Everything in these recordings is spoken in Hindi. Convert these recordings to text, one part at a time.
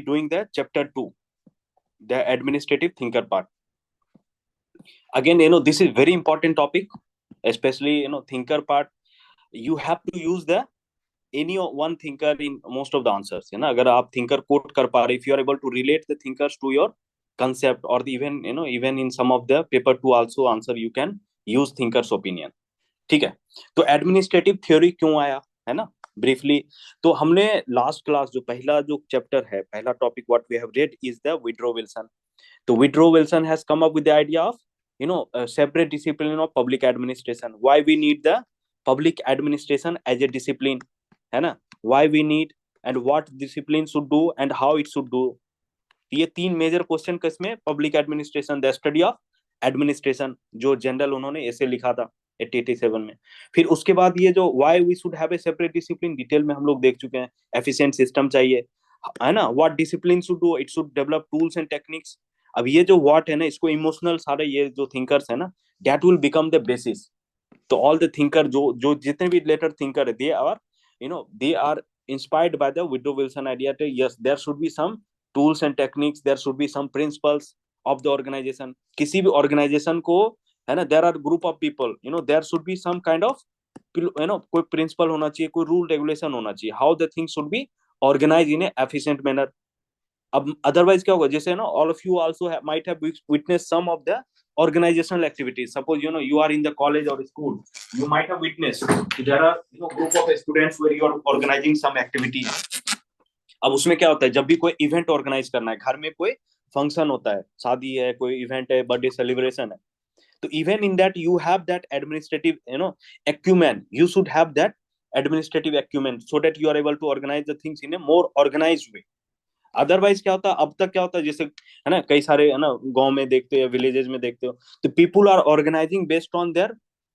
doing the chapter 2, the administrative thinker part. Again, this is very important topic, especially thinker part. You have to use the any one thinker in most of the answers. अगर आप thinker quote कर पा रहे, if you are able to relate the thinkers to your concept, or even even in some of the paper to also answer, you can use thinkers opinion. ठीक है. तो एडमिनिस्ट्रेटिव थ्योरी क्यों आया, है ना, ब्रीफली. तो हमने लास्ट क्लास जो पहला जो चैप्टर है, पहला topic what we have read is the Woodrow Wilson. तो Woodrow Wilson has come up with the idea of separate discipline of public administration. Why we need the public administration as a discipline, है ना, why we need and what discipline should do and how it should do. ये तीन मेजर क्वेश्चन किसमें, public administration, the study of administration, जो जनरल उन्होंने ऐसे लिखा था 1887 में. फिर उसके बाद ये जो why we should have a separate discipline, detail में हम लोग देख चुके हैं. एफिशिएंट सिस्टम चाहिए, है ना. What discipline should do, it should develop tools and techniques. अब ये जो व्हाट है ना, इसको इमोशनल सारे ये जो थिंकर्स है ना, that will become the basis. तो ऑल द थिंकर जो जितने भी लेटर थिंकर है, they are inspired by the Woodrow Wilson idea. Yes, there should be some tools and techniques, there should be some principles of the organisation. किसी भी ऑर्गेनाइजेशन को, है ना, there are group of people, there should be some kind of, कोई प्रिंसिपल होना चाहिए, कोई रूल रेगुलेशन होना चाहिए, how the things should be organise in a efficient manner. अब अदरवाइज क्या होगा, जैसे ना all of you also might have witness some of the organizational activities. Suppose you are in the college or school, you might have witnessed there are group of students where you are organizing some activity. अब उसमें क्या होता है, जब भी कोई इवेंट ऑर्गेनाइज करना है, घर में कोई फंक्शन होता है, शादी है, कोई इवेंट है, बर्थडे सेलिब्रेशन है, तो even in that you have that administrative acumen. You should have that administrative acumen so that you are able to organize the things in a more organized way. Otherwise क्या होता है, अब तक क्या होता है, जैसे है ना, कई सारे है ना गांव में देखते हो, विलेजेस में देखते हो, तो people are organising based on their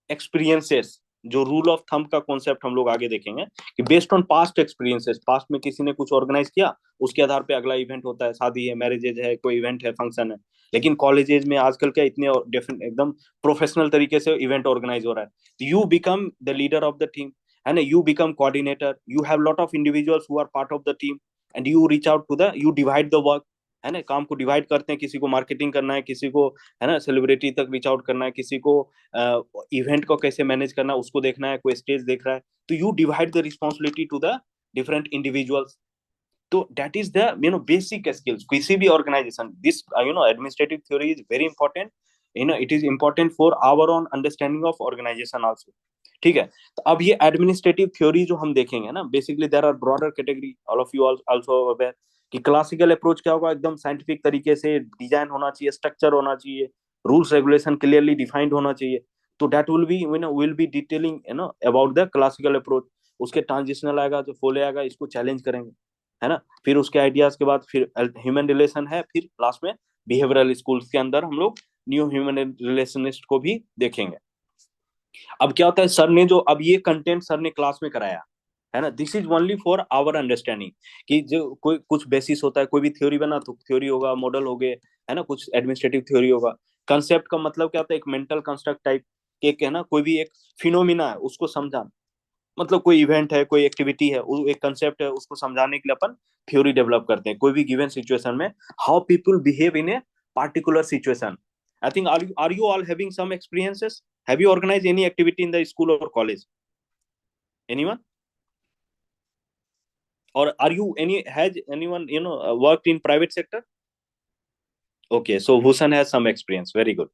experiences. जो रूल ऑफ थंब का कॉन्सेप्ट हम लोग आगे देखेंगे कि based on past experiences, past में किसी ने कुछ ऑर्गेनाइज किया, उसके आधार पे अगला इवेंट होता है, शादी है, मैरिजेज है, कोई इवेंट है, फंक्शन है. लेकिन कॉलेजेस में आजकल क्या इतने डिफरेंट एकदम प्रोफेशनल तरीके से इवेंट ऑर्गेनाइज हो रहा है. You become the leader of the team, है ना, you become coordinator, you have lot of individuals who are part of the team, and you reach out to the, you divide the work, है ना, काम को डिवाइड करते हैं. किसी को मार्केटिंग करना है, किसी को, है ना, सेलिब्रिटी तक रीच आउट करना है, किसी को इवेंट को कैसे मैनेज करना है उसको देखना है, कोई स्टेज देख रहा है, तो you divide the responsibility to the different individuals. तो that is the basic skills किसी भी organisation. This administrative theory is very important. It is important for our own understanding of organisation also. ठीक है. तो अब ये एडमिनिस्ट्रेटिव थ्योरी जो हम देखेंगे ना, basically there are broader category, all of you also aware कि क्लासिकल अप्रोच क्या होगा, एकदम साइंटिफिक तरीके से डिजाइन होना चाहिए, स्ट्रक्चर होना चाहिए, रूल्स रेगुलेशन क्लियरली डिफाइंड होना चाहिए. तो that will be detailing about the classical approach. उसके ट्रांजिशनल आएगा, जो फोले आएगा, इसको चैलेंज करेंगे, है ना. फिर उसके आइडियाज के बाद फिर ह्यूमन रिलेशन है, फिर लास्ट में बिहेवियरल स्कूल्स के अंदर हम लोग न्यू ह्यूमन रिलेशनिस्ट को भी देखेंगे. अब क्या होता है, सर ने जो अब ये कंटेंट सर ने क्लास में कराया है ना, this is only for our understanding. कि जो कोई कुछ बेसिस होता है, कोई भी थ्योरी बना तो थ्योरी होगा, मॉडल हो गए, है ना, कुछ एडमिनिस्ट्रेटिव थ्योरी होगा. कंसेप्ट का मतलब क्या होता है, एक मेंटल कंस्ट्रक्ट टाइप, एक है ना, कोई भी एक फिनोमिना है उसको समझाना. मतलब कोई इवेंट है, कोई एक्टिविटी है, एक कंसेप्ट है, उसको समझाने के लिए अपन थ्योरी डेवलप करते हैं. कोई भी गिवन सिचुएशन में how people behave in a particular situation. I think are you all having some experiences. Have you organise any activity in the school और college? Anyone? or are you any has anyone worked in private sector? Okay, so Bhushan has some experience. Very good.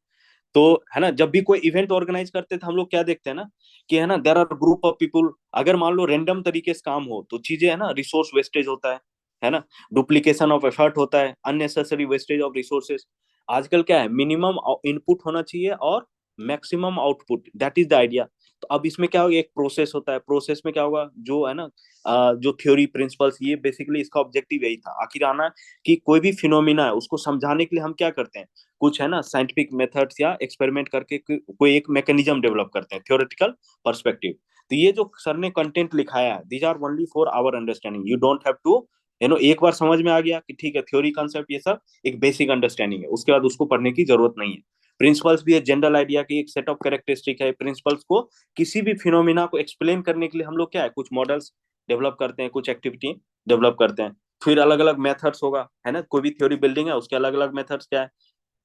तो है ना, जब भी कोई इवेंट ऑर्गेनाइज करते हैं तो हम लोग क्या देखते हैं ना, कि है ना, there are group of people. अगर मान लो रेंडम तरीके से काम हो तो चीजें, है ना, रिसोर्स वेस्टेज होता है ना, डुप्लीकेशन ऑफ एफर्ट होता है, अननेसेसरी वेस्टेज ऑफ रिसोर्सेज. आजकल क्या है, मिनिमम इनपुट होना चाहिए और maximum output, that is the idea. तो अब इसमें क्या होगा, एक प्रोसेस होता है, प्रोसेस में क्या होगा, जो है ना, जो थ्योरी प्रिंसिपल्स, ये बेसिकली इसका ऑब्जेक्टिव यही था आखिर आना, कि कोई भी फिनोमिना है उसको समझाने के लिए हम क्या करते हैं, कुछ है ना साइंटिफिक मेथड्स या एक्सपेरिमेंट करके कोई एक मैकेनिज्म डेवलप करते हैं, थ्योरेटिकल पर्सपेक्टिव. तो ये जो सर ने कंटेंट लिखाया है, these are only for our understanding. You don't have to, एक बार समझ में आ गया कि ठीक है थ्योरी कंसेप्ट ये सब एक बेसिक अंडरस्टैंडिंग है, उसके बाद उसको पढ़ने की जरूरत नहीं है. प्रिंसिपल्स भी है, जनरल आइडिया की एक सेट ऑफ कैरेक्टरिस्टिक है. प्रिंसिपल्स को किसी भी फिनोमिना को एक्सप्लेन करने के लिए हम लोग क्या है, कुछ मॉडल्स डेवलप करते हैं, कुछ एक्टिविटी डेवलप करते हैं. फिर अलग अलग मेथड्स होगा, है ना, कोई भी थ्योरी बिल्डिंग है उसके अलग अलग मेथड्स क्या है।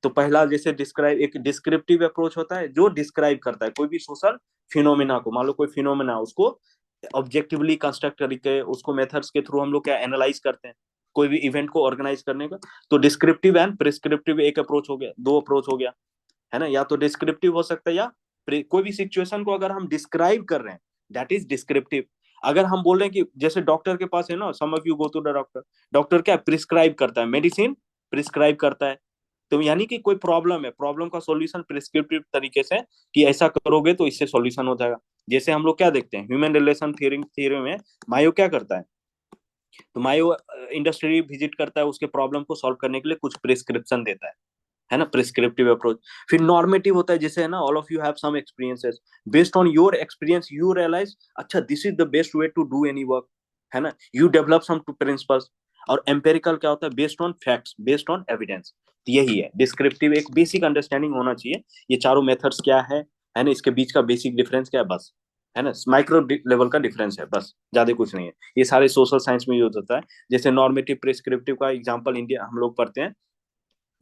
तो पहला जैसे डिस्क्राइब, एक डिस्क्रिप्टिव अप्रोच होता है जो डिस्क्राइब करता है कोई भी सोशल फिनोमिना को, मान लो कोई फिनोमिना, उसको ऑब्जेक्टिवली कंस्ट्रक्ट करके उसको मेथड्स के थ्रू हम लोग क्या एनालाइज करते हैं, कोई भी इवेंट को ऑर्गेनाइज करने का। तो डिस्क्रिप्टिव एंड प्रिस्क्रिप्टिव एक अप्रोच हो गया, दो अप्रोच हो गया, है ना। या तो डिस्क्रिप्टिव हो सकता है, या कोई भी सिचुएशन को अगर हम डिस्क्राइब कर रहे हैं, दैट इज डिस्क्रिप्टिव। अगर हम बोल रहे हैं कि जैसे डॉक्टर के पास है ना, some of you go to the doctor, doctor क्या प्रिस्क्राइब करता है, मेडिसिन प्रिस्क्राइब करता है। तो यानी कि कोई प्रॉब्लम है, प्रॉब्लम का सॉल्यूशन प्रिस्क्रिप्टिव तरीके से, कि ऐसा करोगे तो इससे सॉल्यूशन हो जाएगा। जैसे हम लोग क्या देखते हैं ह्यूमन रिलेशन थ्योरी थ्योरी में, मायो क्या करता है, तो मायो इंडस्ट्री विजिट करता है, उसके प्रॉब्लम को सॉल्व करने के लिए कुछ प्रिस्क्रिप्शन देता है ना, प्रिस्क्रिप्टिव अप्रोच। फिर नॉर्मेटिव होता है, जैसे है ना, all of you have some experiences, based on your experience you realise अच्छा this is the best way to do any work, है ना, you develop some two principles. और एम्पेरिकल क्या होता है, based on facts, based on evidence. यही है डिस्क्रिप्टिव, एक बेसिक अंडरस्टैंडिंग होना चाहिए ये चारों मेथड्स क्या है ना, इसके बीच का बेसिक डिफरेंस क्या है, बस, है ना, माइक्रो लेवल का डिफरेंस है, बस ज्यादा कुछ नहीं है। ये सारे सोशल साइंस में यूज होता है। जैसे नॉर्मेटिव प्रिस्क्रिप्टिव का एग्जांपल इंडिया हम लोग पढ़ते हैं,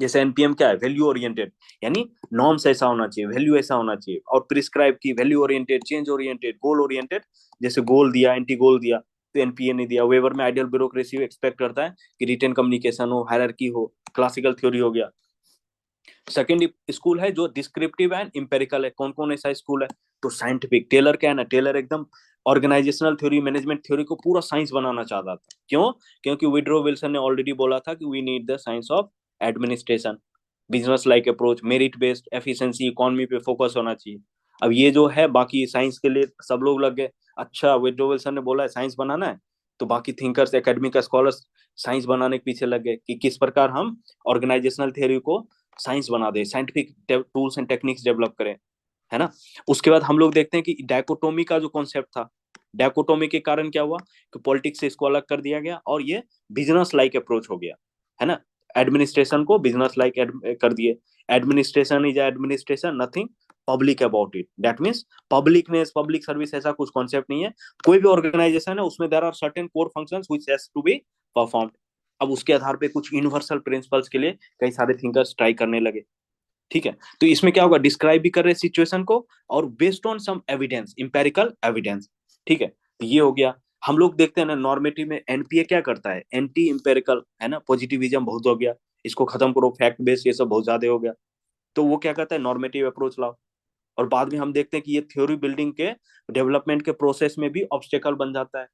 जैसे एनपीएम क्या है, वैल्यू ओरिएंटेड, यानी नॉर्म्स ऐसा होना चाहिए, वैल्यू ऐसा होना चाहिए। और प्रिस्क्राइब की value oriented, change oriented, goal oriented. जैसे गोल दिया, एंटी गोल दिया, तो एनपीए नहीं दिया। वेवर में आइडियल ब्यूरोक्रेसी एक्सपेक्ट करता है कि रिटेन कम्युनिकेशन हो, हायरार्की हो, क्लासिकल थ्योरी हो गया। सेकेंड स्कूल है जो डिस्क्रिप्टिव एंड इंपेरिकल है। कौन कौन ऐसा स्कूल है, तो साइंटिफिक, टेलर क्या है ना, टेलर एकदम ऑर्गेनाइजेशनल थ्योरी, मैनेजमेंट थ्योरी को पूरा साइंस बनाना चाहता था। क्यों, क्योंकि विड्रो विल्सन ने ऑलरेडी बोला था कि we need the science of administration, business like approach, merit based, efficiency, economy पे फोकस होना चाहिए। अब ये जो है बाकी साइंस के लिए सब लोग लग गए, अच्छा विड्रो विल्सन ने बोला है साइंस बनाना है, तो बाकी थिंकर्स, एकेडमिक स्कॉलर्स साइंस बनाने के पीछे लग गए कि किस प्रकार हम ऑर्गेनाइजेशनल थ्योरी को साइंस बना दे, scientific tools and techniques develop करें, है ना। उसके बाद हम लोग देखते हैं कि डायकोटोमी का जो कॉन्सेप्ट था, डायकोटोमी के कारण क्या हुआ कि पॉलिटिक्स से इसको अलग कर दिया गया और ये बिजनेस लाइक अप्रोच हो गया, है ना। एडमिनिस्ट्रेशन को बिजनेस लाइक कर दिए। Administration is administration, nothing public about it, that means publicness, public service ऐसा कुछ कॉन्सेप्ट नहीं है। कोई भी ऑर्गेनाइजेशन है उसमें there are certain core functions which has to be performed. अब उसके आधार पे कुछ यूनिवर्सल प्रिंसिपल्स के लिए कई सारे थिंकर्स ट्राई करने लगे, ठीक है। तो इसमें क्या होगा, डिस्क्राइब भी कर रहे सिचुएशन को और based on some evidence, empirical evidence, ठीक है। तो ये हो गया। हम लोग देखते हैं ना नॉर्मेटिव में एनपीए क्या करता है, एंटी इंपेरिकल, है ना, पॉजिटिविज्म बहुत हो गया, इसको खत्म करो, फैक्ट बेस ये सब बहुत ज्यादा हो गया। तो वो क्या कहता है, नॉर्मेटिव अप्रोच लाओ। और बाद में हम देखते हैं कि ये थ्योरी बिल्डिंग के डेवलपमेंट के प्रोसेस में भी ऑब्स्टेकल बन जाता है।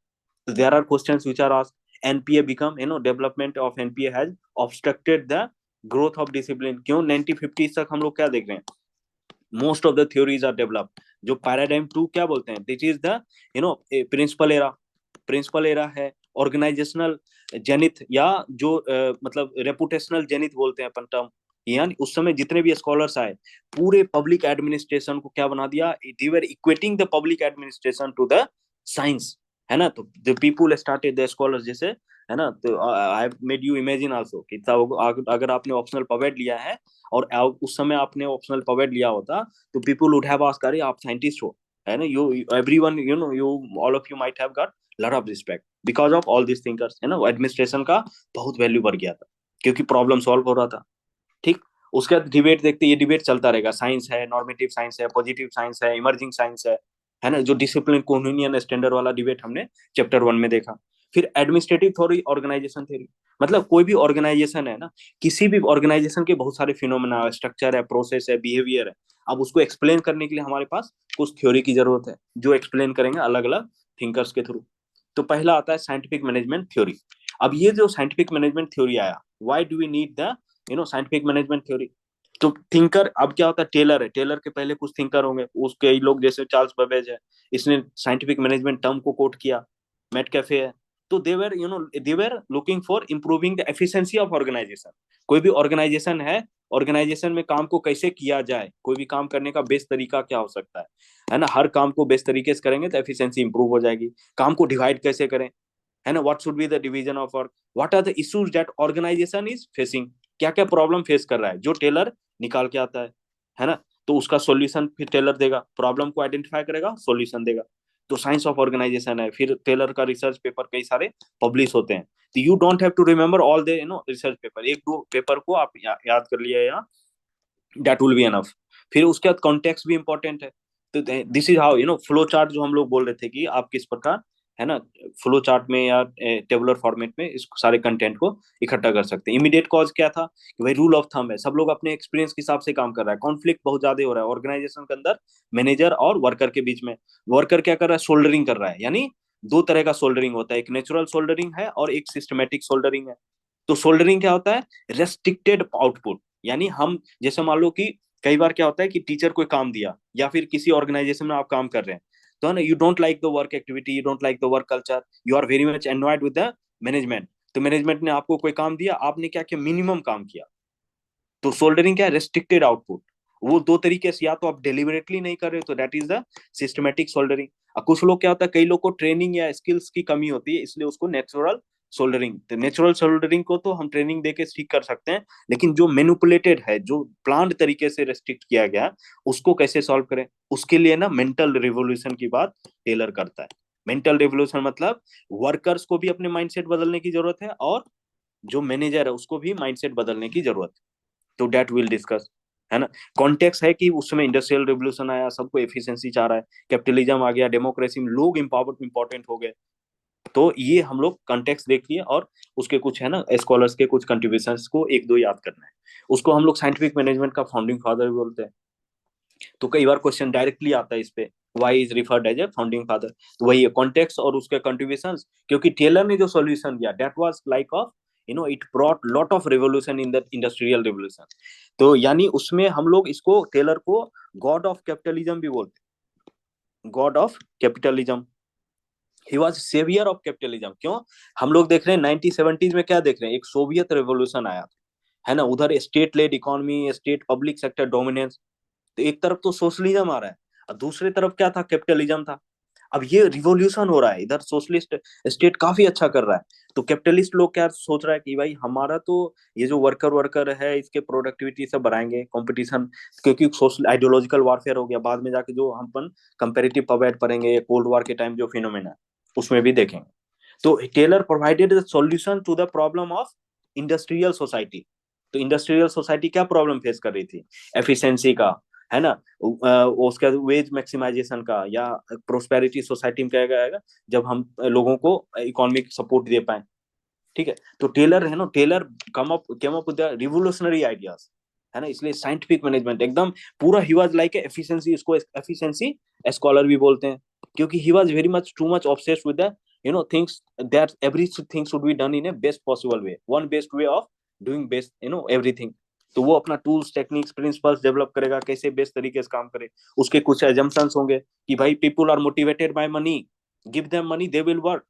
So there are questions which are asked. NPA become, development of NPA has obstructed the growth of discipline. क्यों 1950s तक हम लोग क्या देख रहे हैं, most of the theories are develop. जो पैराडाइम टू क्या बोलते हैं, this is the principle era, principle era है ऑर्गेनाइजेशनल जेनिथ, या जो मतलब रेपुटेशनल जेनिथ बोलते हैं अपन टर्म। यानी उस समय जितने भी स्कॉलर्स आए, पूरे पब्लिक एडमिनिस्ट्रेशन को क्या बना दिया, they were equating the public administration to the science, है ना। तो the people started the scholars, जैसे है ना, तो I made you imagine also कि अगर आपने ऑप्शनल पवेट लिया है और उस समय आपने ऑप्शनल पवेट लिया होता, तो पीपल वुड हैव आस्क्ड, अरे आप साइंटिस्ट हो, है ना, you everyone you all of you might have got lot of respect because of all this thinkers, है ना। एडमिनिस्ट्रेशन का बहुत वैल्यू बढ़ गया था क्योंकि प्रॉब्लम सॉल्व हो रहा था, ठीक। उसके बाद डिबेट देखते, ये डिबेट चलता रहेगा, साइंस है, नॉर्मेटिव साइंस है, पॉजिटिव साइंस है, इमर्जिंग साइंस है ना। जो डिसिप्लिन कोहेनियन स्टैंडर्ड वाला डिबेट हमने चैप्टर 1 में देखा। फिर एडमिनिस्ट्रेटिव थ्योरी, ऑर्गेनाइजेशन थ्योरी, मतलब कोई भी ऑर्गेनाइजेशन है ना, किसी भी ऑर्गेनाइजेशन के बहुत सारे फिनोमेना, स्ट्रक्चर है, प्रोसेस है, बिहेवियर है। अब उसको एक्सप्लेन करने के लिए हमारे पास कुछ थ्योरी की जरूरत है जो एक्सप्लेन करेंगे अलग अलग थिंकर्स के थ्रू। तो पहला आता है साइंटिफिक मैनेजमेंट थ्योरी। अब ये जो साइंटिफिक मैनेजमेंट थ्योरी आया, why do we need the scientific management theory. तो थिंकर अब क्या होता है, टेलर है, टेलर के पहले कुछ थिंकर होंगे, उसके लोग जैसे चार्ल्स बेबेज है, इसने साइंटिफिक मैनेजमेंट टर्म को कोट किया। मेट कैफे है। तो they were looking for improving the efficiency of organisation. कोई भी ऑर्गेनाइजेशन है, ऑर्गेनाइजेशन में काम को कैसे किया जाए, कोई भी काम करने का बेस्ट तरीका क्या हो सकता है ना, हर काम को बेस्ट तरीके से करेंगे तो एफिशिएंसी इंप्रूव हो जाएगी। काम को डिवाइड कैसे करें, है ना, what should be the division of work, what are the issues that organisation is facing, क्या क्या प्रॉब्लम फेस कर रहा है, जो टेलर निकाल के आता है ना। तो उसका सॉल्यूशन फिर टेलर देगा, प्रॉब्लम को आइडेंटिफाई करेगा, सॉल्यूशन देगा। तो साइंस ऑफ ऑर्गेनाइजेशन है, फिर टेलर का रिसर्च पेपर कई सारे पब्लिश होते हैं। तो you don't have to remember all the research paper, एक दो पेपर को आप याद कर लिया या दैट विल बी एनफ। फिर उसके बाद कॉन्टेक्स्ट भी इंपॉर्टेंट है। तो this is how flow chart जो हम लोग बोल रहे थे कि आप किस प्रकार है ना फ्लो चार्ट में या टेबुलर फॉर्मेट में इस सारे कंटेंट को इकट्ठा कर सकते हैं। इमीडिएट कॉज क्या था कि भाई रूल ऑफ थंब है, सब लोग अपने एक्सपीरियंस के हिसाब से काम कर रहा है, कॉन्फ्लिक्ट बहुत ज्यादा हो रहा है ऑर्गेनाइजेशन के अंदर मैनेजर और वर्कर के बीच में। वर्कर क्या कर रहा है, सोल्डरिंग कर रहा है, यानी दो तरह का सोल्डरिंग होता है, एक नेचुरल सोल्डरिंग है और एक सिस्टमेटिक सोल्डरिंग है। तो सोल्डरिंग क्या होता है, रेस्ट्रिक्टेड आउटपुट, यानी हम जैसे मान लो कि कई बार क्या होता है कि टीचर कोई काम दिया या फिर किसी ऑर्गेनाइजेशन में आप काम कर रहे हैं, तो है ना you don't like the work activity, you don't like the work culture, you are very much annoyed with the management. तो मैनेजमेंट ने आपको कोई काम दिया, आपने क्या किया, मिनिमम काम किया। तो सोल्डरिंग क्या है, रेस्ट्रिक्टेड आउटपुट। वो दो तरीके से, या तो आप डेलिबरेटली नहीं कर रहे हो तो that is the systematic soldering. और कुछ लोग क्या होता है, कई लोग को ट्रेनिंग या स्किल्स की कमी होती है, इसलिए उसको नेचुरल सोल्डरिंग। तो नेचुरल सोल्डरिंग को तो हम ट्रेनिंग देके ठीक कर सकते हैं, लेकिन जो मैनिपुलेटेड है, जो प्लान्ड तरीके से रेस्ट्रिक्ट किया गया है, उसको कैसे सॉल्व करें, उसके लिए ना मेंटल रिवोल्यूशन की बात टेलर करता है। मेंटल रिवोल्यूशन मतलब वर्कर्स को भी अपने माइंडसेट बदलने की जरूरत है और जो मैनेजर है उसको भी माइंडसेट बदलने की जरूरत है। तो डेट विल डिस्कस, है ना। कॉन्टेक्स्ट है कि उस समय इंडस्ट्रियल रिवोल्यूशन आया, सबको एफिशिएंसी चाह रहा है, कैपिटलिज्म आ गया, डेमोक्रेसी में लोग इम्पावर्ड इंपॉर्टेंट हो गए। तो ये हम लोग कॉन्टेक्स्ट देख लिए, और उसके कुछ है ना स्कॉलर्स के कुछ कंट्रीब्यूशंस को एक दो याद करना है। उसको हम लोग साइंटिफिक मैनेजमेंट का फाउंडिंग फादर भी बोलते हैं। तो कई बार क्वेश्चन डायरेक्टली आता है इस पे, why is referred as a founding father. तो वही है कॉन्टेक्स्ट और उसके कंट्रीब्यूशंस, क्योंकि टेलर ने जो सॉल्यूशन दिया that was like of it brought lot of revolution in the industrial revolution. तो यानी उसमें हम लोग इसको टेलर को गॉड ऑफ कैपिटलिज्म भी बोलते हैं, god of capitalism. He was saviour of capitalism. क्यों, हम लोग देख रहे हैं 1970s में क्या देख रहे हैं, एक सोवियत रेवोल्यूशन आया, है ना। उधर state lead economy, state public sector dominance. तो एक तरफ तो सोशलिज्म आ रहा है और दूसरी तरफ क्या था, कैपिटलिज्म था। अब ये रिवोल्यूशन हो रहा है, इधर सोशलिस्ट स्टेट काफी अच्छा कर रहा है, तो कैपिटलिस्ट लोग क्या सोच रहा है कि भाई हमारा तो ये जो वर्कर वर्कर है इसके प्रोडक्टिविटी से बढ़ाएंगे कंपटीशन, क्योंकि सोशल आइडियोलॉजिकल वारफेयर हो गया, बाद में जाके जो हम अपन कंपेरेटिव पवेट पढ़ेंगे कोल्ड वॉर के टाइम जो फिनोमेना उसमें भी देखेंगे। तो Taylor provided the solution to the problem of industrial society. तो इंडस्ट्रियल सोसाइटी क्या प्रॉब्लम फेस कर रही थी, एफिशिएंसी का, है ना, उसके बाद वेज मैक्सिमाइजेशन का, या प्रोस्पेरिटी सोसाइटी में क्या आएगा जब हम लोगों को इकोनॉमिक सपोर्ट दे पाए। ठीक है, तो टेलर है ना, Taylor came up with revolutionary ideas, है ना। इसलिए साइंटिफिक मैनेजमेंट एकदम पूरा, ही वाज लाइक एफिशिएंसी, इसको एफिशिएंसी स्कॉलर भी बोलते हैं, क्योंकि he was very much too much obsessed with the things that everything should be done in a best possible way, one best way of doing best everything. तो वो अपना टूल्स टेक्निक्स प्रिंसिपल्स डेवलप करेगा, कैसे बेस्ट तरीके से काम करे। उसके कुछ एजम्पशंस होंगे कि भाई people are motivated by money, give them money they will work.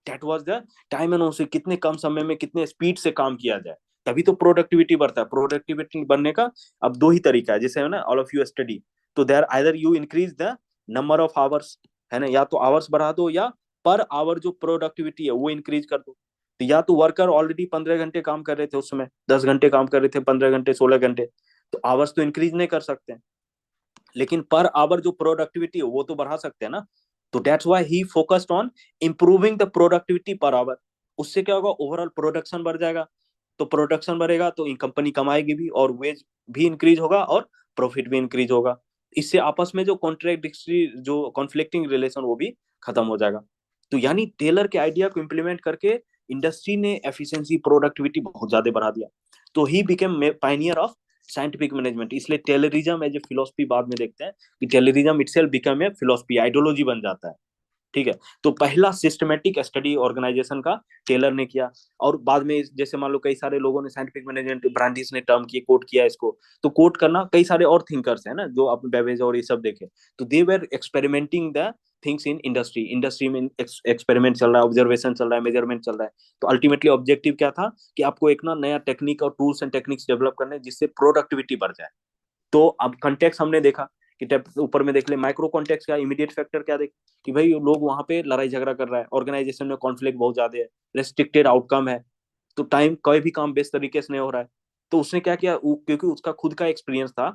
That was the time and उसे कितने कम समय में कितने स्पीड से काम किया जाए, तभी तो प्रोडक्टिविटी बढ़ता है। प्रोडक्टिविटी बनने का अब दो ही तरीका है, जैसे है ना ऑल ऑफ यू स्टडी, तो there either you increase the number of hours, है ना, या तो आवर्स बढ़ा दो, या पर आवर जो प्रोडक्टिविटी है वो इंक्रीज कर दो। तो या तो वर्कर ऑलरेडी 15 घंटे काम कर रहे थे उस समय, 10 घंटे काम कर रहे थे, 15 घंटे, 16 घंटे, तो आवर्स तो इंक्रीज नहीं कर सकते, लेकिन पर आवर जो प्रोडक्टिविटी है वो तो बढ़ा सकते हैं ना। तो that's why he focused on improving the productivity per hour. उससे क्या होगा, ओवरऑल प्रोडक्शन बढ़ जाएगा, तो प्रोडक्शन बढ़ेगा तो कंपनी कमाएगी भी, और वेज भी इंक्रीज होगा और प्रॉफिट भी इंक्रीज होगा। इससे आपस में जो कॉन्ट्रेडिक्टरी, जो कॉन्फ्लिक्टिंग रिलेशन वो भी खत्म हो जाएगा। तो यानी टेलर के आइडिया को इम्प्लीमेंट करके इंडस्ट्री ने एफिशिएंसी प्रोडक्टिविटी बहुत ज्यादा बढ़ा दिया। तो he became Pioneer of scientific management. इसलिए टेलरिज्म एज ए फिलोसफी बाद में देखते हैं कि Taylorism itself become a philosophy, ideology बन जाता है। ठीक है, तो पहला सिस्टमेटिक स्टडी ऑर्गेनाइजेशन का टेलर ने किया। और बाद में जैसे मान लो कई सारे लोगों ने साइंटिफिक मैनेजमेंट, ब्रांडिस ने टर्म किए, कोट किया इसको। तो कोट करना कई सारे और थिंकर्स है ना, जो आप बेबेज और ये सब देखे, तो they were experimenting the things in industry. Industry में एक्सपेरिमेंट चल रहा है, ऑब्जर्वेशन चल रहा है, मेजरमेंट चल रहा है। तो अल्टीमेटली ऑब्जेक्टिव क्या था कि आपको एक ना नया टेक्निक और टूल्स एंड टेक्निक्स डेवलप करने जिससे प्रोडक्टिविटी बढ़ जाए। तो अब कंटेक्स हमने देखा कि ऊपर में देख ले, माइक्रो कॉन्टेक्स्ट का इमीडिएट फैक्टर क्या देख कि भाई लोग वहां पे लड़ाई झगड़ा कर रहा है, ऑर्गेनाइजेशन में कॉन्फ्लिक्ट बहुत ज्यादा है, रेस्ट्रिक्टेड आउटकम है, तो टाइम कोई भी काम बेस्ट तरीके से नहीं हो रहा है। तो उसने क्या किया, क्योंकि उसका खुद का एक्सपीरियंस था,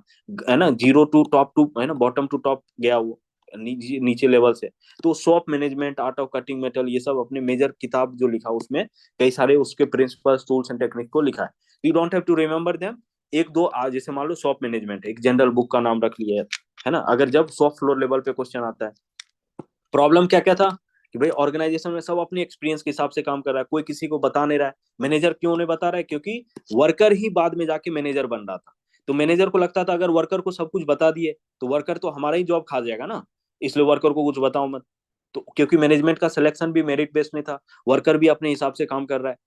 है ना, जीरो टू टॉप टू, है ना, बॉटम टू टॉप गया वो, नीचे लेवल से। तो shop management, art of cutting metal, ये सब अपने मेजर किताब जो लिखा उसमें कई सारे उसके प्रिंसिपल्स, टूल्स एंड टेक्निक को लिखा है। You don't have to remember them. एक दो जैसे मान लो शॉप मैनेजमेंट, एक जनरल बुक का नाम रख लिया है ना। अगर जब शॉप फ्लोर लेवल पे क्वेश्चन आता है, प्रॉब्लम क्या क्या था कि भाई ऑर्गेनाइजेशन में सब अपने एक्सपीरियंस के हिसाब से काम कर रहा है, कोई किसी को बता नहीं रहा है। मैनेजर क्यों नहीं बता रहा है? क्योंकि वर्कर ही बाद में जाके मैनेजर बन रहा था। तो मैनेजर को लगता था अगर वर्कर को सब कुछ बता दिए तो वर्कर तो हमारा ही जॉब खा जाएगा ना, इसलिए वर्कर को कुछ बताओ मत। तो क्योंकि मैनेजमेंट का सिलेक्शन भी मेरिट बेस्ड में था, वर्कर भी अपने हिसाब से काम कर रहा है,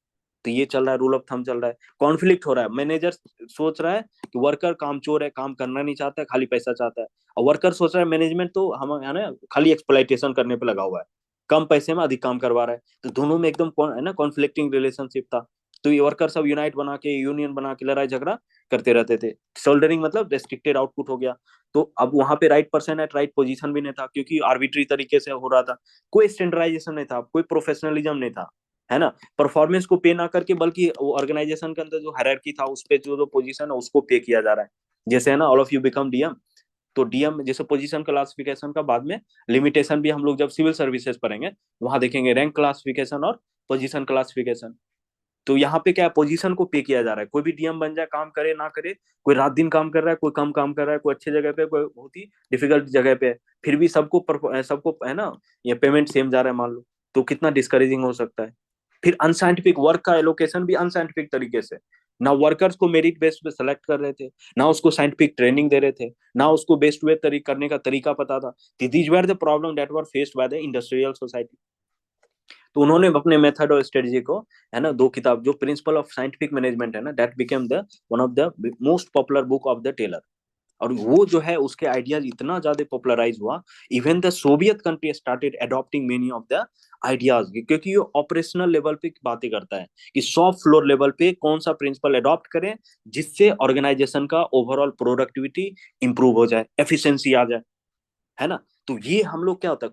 तो ये चल रहा है, रूल ऑफ थंब चल रहा है। कॉन्फ्लिक्ट हो रहा है, मैनेजर सोच रहा है कि वर्कर कामचोर है, काम करना नहीं चाहता है, खाली पैसा चाहता है। और वर्कर सोच रहा है मैनेजमेंट तो हम है ना खाली एक्सप्लॉइटेशन करने पे लगा हुआ है, कम पैसे में अधिक काम करवा रहा है। तो दोनों में एकदम है ना कॉन्फ्लिक्टिंग रिलेशनशिप था। तो ये वर्कर सब यूनाइट बना के, यूनियन बना के लड़ाई झगड़ा करते रहते थे। सोल्डरिंग मतलब रेस्ट्रिक्टेड आउटपुट हो गया। तो अब वहां पे right person at right position भी नहीं था, क्योंकि आर्बिट्री तरीके से हो रहा था। कोई स्टैंडर्डाइजेशन नहीं था, कोई प्रोफेशनलिज्म नहीं था, है ना। परफॉर्मेंस को पे ना करके बल्कि वो ऑर्गेनाइजेशन के अंदर जो हायरार्की था उस पे जो जो पोजीशन है उसको पे किया जा रहा है। जैसे है ना all of you become DM, तो डीएम जैसे पोजीशन क्लासिफिकेशन का बाद में लिमिटेशन भी हम लोग जब सिविल सर्विसेज पढ़ेंगे वहां देखेंगे, रैंक क्लासिफिकेशन और पोजीशन क्लासिफिकेशन। तो यहाँ पे क्या है, पोजीशन को पे किया जा रहा है। कोई भी डीएम बन जाए, काम करे ना करे, कोई रात दिन काम कर रहा है, कोई कम काम कर रहा है, कोई अच्छी जगह पे, कोई बहुत ही डिफिकल्ट जगह पे है, फिर भी सबको है ना ये पेमेंट सेम जा रहा है मान लो, तो कितना डिस्करेजिंग हो सकता है। फिर अनसाइंटिफिक वर्क का एलोकेशन भी अनसाइंटिफिक तरीके से, ना वर्कर्स को मेरिट बेस्ड पे सेलेक्ट कर रहे थे, ना उसको साइंटिफिक ट्रेनिंग दे रहे थे, ना उसको बेस्ट वे करने का तरीका पता था। These were the problem that were faced by the industrial society. तो उन्होंने अपने मेथड और स्ट्रेटजी को, है ना, दो किताब जो प्रिंसिपल ऑफ साइंटिफिक मैनेजमेंट है ना, that became the one of the most popular book of the Taylor. और वो जो है उसके आइडियाज इतना ज्यादा पॉपुलराइज हुआ, even the Soviet country started adopting many of the ideas, क्योंकि ये ऑपरेशनल लेवल पे बातें करता है कि शॉप फ्लोर लेवल पे कौन सा प्रिंसिपल अडॉप्ट करें जिससे ऑर्गेनाइजेशन का ओवरऑल प्रोडक्टिविटी इंप्रूव हो जाए, एफिशिएंसी आ जाए, है ना। तो ये हम लोग क्या होता है,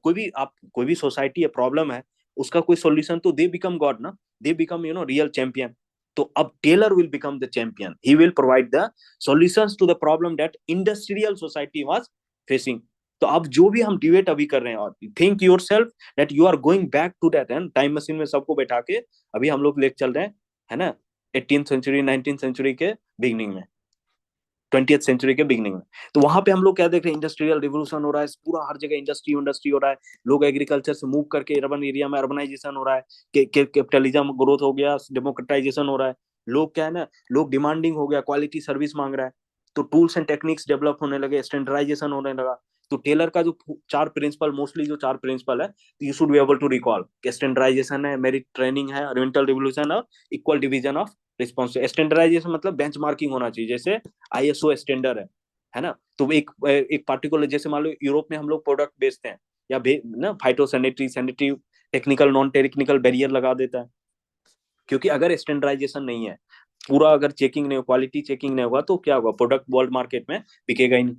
कोई भी सोसाइटी है प्रॉब्लम है, उसका कोई सॉल्यूशन, तो दे बिकम गॉड ना, दे बिकम रियल चैंपियन। तो अब Taylor will become the champion, he will provide the solutions to the problem that industrial society was facing. तो अब जो भी हम डिबेट अभी कर रहे हैं, और think yourself that you are going back to that and time machine में सबको बैठा के अभी हम लोग ले चल रहे हैं, है ना, 18th सेंचुरी 19th सेंचुरी के बिगनिंग में, 20th सेंचुरी के बिगनिंग में। तो वहां पे हम लोग क्या देख रहे हैं, इंडस्ट्रियल रिवोल्यूशन हो रहा है, पूरा हर जगह इंडस्ट्री इंडस्ट्री हो रहा है। लोग एग्रीकल्चर से मूव करके अर्बन एरिया में अर्बनाइजेशन हो रहा है, कैपिटलिज्म ग्रोथ हो गया, डेमोक्रेटाइजेशन हो रहा है। लोग क्या है ना, लोग डिमांडिंग हो गया, क्वालिटी सर्विस मांग रहा है। तो टूल्स एंड टेक्निक्स डेवलप होने लगे, स्टैंडर्डाइजेशन होने लगा। तो टेलर का जो चार प्रिंसिपल, मोस्टली जो चार प्रिंसिपल है, you should be able to recall, standardisation है, मेरिट ट्रेनिंग है, ओरिएंटल रिवोल्यूशन और equal division of response. Standardisation मतलब बेंचमार्किंग होना चाहिए, जैसे आईएसओ स्टैंडर्ड है ना। तो एक पार्टिकुलर, जैसे मान लो यूरोप में हम लोग प्रोडक्ट बेचते हैं, या ना phyto sanitary sanitary technical non technical barrier लगा देता है, क्योंकि अगर स्टैंडर्डाइजेशन नहीं है, पूरा अगर चेकिंग नहीं हो, क्वालिटी चेकिंग नहीं होगा, तो क्या होगा, प्रोडक्ट वर्ल्ड मार्केट में बिकेगा ही नहीं।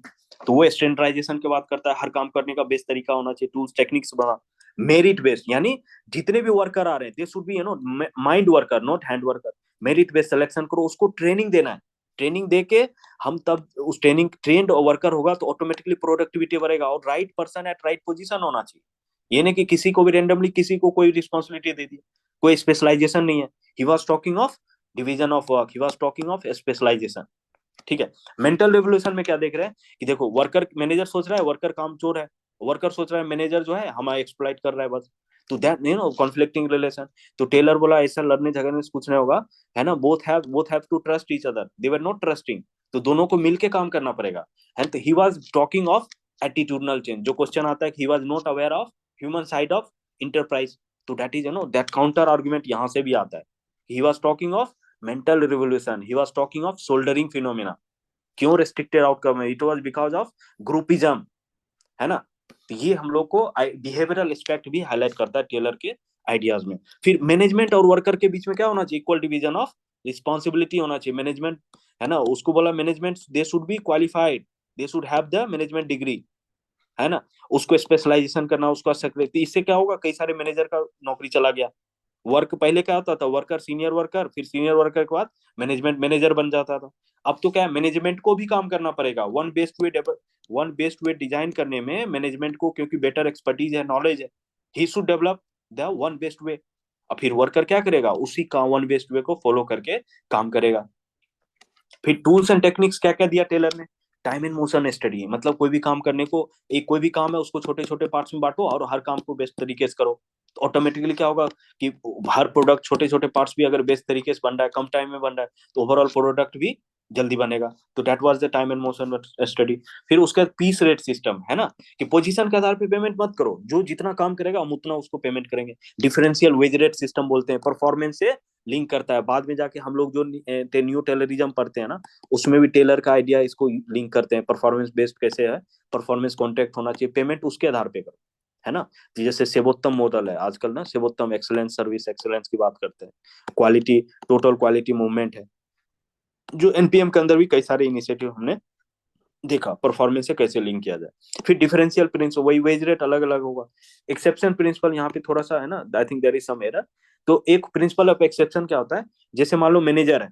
तो वो स्टैंडर्डाइजेशन की बात करता है, हर काम करने का बेस्ट तरीका होना चाहिए, टूल्स टेक्निक्स बना, मेरिट बेस्ड, यानी जितने भी वर्कर आ रहे हैं they should be mind worker not hand worker. Merit based selection करो, उसको ट्रेनिंग देना है, ट्रेनिंग दे के हम तब उस ट्रेनिंग ट्रेंड वर्कर होगा तो ऑटोमेटिकली प्रोडक्टिविटी बढ़ेगा। और right person at right position होना चाहिए, ये नहीं कि किसी को भी रेंडमली किसी को कोई रिस्पॉन्सिबिलिटी दे दी, कोई स्पेशलाइजेशन नहीं है। He was talking of division of work, he was talking of specialisation. ठीक है। मेंटल रेवोल्यूशन में क्या देख रहे हैं कि देखो, वर्कर मैनेजर सोच रहा है वर्कर काम चोर है, वर्कर सोच रहा है मैनेजर जो है हमारा एक्सप्लॉइट कर रहा है बस। तो दैट कॉन्फ्लिक्टिंग रिलेशन। तो टेलर बोला ऐसा लड़ने झगड़ने से कुछ नहीं होगा, है ना, both have to trust each other, they were not trusting. तो दोनों को मिलके काम करना पड़ेगा। And he was talking of attitudinal change. जो क्वेश्चन आता है कि he was not aware of human side of enterprise, तो that is that counter argument यहाँ से भी आता है। He was talking of mental revolution, he was talking of soldiering phenomena. क्यों रेस्ट्रिक्टेड आउटकम है, it was because of groupism, है ना। तो ये हम लोग को बिहेवियरल एस्पेक्ट भी हाईलाइट करता है टेलर के आइडियाज में। फिर मैनेजमेंट और वर्कर के बीच में क्या होना चाहिए, इक्वल डिवीजन ऑफ रिस्पॉन्सिबिलिटी होना चाहिए। मैनेजमेंट, है ना, उसको बोला management they should be qualified, they should have the management degree, है ना। उसको स्पेशलाइजेशन करना, उसका सक्रिय, इससे क्या होगा, कई सारे मैनेजर का नौकरी चला गया, वर्क पहले क्या होता था, वर्कर सीनियर वर्कर, फिर सीनियर वर्कर के बाद मैनेजमेंट मैनेजर बन जाता था। अब तो क्या है, मैनेजमेंट को भी काम करना पड़ेगा। वन बेस्ट वे डिजाइन करने में मैनेजमेंट को, क्योंकि बेटर एक्सपर्टीज है, नॉलेज है, he should develop the one best वे। और फिर वर्कर क्या करेगा, उसी का वन बेस्ट वे को फॉलो करके काम करेगा। फिर टूल्स एंड टेक्निक्स क्या क्या दिया टेलर ने, टाइम एंड मोशन स्टडी, मतलब कोई भी काम करने को, एक कोई भी काम है उसको छोटे छोटे पार्ट्स में बांटो और हर काम को बेस्ट तरीके से करो। तो ऑटोमेटिकली क्या होगा कि हर प्रोडक्ट छोटे छोटे पार्ट्स भी अगर बेस्ट तरीके से बन रहा है, कम टाइम में बन रहा है, तो ओवरऑल प्रोडक्ट भी जल्दी बनेगा। तो that was the time and motion study. फिर उसके बाद पीस रेट सिस्टम है ना, कि पोजीशन के आधार पे पेमेंट मत करो, जो जितना काम करेगा हम उतना उसको पेमेंट करेंगे। डिफरेंशियल वेज रेट सिस्टम बोलते हैं, परफॉर्मेंस से लिंक करता है। बाद में जाके हम लोग जो न्यू टेलरिज्म पढ़ते हैं ना, उसमें भी टेलर का आइडिया इसको लिंक करते हैं। परफॉर्मेंस बेस्ड कैसे है, परफॉर्मेंस कॉन्ट्रैक्ट होना चाहिए, पेमेंट उसके आधार पे करो, है ना। जैसे सेवोत्तम मॉडल है आजकल ना, सेवोत्तम एक्सलेंस, सर्विस एक्सलेंस की बात करते हैं। क्वालिटी, टोटल क्वालिटी मूवमेंट है, जो एनपीएम के अंदर भी कई सारे इनिशिएटिव हमने देखा, परफॉर्मेंस से कैसे लिंक किया जाए। फिर डिफरेंशियल प्रिंसिपल, वही वेज रेट अलग अलग होगा। एक्सेप्शन प्रिंसिपल यहाँ पे थोड़ा सा है ना, I think there is some error. तो एक प्रिंसिपल ऑफ एक्सेप्शन क्या होता है, जैसे मान लो मैनेजर है,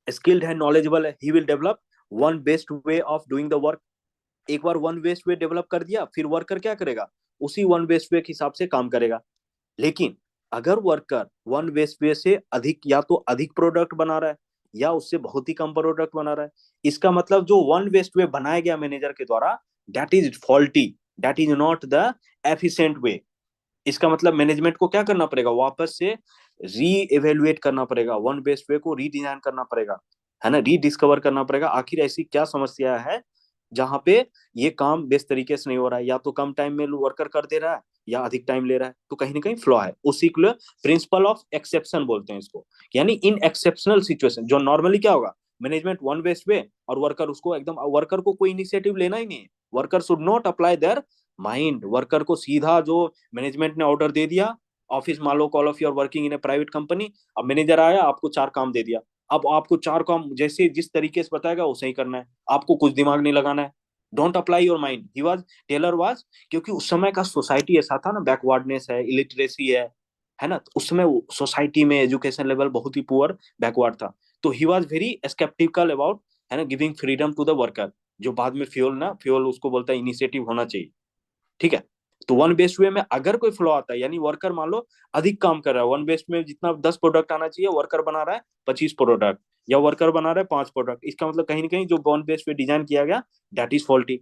स्किल्ड है, नॉलेजेबल है, he will develop one best way of doing the work. एक बार वन बेस्ट वे डेवलप कर दिया, फिर वर्कर क्या करेगा, उसी वन बेस्ट वे के हिसाब से काम करेगा। लेकिन अगर वर्कर वन वेस्ट वे से अधिक, या तो अधिक प्रोडक्ट बना रहा है या उससे बहुत ही कम प्रोडक्ट बना रहा है, इसका मतलब जो वन वेस्ट वे बनाया गया मैनेजर के द्वारा, that is faulty, that is not the efficient way. इसका मतलब मैनेजमेंट को क्या करना पड़ेगा, वापस से री एवेल्युएट करना पड़ेगा, वन बेस्ट वे को रीडिजाइन करना पड़ेगा, है ना, रीडिस्कवर करना पड़ेगा आखिर ऐसी क्या समस्या है जहां पे ये काम बेस्ट तरीके से नहीं हो रहा है, या तो कम टाइम में वर्कर कर दे रहा है या अधिक टाइम ले रहा है, तो कहीं ना कहीं फ्लॉ है। उसी को प्रिंसिपल ऑफ एक्सेप्शन बोलते हैं इसको। यानी इन एक्सेप्शनल सिचुएशन, जो नॉर्मली क्या होगा, मैनेजमेंट वन बेस्ट वे और वर्कर उसको एकदम, वर्कर को कोई इनिशिएटिव लेना ही नहीं है, worker should not apply their mind. Worker को सीधा जो मैनेजमेंट ने ऑर्डर दे दिया, ऑफिस मान लो, all of you are working in a private company, अब मैनेजर आया आपको 4 काम दे दिया, अब आपको 4 काम जैसे जिस तरीके से बताएगा उसे ही करना है, आपको कुछ दिमाग नहीं लगाना है। Don't apply your mind, he was, Taylor was, क्योंकि उस समय का सोसाइटी ऐसा था ना, बैकवर्डनेस है, इलिटरेसी है ना, तो उस समय सोसाइटी में एजुकेशन लेवल बहुत ही पुअर, बैकवर्ड था। तो he was very sceptical about, है ना, giving freedom to the worker, जो बाद में फ्यूल ना, फ्यूल उसको बोलता है इनिशिएटिव होना चाहिए। ठीक है। तो वन बेस्ट वे में अगर कोई फ्लॉ आता है, यानी वर्कर मान लो अधिक काम कर रहा है, वन बेस्ट में जितना 10 प्रोडक्ट आना चाहिए वर्कर बना रहा है 25 प्रोडक्ट, या वर्कर बना रहा है 5 प्रोडक्ट, इसका मतलब कहीं ना कहीं जो वन बेस्ट पे डिजाइन किया गया, दैट इज फॉल्टी।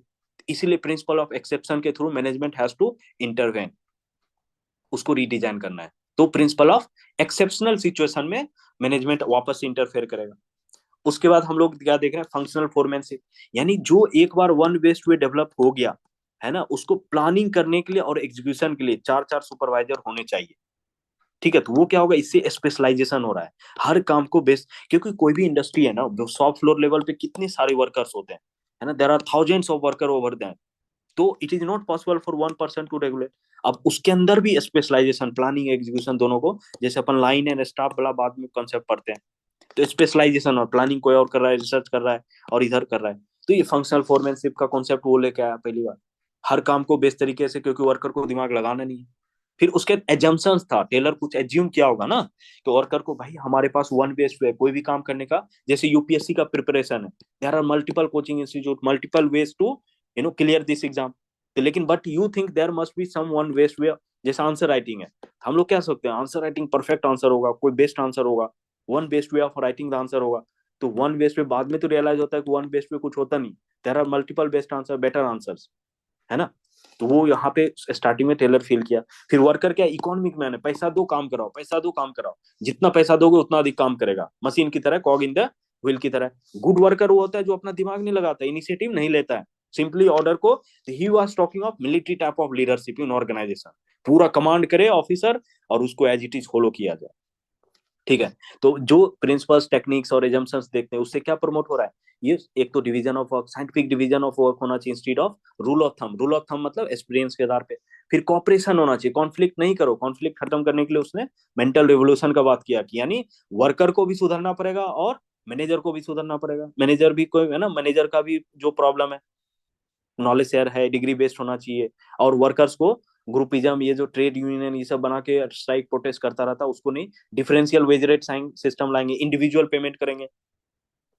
इसीलिए प्रिंसिपल ऑफ एक्सेप्शन के through management has to intervene, उसको रीडिजाइन करना है। तो प्रिंसिपल ऑफ एक्सेप्शनल सिचुएशन में मैनेजमेंट वापस से इंटरफेयर करेगा। उसके बाद हम लोग क्या देख रहे हैं, फंक्शनल फोरमैनशिप, यानी जो एक बार वन बेस्ट वे डेवलप हो गया, है ना, उसको प्लानिंग करने के लिए और एग्जीक्यूशन के लिए 4 4 सुपरवाइजर होने चाहिए। ठीक है, तो वो क्या होगा, इससे स्पेशलाइजेशन हो रहा है हर काम को बेस्ट, क्योंकि कोई भी इंडस्ट्री है ना, जो शॉप फ्लोर लेवल पे कितने सारे वर्कर्स होते हैं, है ना, there are thousands of worker over there. तो it is not possible for one person to regulate. अब उसके अंदर भी स्पेशलाइजेशन, प्लानिंग एग्जीक्यूशन दोनों को, जैसे अपन लाइन एंड स्टाफ वाला बाद में कॉन्सेप्ट पढ़ते हैं, तो स्पेशलाइजेशन और प्लानिंग कोई और कर रहा है, रिसर्च कर रहा है और इधर कर रहा है। तो ये फंक्शनल फोरमैनशिप का कॉन्सेप्ट वो लेके आया पहली बार, हर काम को बेस्ट तरीके से, क्योंकि वर्कर को दिमाग लगाना नहीं है। फिर उसके एजम्पशंस था, टेलर कुछ एज्यूम किया होगा ना, तो वर्कर को भाई हमारे पास वन बेस्ट वे कोई भी काम करने का, जैसे यूपीएससी का प्रिपरेशन है, there are multiple coaching institute, multiple ways to clear this exam. तो लेकिन but you think there must be some one best way, जैसे आंसर राइटिंग है, हम लोग क्या सोचते हैं आंसर राइटिंग परफेक्ट आंसर होगा, कोई बेस्ट आंसर होगा, one best way of writing the answer होगा। तो वन बेस्ट वे बाद में तो रियलाइज होता है कि वन बेस्ट वे कुछ होता नहीं, there are multiple best answer, better answers, है ना। तो वो यहाँ पे स्टार्टिंग में टेलर फील किया। फिर वर्कर क्या, इकोनॉमिक मैन है, पैसा दो काम कराओ, पैसा दो काम कराओ, जितना पैसा दोगे उतना अधिक काम करेगा, मशीन की तरह, कॉग इन द व्हील की तरह। गुड वर्कर वो होता है जो अपना दिमाग नहीं लगाता, इनिशिएटिव नहीं लेता है, सिंपली ऑर्डर को, he was talking of military type of leadership in organisation, पूरा कमांड करे ऑफिसर और उसको एज इट इज फॉलो किया जाए। ठीक है। तो जो प्रिंसिपल्स, टेक्निक्स और एजम्पशंस देखते हैं, उससे क्या प्रमोट हो रहा है, ये एक तो division of work, scientific division of work होना चाहिए instead of rule of thumb. Rule of thumb मतलब एक्सपीरियंस के आधार पे। फिर कॉपरेशन होना चाहिए, कॉन्फ्लिक्ट नहीं करो। कॉन्फ्लिक्ट खत्म करने के लिए उसने मेंटल रेवोल्यूशन का बात किया कि यानी वर्कर को भी सुधरना पड़ेगा और मैनेजर को भी सुधरना पड़ेगा। मैनेजर भी कोई है ना, मैनेजर का भी जो प्रॉब्लम है, नॉलेज शेयर है, डिग्री बेस्ड होना चाहिए, और वर्कर्स को ग्रुपिज्म, ये जो ट्रेड यूनियन ये सब बना के स्ट्राइक प्रोटेस्ट करता रहता, उसको नहीं, डिफरेंशियल वेज रेट सिस्टम लाएंगे, इंडिविजुअल पेमेंट करेंगे,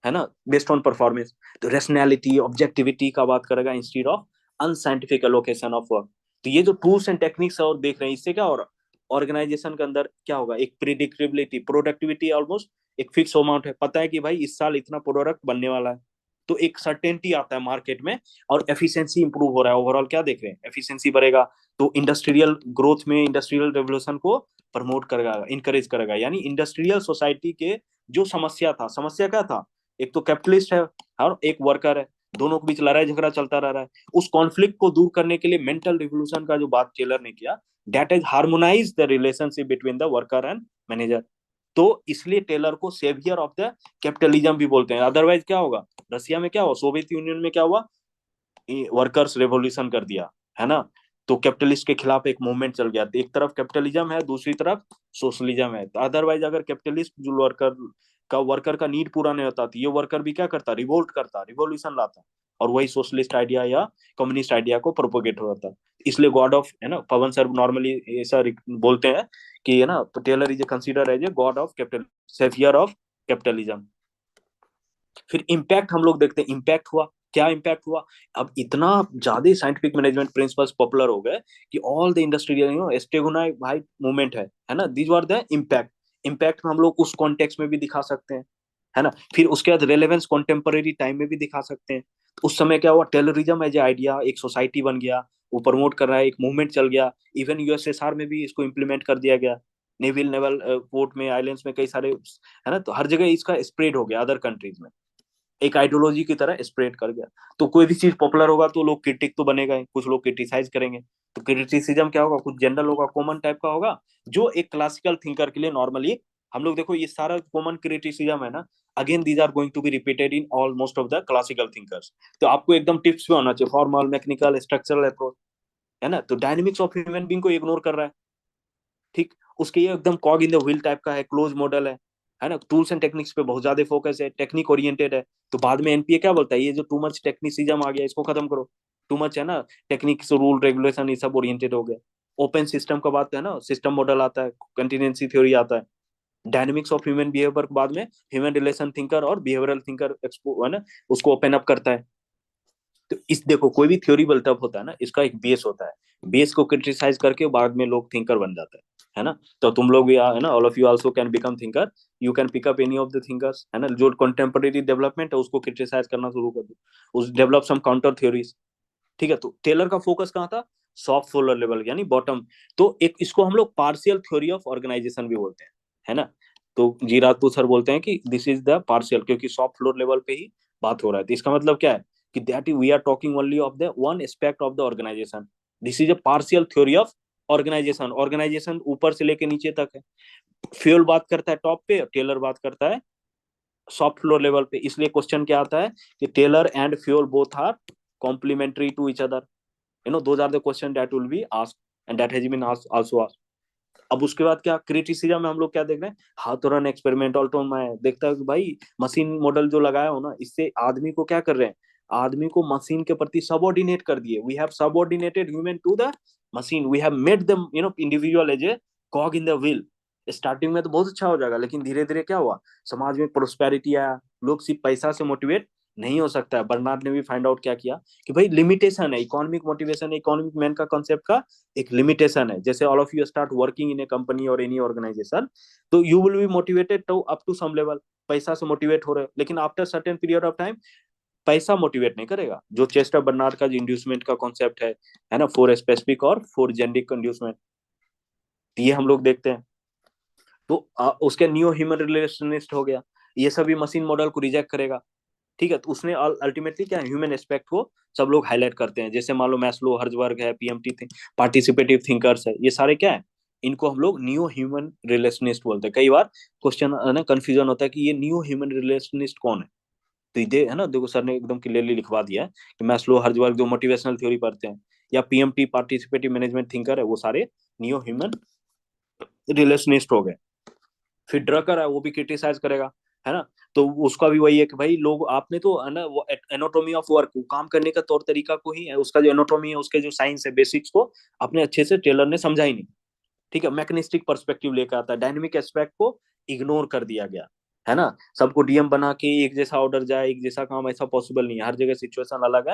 है ना, बेस्ड ऑन परफॉर्मेंस। तो रेशनैलिटी ऑब्जेक्टिविटी का बात करेगा instead of unscientific allocation of work. तो ये जो टूल्स एंड टेक्निक्स और देख रहे हैं, इससे क्या हो रहा, ऑर्गेनाइजेशन के अंदर क्या होगा, एक प्रिडिक्टेबिलिटी, प्रोडक्टिविटी ऑलमोस्ट एक फिक्स अमाउंट है, पता है कि भाई इस साल इतना प्रोडक्ट बनने वाला है, तो एक सर्टेनिटी आता है मार्केट में, और एफिशिएंसी इंप्रूव हो रहा है ओवरऑल, क्या देख रहे हैं, एफिशिएंसी बढ़ेगा, तो इंडस्ट्रियल ग्रोथ में इंडस्ट्रियल रेवोल्यूशन को प्रमोट करेगा, इंकरेज करेगा। यानी इंडस्ट्रियल सोसाइटी के जो समस्या था, समस्या क्या था, एक तो कैपिटलिस्ट है और एक वर्कर है, दोनों के बीच लड़ाई झगड़ा चलता रह रहा है, उस कॉन्फ्लिक्ट को दूर करने के लिए मेंटल रिवोल्यूशन का जो बात टेलर ने किया, that is harmonise the relationship between the worker and manager. तो इसलिए टेलर को सेवियर ऑफ द कैपिटलिज्म भी बोलते हैं। अदरवाइज क्या होगा, रसिया में क्या हुआ, सोवियत यूनियन में क्या हुआ, वर्कर्स रेवोल्यूशन कर दिया, है ना, तो कैपिटलिस्ट के खिलाफ एक मूवमेंट चल गया, एक तरफ कैपिटलिज्म है, दूसरी तरफ सोशलिज्म है। तो अदरवाइज अगर कैपिटलिस्ट जो वर्कर का नीड पूरा नहीं होता, तो ये वर्कर भी क्या करता, रिवोल्ट करता, रिवोल्यूशन लाता, और वही सोशलिस्ट आइडिया या कम्युनिस्ट आइडिया को प्रोपोगेट होता था। इसलिए गॉड ऑफ, है ना, पवन सर नॉर्मली ऐसा बोलते हैं कि, है ना, Taylor is consider as a god of capital, saviour of capitalism. फिर इम्पैक्ट हम लोग देखते हैं, इम्पैक्ट हुआ, क्या इम्पैक्ट हुआ, अब इतना ज्यादा साइंटिफिक मैनेजमेंट प्रिंसिपल्स पॉपुलर हो गए कि ऑल द इंडस्ट्रियल एस्टेगोनाई भाई मूवमेंट है ना, these are the impact. Impact हम लोग उस कॉन्टेक्स्ट में भी दिखा सकते हैं, है ना। फिर उसके बाद रेलेवेंस कॉन्टेम्परेरी टाइम में भी दिखा सकते हैं। तो उस समय क्या हुआ, टेररिज्म एज ए आइडिया एक सोसाइटी बन गया, वो प्रमोट कर रहा है, एक मूवमेंट चल गया, इवन यूएसएसआर में भी इसको इम्प्लीमेंट कर दिया गया, नेवल नेवल पोर्ट में, आइलैंड्स में, कई सारे, है ना, तो हर जगह इसका स्प्रेड हो गया अदर कंट्रीज में, एक आइडियोलॉजी की तरह स्प्रेड कर गया। तो कोई भी चीज पॉपुलर होगा तो लोग क्रिटिक तो बनेगा ही, कुछ लोग क्रिटिसाइज करेंगे, तो क्रिटिसिज्म क्या होगा, कुछ जनरल होगा, कॉमन टाइप का होगा, जो एक क्लासिकल थिंकर के लिए नॉर्मली, हम लोग देखो ये सारा कॉमन क्रिटिसिज्म है ना, again these are going to be repeated in all most of the classical thinkers. तो आपको एकदम टिप्स पे होना चाहिए, फॉर्मल, मैकेनिकल, स्ट्रक्चरल अप्रोच, है ना, तो डायनेमिक्स ऑफ ह्यूमन बीइंग को इग्नोर कर रहा है, ठीक। उसके ये एकदम कॉग इन द व्हील टाइप का है, क्लोज मॉडल है ना, टूल्स एंड टेक्निक्स पे बहुत ज्यादा फोकस है, टेक्निक ओरिएंटेड है। तो बाद में एनपीए क्या बोलता है, ये जो टू मच टेक्निसिज्म आ गया इसको खत्म करो, टू मच, है ना, टेक्निक्स, रूल रेगुलेशन ये सब ओरिएंटेड हो गया। ओपन सिस्टम का बात है ना, सिस्टम मॉडल आता है, कंटिनेंसी थ्योरी आता है, डायनेमिक्स ऑफ ह्यूमन बिहेवियर के बाद में ह्यूमन रिलेशन थिंकर और बिहेवियरल थिंकर एक्सपो, है ना, उसको ओपन अप करता है। तो इस देखो कोई भी थ्योरी बिल्टअप होता है ना, इसका एक बेस होता है, बेस को क्रिटिसाइज करके बाद में लोग थिंकर बन जाते हैं, है ना। तो तुम लोग भी, है ना, all of you also can become thinker, you can pick up any of the thinkers, है ना, जो कंटेम्परेरी डेवलपमेंट है उसको क्रिटिसाइज करना शुरू कर दो, उस डेवलप सम काउंटर थ्योरीज, ठीक है। तो टेलर का फोकस कहाँ था, सॉफ्ट फ्लोर लेवल यानी बॉटम। तो एक इसको हम लोग पार्शियल थ्योरी ऑफ ऑर्गेनाइजेशन भी बोलते हैं, है ना। तो जी राजपूत सर बोलते हैं कि दिस इज द पार्शियल, क्योंकि सॉफ्ट फ्लोर लेवल पे ही बात हो रहा है। तो इसका मतलब क्या है कि that we are talking only of the one aspect of the organization, this is a partial theory of organization. Organization ऊपर से लेके नीचे तक है, फ्यूल बात करता है टॉप पे, टेलर बात करता है सॉफ्ट फ्लोर लेवल पे। इसलिए क्वेश्चन क्या आता है कि Taylor and Fayol both are complementary to each other, you know those are the question that will be asked and that has been asked also asked। अब उसके बाद क्या क्रिटिसिज्म में हम लोग क्या देख रहे हैं, हाथोरन एक्सपेरिमेंट ऑटोमाय देखता है कि भाई मशीन मॉडल जो लगाया हो ना, इससे आदमी को क्या कर रहे हैं, आदमी को मशीन के प्रति सबऑर्डिनेट कर दिए, we have subordinated human to the machine, we have made them, individual as a cog in the wheel. Starting में तो बहुत अच्छा हो जाएगा, लेकिन धीरे धीरे क्या हुआ, समाज में प्रोस्पेरिटी आया, लोग सिर्फ पैसा से मोटिवेट नहीं हो सकता है। बर्नार्ड ने भी फाइंड आउट क्या किया कि भाई लिमिटेशन है, इकोनॉमिक मोटिवेशन है, इकोनॉमिक मैन का कॉन्सेप्ट का एक लिमिटेशन है। जैसे all of you start working in a company और एनी ऑर्गेनाइजेशन, तो you will be motivated to up to some level, पैसा से मोटिवेट हो रहे हो, लेकिन after certain period of time पैसा मोटिवेट नहीं करेगा। जो चेस्टर बर्नार्ड का जो इंड्यूसमेंट का कॉन्सेप्ट है ना, फॉर स्पेसिफिक और फॉर जेंडिक इंड्यूसमेंट, ये हम लोग देखते हैं। तो उसके न्यू ह्यूमन रिलेशनिस्ट हो गया, ये सभी मशीन मॉडल को रिजेक्ट करेगा, ठीक है। तो उसने अल्टीमेटली क्या ह्यूमन एस्पेक्ट को सब लोग हाईलाइट करते हैं, जैसे मान लो मैस्लो, हर्जबर्ग है, पीएमटी पार्टिसिपेटिव थिंकर्स है, ये सारे क्या है, इनको हम लोग न्यू ह्यूमन रिलेशनिस्ट बोलते हैं। कई बार क्वेश्चन है ना, कंफ्यूजन होता है कि ये न्यू ह्यूमन रिलेशनिस्ट कौन है। तो ये है ना, देखो सर ने एकदम क्लियरली लिखवा दिया है कि मैस्लो, हर्जबर्ग जो मोटिवेशनल थ्योरी पढ़ते हैं, या पीएमटी पार्टिसिपेटिव मैनेजमेंट थिंकर है, वो सारे न्यू ह्यूमन रिलेशनिस्ट हो गए। फिर ड्रकर है, वो भी क्रिटिसाइज करेगा, है ना, तो उसका भी वही है कि भाई लोग आपने तो है ना वो एनाटॉमी ऑफ वर्क, काम करने का तौर तरीका को ही, उसका जो एनाटॉमी है, उसके जो साइंस है, बेसिक्स को अपने अच्छे से टेलर ने समझा ही नहीं। ठीक है, मैकेनिस्टिक पर्सपेक्टिव लेकर आता है, डायनेमिक एस्पेक्ट को इग्नोर कर दिया गया, है ना। सबको डीएम बना के एक जैसा ऑर्डर जाए, एक जैसा काम, ऐसा पॉसिबल नहीं है, हर जगह सिचुएशन अलग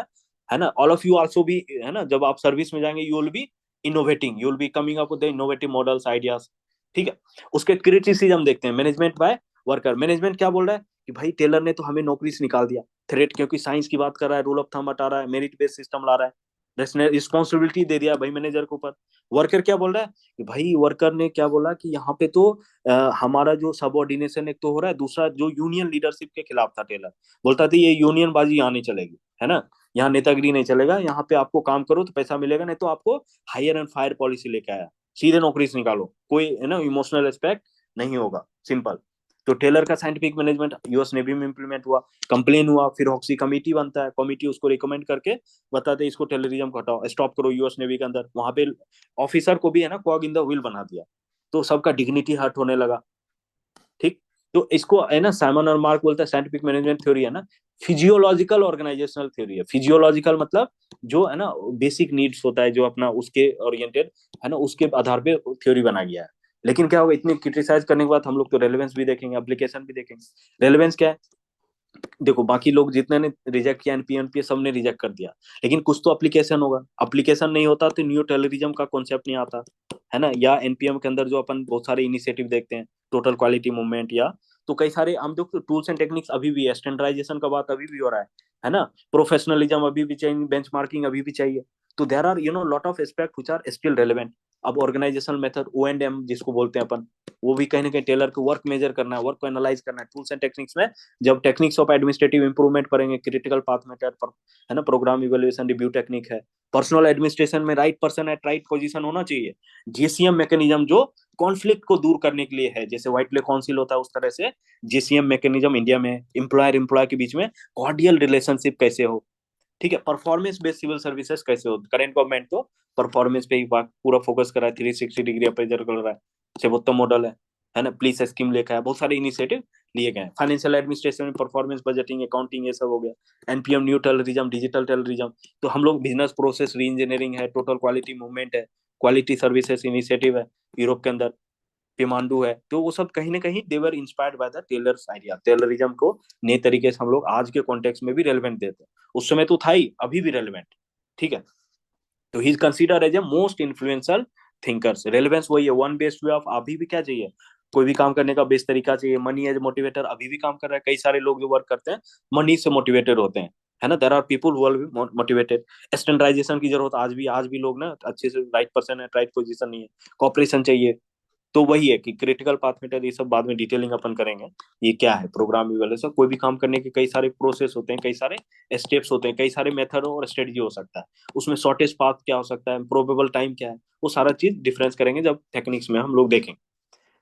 है ना। ऑल ऑफ यू आल्सो भी, है ना, जब आप सर्विस में जाएंगे you will B innovating, you will be coming up with innovative models, ideas. ठीक है। उसके क्रिटिसिज्म देखते हैं, मैनेजमेंट बाय वर्कर। मैनेजमेंट क्या बोल रहा है कि भाई टेलर ने तो हमें नौकरी से निकाल दिया, थ्रेट, क्योंकि साइंस की बात कर रहा है, रूल ऑफ थंब हटा रहा है, मेरिट बेस्ड सिस्टम ला रहा है, रिस्पॉन्सिबिलिटी दे दिया भाई मैनेजर के ऊपर। वर्कर क्या बोल रहा है कि भाई, वर्कर ने क्या बोला कि यहाँ पे तो हमारा जो सबऑर्डिनेशन एक तो हो रहा है, दूसरा जो यूनियन लीडरशिप के खिलाफ था टेलर, बोलता था ये यूनियन बाजी यहाँ नहीं चलेगी, है ना, यहाँ नेतागिरी नहीं चलेगा, यहाँ पे आपको काम करो तो पैसा मिलेगा, नहीं तो आपको हायर एंड फायर पॉलिसी लेके आया, सीधे नौकरी से निकालो, कोई है ना इमोशनल एस्पेक्ट नहीं होगा, सिंपल। तो टेलर का साइंटिफिक मैनेजमेंट यूएस नेवी में इंप्लीमेंट हुआ, कंप्लेन हुआ, फिर हॉक्सी कमेटी बनता है, कमेटी उसको रिकमेंड करके बताते हैं इसको टेररिज्म को हटाओ, स्टॉप करो यूएस नेवी के अंदर, वहां पे ऑफिसर को भी है ना कॉग इन द व्हील बना दिया, तो सबका डिग्निटी हर्ट होने लगा। ठीक। तो इसको है ना साइमन और मार्क बोलता है साइंटिफिक मैनेजमेंट थ्योरी है ना फिजियोलॉजिकल ऑर्गेनाइजेशनल थ्योरी है। फिजियोलॉजिकल मतलब जो है ना बेसिक नीड्स होता है जो अपना उसके ओरिएंटेड, है ना, उसके आधार पे थ्योरी बना गया है। लेकिन क्या होगा, इतने क्रिटिसाइज करने के बाद हम लोग तो रेलेवेंस भी देखेंगे, एप्लीकेशन भी देखेंगे। रेलेवेंस क्या है, देखो बाकी लोग जितने ने रिजेक्ट किया एनपीएनपी सबने रिजेक्ट कर दिया, लेकिन कुछ तो एप्लीकेशन होगा, एप्लीकेशन नहीं होता तो न्यू टेररिज्म का कॉन्सेप्ट नहीं आता, है ना। या एनपीएम के अंदर जो अपन बहुत सारे इनिशिएटिव देखते हैं, टोटल क्वालिटी मूवमेंट, या तो कई सारे हम जो टूल्स एंड टेक्निक्स अभी भी है, स्टैंडर्डाइजेशन का बात अभी भी हो रहा है ना, प्रोफेशनलिज्म अभी भी चाहिए, बेंचमार्किंग अभी भी चाहिए। तो there are lot of aspect which are still relevant. अब ऑर्गेनाइजेशनल मेथड O&M जिसको बोलते हैं अपन, वो भी कहीं ना कहीं टेलर को वर्क मेजर करना है, वर्क को एनालाइज करना है, टूल्स एंड टेक्निक्स में जब टेक्निक्स ऑफ एडमिनिस्ट्रेटिव इंप्रूवमेंट करेंगे, क्रिटिकल पाथ मेथड पर, है ना, प्रोग्राम इवेल्युएशन रिव्यू टेक्निक है, पर्सनल एडमिनिस्ट्रेशन में right person at right position होना चाहिए, जीसीएम मैकेनिज्म जो कॉन्फ्लिक्ट को दूर करने के लिए है, जैसे व्हाइट ले काउंसिल होता है उस तरह से जीसीएम मैकेनिज्म इंडिया में, एम्प्लॉयर एम्प्लॉय के बीच में कॉर्डियल रिलेशनशिप कैसे हो। ठीक है, परफॉर्मेंस बेस्ड सिविल सर्विसेज कैसे हो, करेंट गवर्नमेंट तो परफॉर्मेंस पे ही पूरा फोकस कर रहा है, 360 डिग्री अप्रेजल कर रहा है, सर्वोत्तम मॉडल है ना, पुलिस स्कीम लेकर है, बहुत सारे इनिशिएटिव लिए गए हैं, फाइनेंशियल एडमिनिस्ट्रेशन में परफॉर्मेंस बजटिंग अकाउंटिंग ये सब हो गया, NPM new terrorism digital terrorism. तो हम लोग बिजनेस प्रोसेस री इंजीनियरिंग है, टोटल क्वालिटी मूवमेंट है, क्वालिटी सर्विसेज इनिशिएटिव है यूरोप के अंदर, पेमांडू है, तो वो सब कहीं ना कहीं they were inspired by the Taylor's idea, Taylorism को नए तरीके से हम लोग आज के कॉन्टेक्स्ट में भी रेलिवेंट देते हैं, उस समय तो था ही, अभी भी रेलिवेंट। ठीक है। तो he is consider as a most influential thinkers. Relevance वही है, वन बेस्ड वे ऑफ, अभी भी क्या चाहिए, कोई भी काम करने का बेस्ट तरीका चाहिए, मनी एज मोटिवेटर अभी भी काम कर रहा है, कई सारे लोग जो वर्क करते हैं मनी से मोटिवेटेड होते हैं, है ना, there are people who are motivated. Standardization की जरूरत आज भी लोग ना अच्छे से राइट पर्सन है, राइट पोजीशन नहीं है, कॉपरेशन चाहिए। तो वही है कि क्रिटिकल पाथ मेथड ये सब बाद में डिटेलिंग अपन करेंगे, ये क्या है प्रोग्राम इवैल्यूएशन, कोई भी काम करने के कई सारे प्रोसेस होते हैं, कई सारे स्टेप्स होते हैं, कई सारे मेथड और स्ट्रेटजी हो सकता है, उसमें शॉर्टेस्ट पाथ क्या हो सकता है, प्रोबेबल टाइम क्या है, वो सारा चीज डिफरेंस करेंगे जब टेक्निक्स में हम लोग देखेंगे।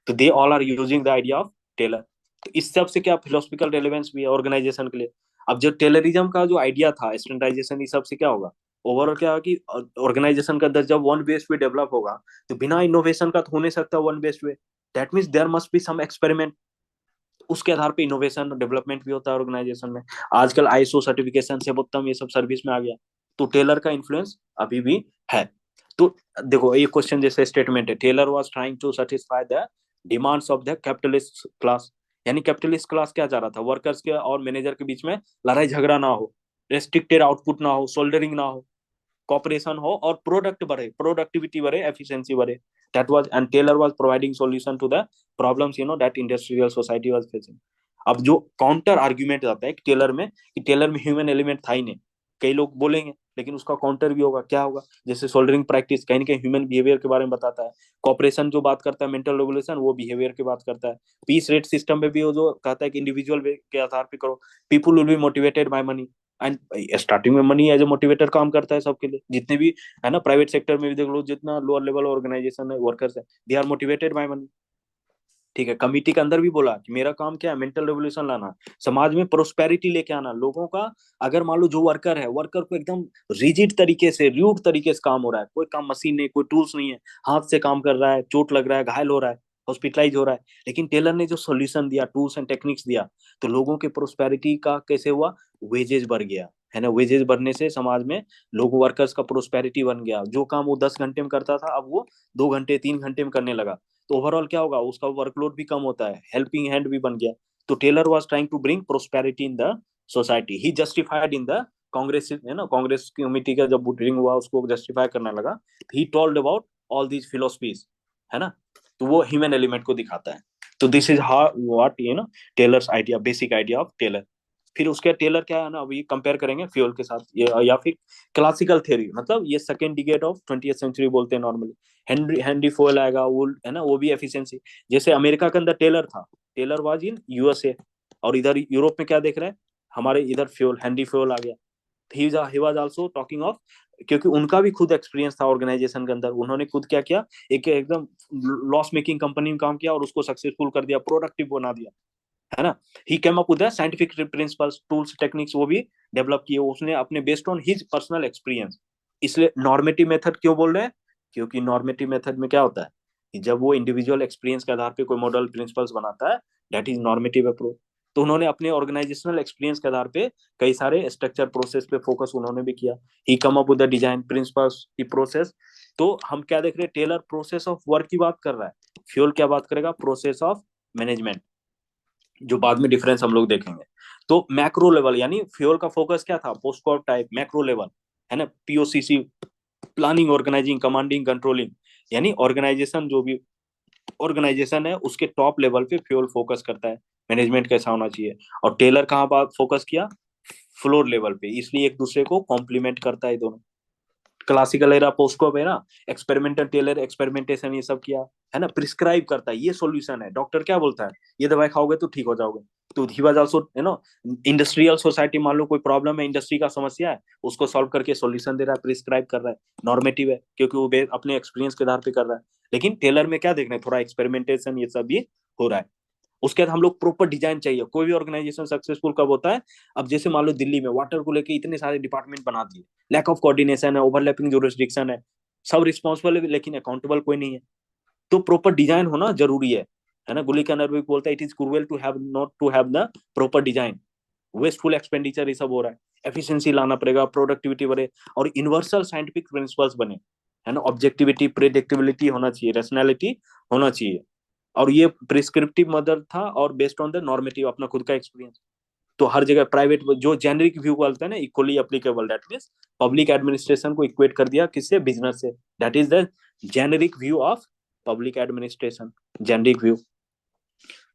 तो they all are using the idea of Taylor. तो इस सब से क्या फिलोसफिकल रेलेवेंस भी है ऑर्गेनाइजेशन के लिए। अब जो टेलरिज्म का जो आइडिया था, स्टैंडर्डाइजेशन, इस सब से क्या होगा, ओवरऑल क्या होगा कि ऑर्गेनाइजेशन का अंदर जब वन बेस्ड वे डेवलप होगा, तो बिना इनोवेशन का तो हो नहीं सकता one based way, that means there must be some experiment, उसके आधार पे इनोवेशन और डेवलपमेंट भी होता है ऑर्गेनाइजेशन में। आजकल आईएसओ सर्टिफिकेशन से उत्तम ये सब सर्विस में आ गया, तो टेलर का इन्फ्लुएंस अभी भी है। तो देखो ये क्वेश्चन जैसे स्टेटमेंट है, Taylor was trying to satisfy the demands of the capitalist class, यानी कैपिटलिस्ट क्लास क्या चाह रहा था, वर्कर्स के और मैनेजर के बीच में लड़ाई झगड़ा ना हो, रेस्ट्रिक्टेड आउटपुट ना हो, सोल्डरिंग ना हो, कॉपरेशन हो, और प्रोडक्ट बढ़े, प्रोडक्टिविटी बढ़े, एफिशिएंसी बढ़े। That was, and Taylor was providing solution to the problems that industrial society was facing. अब जो काउंटर आर्ग्यूमेंट आता है कि टेलर में ह्यूमन एलिमेंट था ही नहीं, कई लोग बोलेंगे, लेकिन उसका काउंटर भी होगा, क्या होगा, जैसे सोल्डरिंग प्रैक्टिस कहीं ना कहीं ह्यूमन बिहेवियर के बारे में बताता है, कॉपरेशन जो बात करता है, मेंटल रेगुलेशन वो बिहेवियर की बात करता है, पीस रेट सिस्टम में भी वो जो कहता है कि इंडिविजुअल के आधार पे करो, people will be motivated by money. And starting में मनी एज ए मोटिवेटर काम करता है सबके लिए, जितने भी, है ना, प्राइवेट सेक्टर में भी देख लो, जितना लोअर लेवल ऑर्गेनाइजेशन है, वर्कर्स है, they are motivated by money. ठीक है, कमिटी के अंदर भी बोला कि मेरा काम क्या है, मेंटल रेवोल्यूशन लाना, समाज में प्रोस्पेरिटी लेके आना लोगों का। अगर मान लो जो वर्कर है, वर्कर को एकदम रिजिड तरीके से, रूट तरीके से काम हो रहा है, कोई काम मशीन नहीं, कोई टूल्स नहीं है, हाथ से काम कर रहा है, चोट लग रहा है, घायल हो रहा है, हॉस्पिटलाइज हो रहा है। लेकिन टेलर ने जो सॉल्यूशन दिया, टूल्स एंड टेक्निक्स दिया, तो लोगों के प्रोस्पेरिटी का कैसे हुआ, वेजेस बढ़ गया, है ना। वेजेस बढ़ने से समाज में लोगों, वर्कर्स का प्रोस्पेरिटी बन गया। जो काम वो 10 घंटे में करता था, अब वो 2 घंटे 3 घंटे में करने लगा। तो ओवरऑल क्या होगा, उसका वर्कलोड भी कम होता है, हेल्पिंग हैंड भी बन गया। तो Taylor was trying to bring prosperity in the society. He justified in the Congress, है ना, कांग्रेस कमिटी का जब वोटिंग हुआ, उसको जस्टिफाई करने लगा। He told about all these philosophies, है ना। तो वो ह्यूमन एलिमेंट को दिखाता है। तो this is how what Taylor's idea, basic idea of Taylor. फिर उसके टेलर क्या है ना, अभी कंपेयर करेंगे फ्यूल के साथ, ये या फिर क्लासिकल थ्योरी, मतलब ये second decade of 20th century बोलते हैं नॉर्मली। हेनरी हेनरी फोयल आएगा, वो है ना, वो भी एफिशिएंसी। जैसे अमेरिका के अंदर टेलर था, टेलर वाज इन यूएसए, और इधर यूरोप में क्या देख रहे हैं, हमारे इधर फ्यूल, हेनरी फ्यूल आ गया। He was also talking of, क्योंकि उनका भी खुद एक्सपीरियंस था ऑर्गेनाइजेशन के अंदर। उन्होंने खुद क्या किया, एक एकदम लॉस मेकिंग कंपनी में काम किया और उसको सक्सेसफुल कर दिया, प्रोडक्टिव बना दिया, है ना। He came up with the scientific principles, tools, techniques वो भी डेवलप किए उसने अपने, based on his personal experience. इसलिए नॉर्मेटिव मेथड क्यों बोल रहे हैं, क्योंकि नॉर्मेटिव मेथड में क्या होता है कि जब वो इंडिविजुअल एक्सपीरियंस के आधार पे कोई मॉडल प्रिंसिपल्स बनाता है, दैट इज नॉर्मेटिव अप्रोच। तो उन्होंने अपने ऑर्गेनाइजेशनल एक्सपीरियंस के आधार पे कई सारे स्ट्रक्चर प्रोसेस पे फोकस उन्होंने भी किया। He come up with the design principles की प्रोसेस। तो हम क्या देख रहे हैं, टेलर प्रोसेस ऑफ वर्क की बात कर रहा है, फ्यूल क्या बात करेगा, प्रोसेस ऑफ मैनेजमेंट, जो बाद में डिफरेंस हम लोग देखेंगे। तो मैक्रो लेवल, यानी फ्यूल का फोकस क्या था, पोस्टकॉर्प टाइप मैक्रो लेवल, है ना, पीओसीसी, प्लानिंग, ऑर्गेनाइजिंग, कमांडिंग, कंट्रोलिंग, यानी ऑर्गेनाइजेशन, जो भी ऑर्गेनाइजेशन है उसके टॉप लेवल पे फ्यूल फोकस करता है, मैनेजमेंट कैसा होना चाहिए। और टेलर कहाँ बात फोकस किया, फ्लोर लेवल पे, इसलिए एक दूसरे को कॉम्प्लीमेंट करता है दोनों। क्लासिकल एरा पोस्टकॉप एरा, एक्सपेरिमेंटल टेलर एक्सपेरिमेंटेशन ये सब किया, है ना, प्रिस्क्राइब करता है, ये सॉल्यूशन है। डॉक्टर क्या बोलता है, ये दवाई खाओगे तो ठीक हो जाओगे। तो he was also, industrial society, मान लो कोई प्रॉब्लम है, इंडस्ट्री का समस्या है, उसको सॉल्व करके सॉल्यूशन दे रहा है, प्रिस्क्राइब कर रहा है, नॉर्मेटिव है, क्योंकि वो अपने एक्सपीरियंस के आधार पे कर रहा है। लेकिन टेलर में क्या देखना है, थोड़ा एक्सपेरिमेंटेशन ये सब भी हो रहा है। उसके बाद हम लोग प्रॉपर डिजाइन चाहिए। कोई भी ऑर्गेनाइजेशन सक्सेसफुल कब होता है, अब जैसे मान लो दिल्ली में वाटर को लेके इतने सारे डिपार्टमेंट बना दिए, लैक ऑफ कोऑर्डिनेशन है, ओवरलैपिंग जुरिस्डिक्शन है, सब रिस्पॉन्सिबल है लेकिन अकाउंटेबल कोई नहीं है। तो प्रॉपर डिजाइन होना जरूरी है ना। गुली का नरवी बोलता है, it is cruel to have not to have the proper design. Wasteful expenditure ये सब हो रहा है, एफिशिएंसी लाना पड़ेगा, प्रोडक्टिविटी बढ़े, और यूनिवर्सल साइंटिफिक प्रिंसिपल्स बने, है ना, ऑब्जेक्टिविटी, प्रेडिक्टिबिलिटी होना चाहिए, रैशनैलिटी होना चाहिए। और ये प्रिस्क्रिप्टिव मदर था और बेस्ड ऑन द नॉर्मेटिव, अपना खुद का एक्सपीरियंस। तो हर जगह प्राइवेट, जो जेनरिक व्यू बोलते हैं ना, equally applicable, that means public administration को इक्वेट कर दिया किससे, बिजनेस से। That is the generic view of public administration, generic view.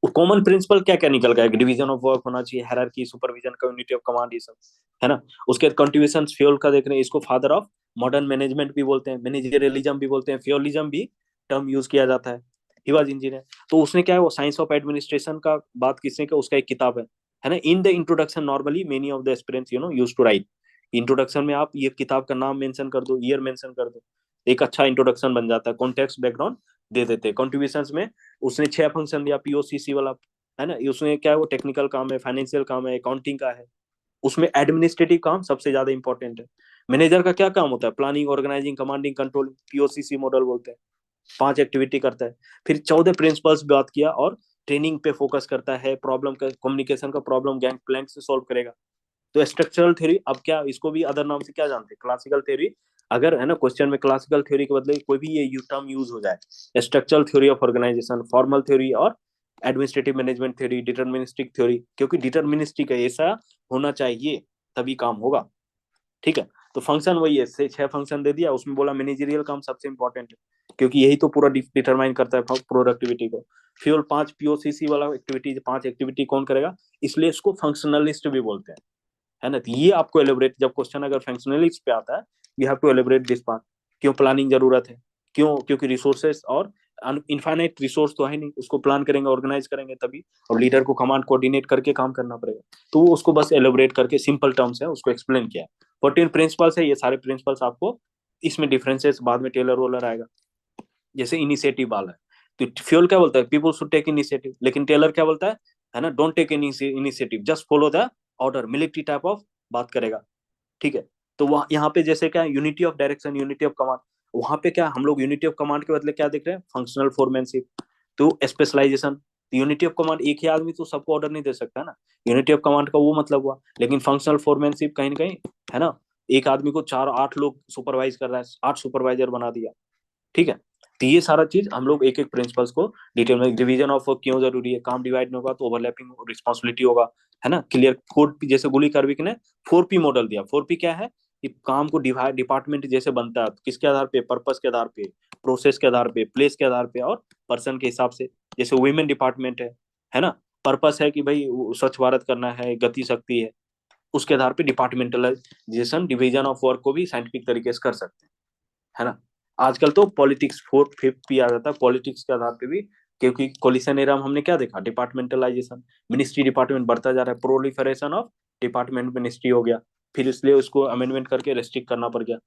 Common principle क्या क्या निकल गया, डिवीजन ऑफ वर्क होना चाहिए, hierarchy, supervision, community of command, ये सब, है ना। उसके कंट्रीब्यूशन फ्यूल का देख रहे हैं, इसको फादर ऑफ मॉडर्न मैनेजमेंट भी बोलते हैं, मैनेजरियलिज्म भी बोलते हैं, फ्यूलिज्म भी टर्म यूज किया जाता है। He was engineer. तो उसने क्या है, वो साइंस ऑफ एडमिनिस्ट्रेशन का बात किसने किया, उसका एक किताब है ना। In the introduction normally many of the aspirants use to write. Introduction में आप ये किताब का नाम मेंशन कर दो, ईयर मेंशन कर दो, एक अच्छा इंट्रोडक्शन बन जाता है, कॉन्टेक्स्ट बैकग्राउंड दे देते हैं। कॉन्ट्रीब्यूशन में उसने 6 फंक्शन दिया, पीओसीसी वाला, है ना। उसमें क्या है, वो टेक्निकल काम है, फाइनेंशियल काम है, अकाउंटिंग का है। उसमें एडमिनिस्ट्रेटिव काम सबसे ज्यादा इंपॉर्टेंट है। मैनेजर का क्या काम होता है, planning, organising, commanding, controlling, POCC model बोलते हैं। 5 एक्टिविटी करता है। फिर 14 प्रिंसिपल्स बात किया, और ट्रेनिंग पे फोकस करता है, प्रॉब्लम का कम्युनिकेशन का प्रॉब्लम गैंग प्लैंक से सॉल्व करेगा। तो स्ट्रक्चरल थ्योरी, अब क्या इसको भी अदर नाम से क्या जानते हैं, क्लासिकल थ्योरी। अगर है ना क्वेश्चन में क्लासिकल थ्योरी के बदले कोई भी ये टर्म यूज हो जाए, structural theory of organisation, formal theory, और administrative management theory, deterministic theory, क्योंकि डिटर्मिनिस्टिक है, ऐसा होना चाहिए तभी काम होगा, ठीक है। तो फंक्शन वही है, 6 फंक्शन दे दिया, उसमें बोला मैनेजरियल काम सबसे इंपॉर्टेंट है, क्योंकि यही तो पूरा डिटरमाइन करता है प्रोडक्टिविटी को। फ्यूल 5 पीओसीसी वाला एक्टिविटी, 5 एक्टिविटी कौन करेगा, इसलिए इसको फंक्शनलिस्ट भी बोलते हैं, है ना। तो ये आपको एलिब्रेट, जब क्वेश्चन अगर फंक्शनलिस्ट पे आता है, you have to elaborate this part. क्यों प्लानिंग जरूरत है, क्यों, क्योंकि रिसोर्सेस और इनफाइनाइट रिसोर्स तो है नहीं, उसको प्लान करेंगे, ऑर्गेनाइज करेंगे तभी, और लीडर को कमांड कोऑर्डिनेट करके काम करना पड़ेगा। तो वो उसको बस एलिब्रेट करके सिंपल टर्म्स है उसको एक्सप्लेन किया है। 14 प्रिंसिपल्स है, ये सारे प्रिंसिपल्स आपको, इसमें डिफरेंसेस बाद में टेलर रोलर आएगा। जैसे इनिशिएटिव वाला है, तो फ्यूल क्या बोलता है, पीपल शुड टेक इनिशिएटिव, लेकिन टेलर क्या बोलता है ना, don't take initiative, just follow the order, military type of बात करेगा, ठीक है। तो वह यहाँ पे जैसे क्या, unity of direction, unity of command, वहां पे क्या हम लोग यूनिटी ऑफ कमांड के बदले क्या देख रहे हैं, फंक्शनल फोरमैनशिप, तो स्पेशलाइजेशन, यूनिटी ऑफ कमांड, एक ही आदमी तो सबको ऑर्डर नहीं दे सकता ना, यूनिटी ऑफ कमांड का वो मतलब हुआ। लेकिन फंक्शनल फोरमैनशिप कहीं ना कहीं, है ना, एक आदमी को 4-8 लोग सुपरवाइज कर रहा है, 8 सुपरवाइजर बना दिया, ठीक है। तो ये सारा चीज हम लोग एक एक प्रिंसिपल्स को डिटेल में, डिवीजन ऑफ वर्क क्यों जरूरी है, काम डिवाइड नहीं होगा तो ओवरलैपिंग रिस्पॉन्सिबिलिटी होगा, है ना, क्लियर कोड, जैसे गुली कार्विक ने 4P मॉडल दिया। 4P क्या है कि काम को डिवाइड, डिपार्टमेंट जैसे बनता है तो किसके आधार पे, पर्पस के आधार पे, प्रोसेस के आधार पे, प्लेस के आधार पे और पर्सन के हिसाब से। जैसे वुमेन डिपार्टमेंट है ना, पर्पस है कि भाई स्वच्छ भारत करना है, गति शक्ति है, उसके आधार पे डिपार्टमेंटलाइजेशन, डिवीजन ऑफ वर्क को भी साइंटिफिक तरीके से कर सकते हैं, है ना। आजकल तो पॉलिटिक्स 4-5 आ जाता है, पॉलिटिक्स के आधार पे भी, क्योंकि कोलिशन एरा में हमने क्या देखा, डिपार्टमेंटलाइजेशन, मिनिस्ट्री डिपार्टमेंट बढ़ता जा रहा है, प्रोलिफरेशन ऑफ डिपार्टमेंट मिनिस्ट्री हो गया, फिर इसलिए उसको अमेंडमेंट करके रेस्ट्रिक्ट करना पड़ गया।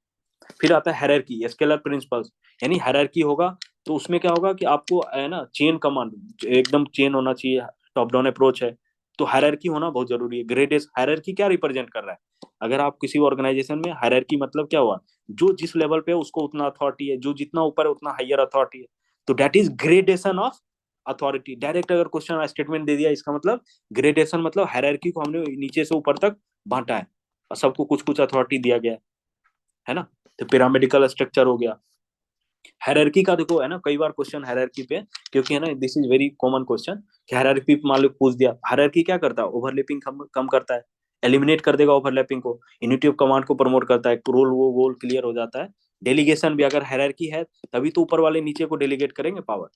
फिर आता है हायरार्की, स्केलर प्रिंसिपल्स, यानी हायरार्की होगा तो उसमें क्या होगा कि आपको, है ना, चेन कमांड, एकदम चेन होना चाहिए, टॉप डाउन अप्रोच है, तो हायरार्की होना बहुत जरूरी है। ग्रेडेस हायरार्की क्या रिप्रेजेंट कर रहा है, अगर आप किसी ऑर्गेनाइजेशन में, हायरार्की मतलब क्या हुआ, जो जिस लेवल पे है उसको उतना अथॉरिटी है, जो जितना ऊपर है उतना हायर अथॉरिटी है, तो that is gradation of authority. Direct अगर क्वेश्चन स्टेटमेंट दे दिया, इसका मतलब ग्रेडेशन मतलब हायरार्की को हमने नीचे से ऊपर तक बांटा है और सबको कुछ कुछ अथॉरिटी दिया गया है ना। तो पिरामिडिकल स्ट्रक्चर हो गया। हायरार्की का देखो, है ना, कई बार क्वेश्चन हायरार्की पे, क्योंकि है ना, this is very common question कि हायरार्की मान लो पूछ दिया, हायरार्की क्या करता है, ओवरलैपिंग कम करता है, एलिमिनेट कर देगा ओवरलैपिंग को, यूनिटी ऑफ कमांड को प्रमोट करता है, रोल वो गोल क्लियर हो जाता है। डेलीगेशन भी, अगर हायरार्की है तभी तो ऊपर वाले नीचे को डेलीगेट करेंगे पावर,